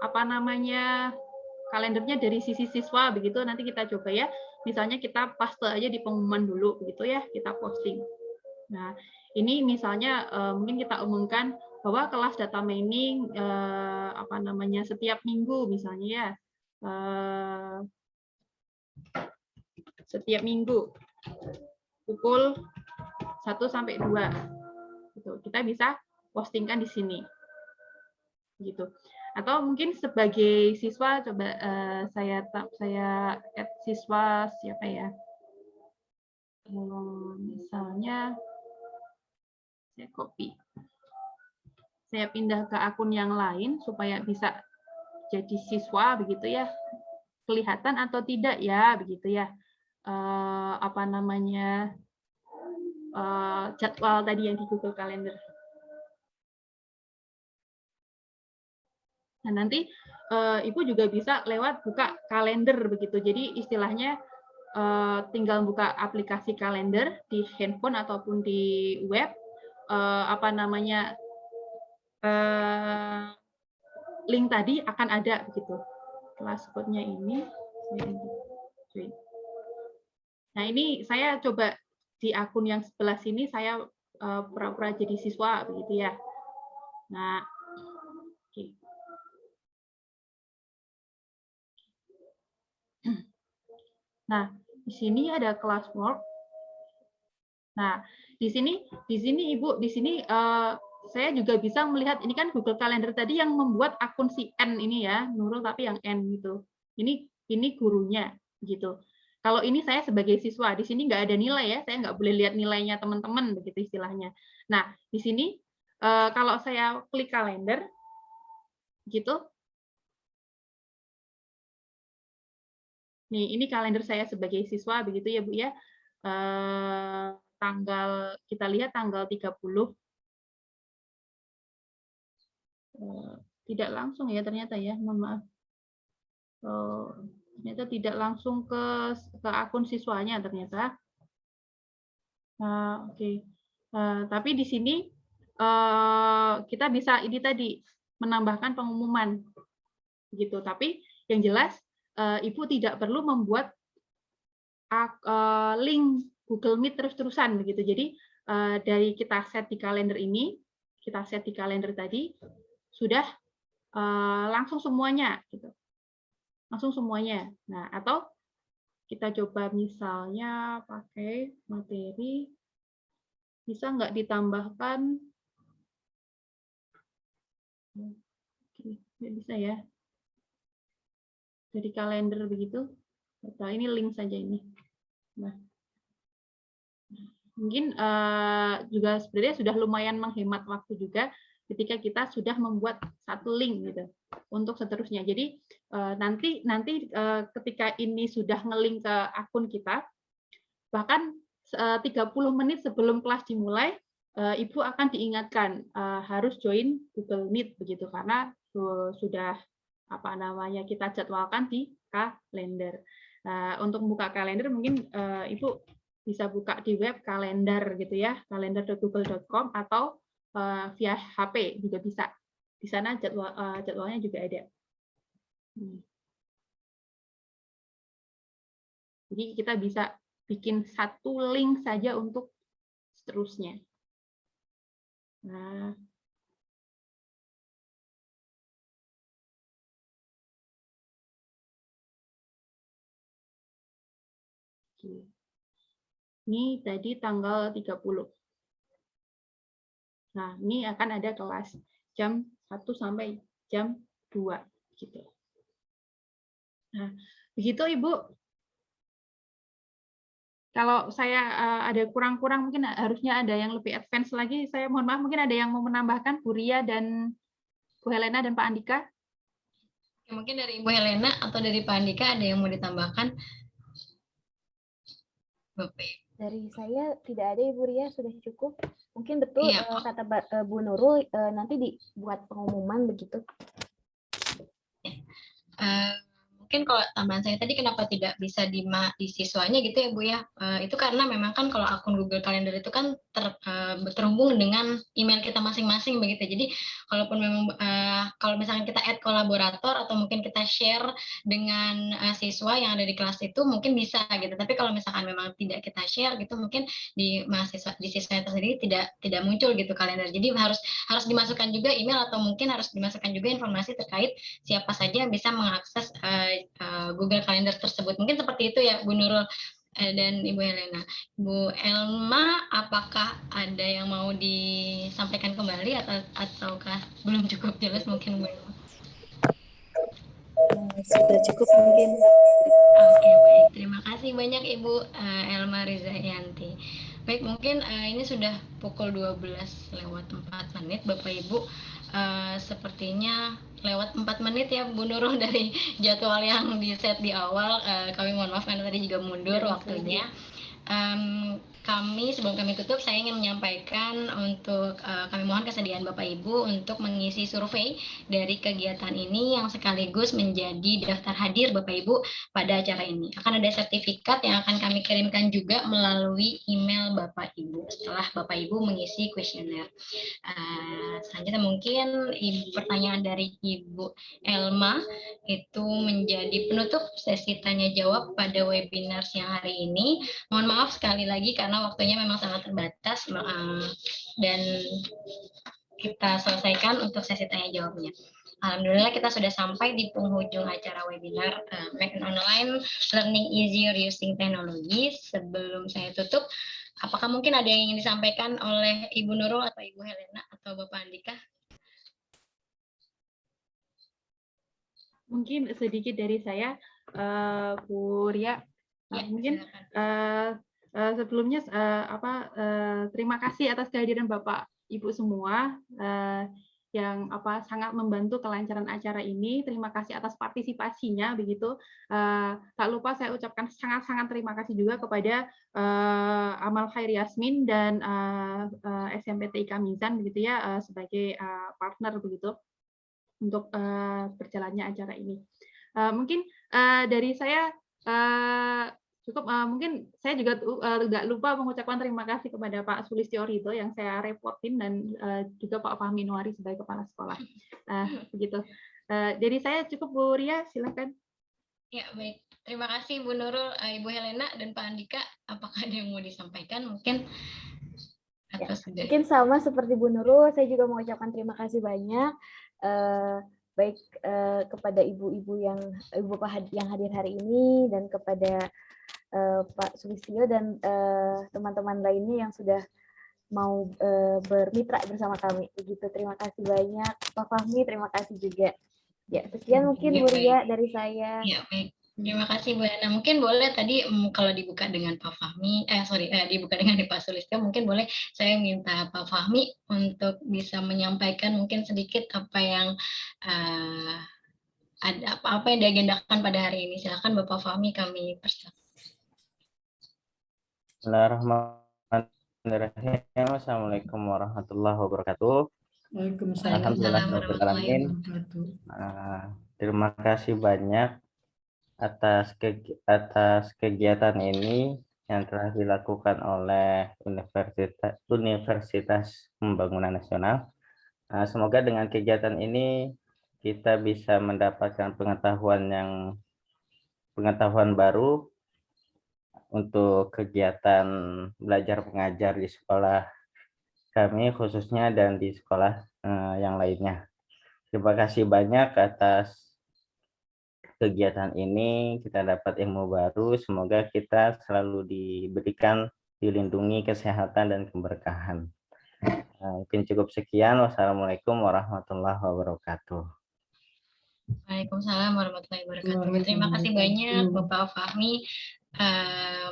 S2: apa namanya kalendernya dari sisi siswa begitu. Nanti kita coba ya, misalnya kita paste aja di pengumuman dulu begitu ya, kita posting. Nah, ini misalnya mungkin kita umumkan bahwa kelas data mining apa namanya setiap minggu misalnya ya, setiap minggu pukul 1 sampai 2 gitu. Kita bisa postingkan di sini gitu. Atau mungkin sebagai siswa coba saya add siswa siapa ya, misalnya saya saya pindah ke akun yang lain supaya bisa jadi siswa begitu ya. Kelihatan atau tidak ya begitu ya. Apa namanya jadwal tadi yang di Google Calendar. Nah, nanti Ibu juga bisa lewat buka kalender begitu. Jadi istilahnya tinggal buka aplikasi kalender di handphone ataupun di web, apa namanya link tadi akan ada begitu. Kelas code-nya ini. Nah, ini saya coba di akun yang sebelah sini saya pura-pura jadi siswa begitu ya. Nah, oke. Nah, di sini ada classwork. Nah, di sini Ibu, di sini saya juga bisa melihat ini kan Google Calendar tadi yang membuat akun si N ini ya, Nurul tapi yang N gitu. Ini gurunya gitu. Kalau ini saya sebagai siswa, di sini nggak ada nilai ya, saya nggak boleh lihat nilainya teman-teman begitu istilahnya. Nah, di sini kalau saya klik kalender gitu. Nih, ini kalender saya sebagai siswa begitu ya, Bu ya. Tanggal kita lihat tanggal 30. Tidak langsung ya ternyata ya, mohon maaf. Ternyata tidak langsung ke akun siswanya ternyata. Oke. Tapi di sini kita bisa ini tadi menambahkan pengumuman gitu. Tapi yang jelas Ibu tidak perlu membuat link Google Meet terus-terusan begitu. Jadi dari kita set di kalender ini, kita set di kalender tadi sudah langsung semuanya gitu. Langsung semuanya. Nah, atau kita coba misalnya pakai materi, bisa nggak ditambahkan? Oke, nggak bisa ya. Dari kalender begitu, atau ini link saja ini. Nah, mungkin juga sebenarnya sudah lumayan menghemat waktu juga ketika kita sudah membuat satu link gitu untuk seterusnya. Jadi nanti ketika ini sudah ngelink ke akun kita, bahkan 30 menit sebelum kelas dimulai, Ibu akan diingatkan harus join Google Meet begitu karena sudah apa namanya kita jadwalkan di kalender. Untuk buka kalender mungkin Ibu bisa buka di web kalender gitu ya, kalender.google.com atau via HP juga bisa. Di sana jadwalnya juga ada. Jadi kita bisa bikin satu link saja untuk seterusnya. Nah, ini tadi tanggal 30. Nah, ini akan ada kelas jam 1 sampai jam 2 gitu. Nah, begitu Ibu. Kalau saya ada kurang-kurang mungkin harusnya ada yang lebih advance lagi. Saya mohon maaf, mungkin ada yang mau menambahkan, Bu Ria dan Bu Helena dan Pak Andika.
S1: Ya, mungkin dari Ibu Helena atau dari Pak Andika ada yang mau ditambahkan?
S3: Dari saya tidak ada, Ibu Ria, sudah cukup. Mungkin betul ya, kata Bu Nurul, nanti dibuat pengumuman begitu.
S1: Mungkin kalau tambahan saya tadi kenapa tidak bisa di siswanya gitu ya Bu ya, itu karena memang kan kalau akun Google Calendar itu kan terhubung dengan email kita masing-masing begitu. Jadi kalaupun memang kalau misalkan kita add kolaborator atau mungkin kita share dengan siswa yang ada di kelas itu mungkin bisa gitu. Tapi kalau misalkan memang tidak kita share gitu mungkin di siswa tersendiri tidak muncul gitu kalender. Jadi harus dimasukkan juga email atau mungkin harus dimasukkan juga informasi terkait siapa saja yang bisa mengakses Google Calendar tersebut. Mungkin seperti itu ya Bu Nurul dan Ibu Helena. Bu Elma, apakah ada yang mau disampaikan kembali ataukah belum cukup jelas mungkin Bu Elma?
S10: Sudah cukup mungkin.
S1: Oke, baik. Terima kasih banyak Ibu Elma Rizayanti. Baik, mungkin ini sudah pukul 12 lewat 4 menit Bapak Ibu. sepertinya lewat 4 menit ya Bu Nurul dari jadwal yang di set di awal. Kami mohon maaf karena tadi juga mundur waktunya. Kami sebelum kami tutup, saya ingin menyampaikan untuk kami mohon kesediaan Bapak Ibu untuk mengisi survei dari kegiatan ini yang sekaligus menjadi daftar hadir Bapak Ibu pada acara ini. Akan ada sertifikat yang akan kami kirimkan juga melalui email Bapak Ibu setelah Bapak Ibu mengisi kuesioner. Selanjutnya mungkin pertanyaan dari Ibu Elma itu menjadi penutup sesi tanya jawab pada webinar siang hari ini. Mohon maaf sekali lagi karena waktunya memang sangat terbatas dan kita selesaikan untuk sesi tanya jawabnya. Alhamdulillah kita sudah sampai di penghujung acara webinar Make Online Learning Easier Using Technology. Sebelum saya tutup, apakah mungkin ada yang ingin disampaikan oleh Ibu Nurul atau Ibu Helena atau Bapak Andika?
S2: Mungkin sedikit dari saya, Bu Ria. Mungkin sebelumnya terima kasih atas kehadiran Bapak Ibu semua yang sangat membantu kelancaran acara ini. Terima kasih atas partisipasinya begitu. Tak lupa saya ucapkan sangat-sangat terima kasih juga kepada Amal Khair Yasmin dan SMPTIK Mizan begitu ya sebagai partner begitu untuk berjalannya acara ini. Mungkin dari saya cukup. Mungkin saya juga tidak lupa mengucapkan terima kasih kepada Pak Sulistyo Ridho yang saya repotin dan juga Pak Fahmi Nuari sebagai kepala sekolah. Begitu. Dari saya cukup, Bu Ria, silakan.
S1: Ya, baik. Terima kasih Bu Nurul, Ibu Helena dan Pak Andika. Apakah ada yang mau disampaikan mungkin?
S3: Ya, mungkin sama seperti Bu Nurul, saya juga mengucapkan terima kasih banyak. Baik kepada ibu-ibu yang hadir hari ini dan kepada Pak Sulistyo dan teman-teman lainnya yang sudah mau bermitra bersama kami. Begitu, terima kasih banyak. Pak Fahmi, terima kasih juga. Ya, sekian mungkin Bu Ria dari saya.
S1: Ya, baik. Terima kasih Bu Ana. Mungkin boleh tadi kalau dibuka dengan Pak Fahmi, dibuka dengan Pak Sulistyo, mungkin boleh saya minta Pak Fahmi untuk bisa menyampaikan mungkin sedikit apa yang ada apa yang diagendakan pada hari ini. Silakan Bapak Fahmi, kami persilakan.
S5: Bismillahirrahmanirrahim. Assalamualaikum warahmatullahi wabarakatuh. Alhamdulillahirrahmanirrahim. Terima kasih banyak atas kegiatan ini yang telah dilakukan oleh Universitas Pembangunan Nasional. Semoga dengan kegiatan ini kita bisa mendapatkan pengetahuan baru untuk kegiatan belajar mengajar di sekolah kami khususnya dan di sekolah yang lainnya. Terima kasih banyak atas kegiatan ini, kita dapat ilmu baru, semoga kita selalu diberikan, dilindungi kesehatan dan keberkahan. Mungkin cukup sekian, wassalamualaikum warahmatullahi wabarakatuh.
S1: Waalaikumsalam warahmatullahi wabarakatuh. Terima kasih banyak Bapak Fahmi.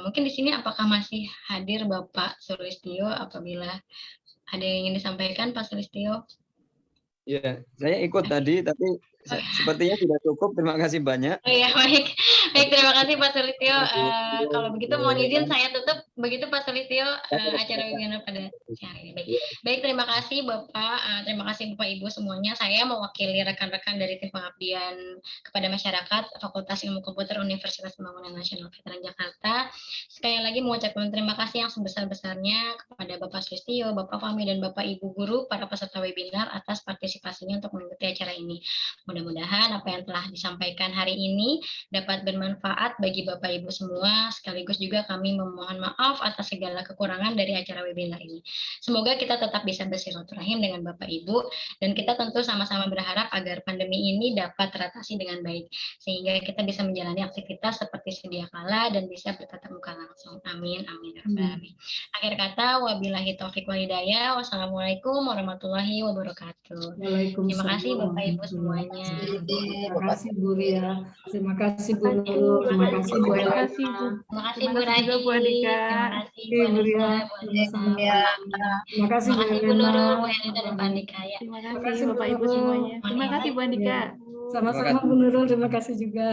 S1: Mungkin di sini apakah masih hadir Bapak Sulistyo apabila ada yang ingin disampaikan Pak Sulistyo?
S4: Ya, saya ikut tadi, tapi sepertinya sudah cukup. Terima kasih banyak.
S1: Oh ya, baik. Terima kasih Pak Sulistyo. Kalau begitu mohon izin saya tutup. Begitu Pak Sulistyo acara webinar pada siang ini. Baik, terima kasih Bapak. Terima kasih Bapak Ibu semuanya. Saya mewakili rekan-rekan dari tim pengabdian kepada masyarakat Fakultas Ilmu Komputer Universitas Pembangunan Nasional Veteran Jakarta. Sekali lagi mengucapkan terima kasih yang sebesar-besarnya kepada Bapak Sulistyo, Bapak Fahmi, dan Bapak Ibu Guru, para peserta webinar atas partisipasinya untuk mengikuti acara ini. Mudah-mudahan apa yang telah disampaikan hari ini dapat bermanfaat bagi Bapak Ibu semua, sekaligus juga kami memohon maaf atas segala kekurangan dari acara webinar ini. Semoga kita tetap bisa bersilaturahim dengan Bapak Ibu, dan kita tentu sama-sama berharap agar pandemi ini dapat teratasi dengan baik, sehingga kita bisa menjalani aktivitas seperti sedia kala dan bisa bertatap muka langsung. Amin, amin. Akhir kata, wabillahi taufiq wal hidayah. Wassalamualaikum warahmatullahi wabarakatuh. Terima kasih Bapak Ibu semuanya. semuanya.
S6: Terima kasih Bu Ria, terima kasih Bu Nurul, terima kasih Bu
S2: Terima
S6: Ella.
S2: kasih Bu.
S1: Terima kasih
S2: Terima
S1: Bu
S2: kasih juga Bu
S1: Raji,
S2: Andika.
S1: terima kasih Bu
S6: Bu Ria,
S1: Anissa, Bu Andika,
S6: sama-sama. Terima kasih
S1: terima
S6: Bu
S1: kasih Bu
S6: Elena.
S1: Nurul, Bu Anissa, dan Pak Andika ya.
S2: Terima
S6: Terima
S2: kasih
S6: kasih Bu
S2: Bapak Ibu
S6: Nurul.
S2: semuanya. Terima kasih Bu Andika.
S6: Sama-sama Bu Nurul, terima kasih juga.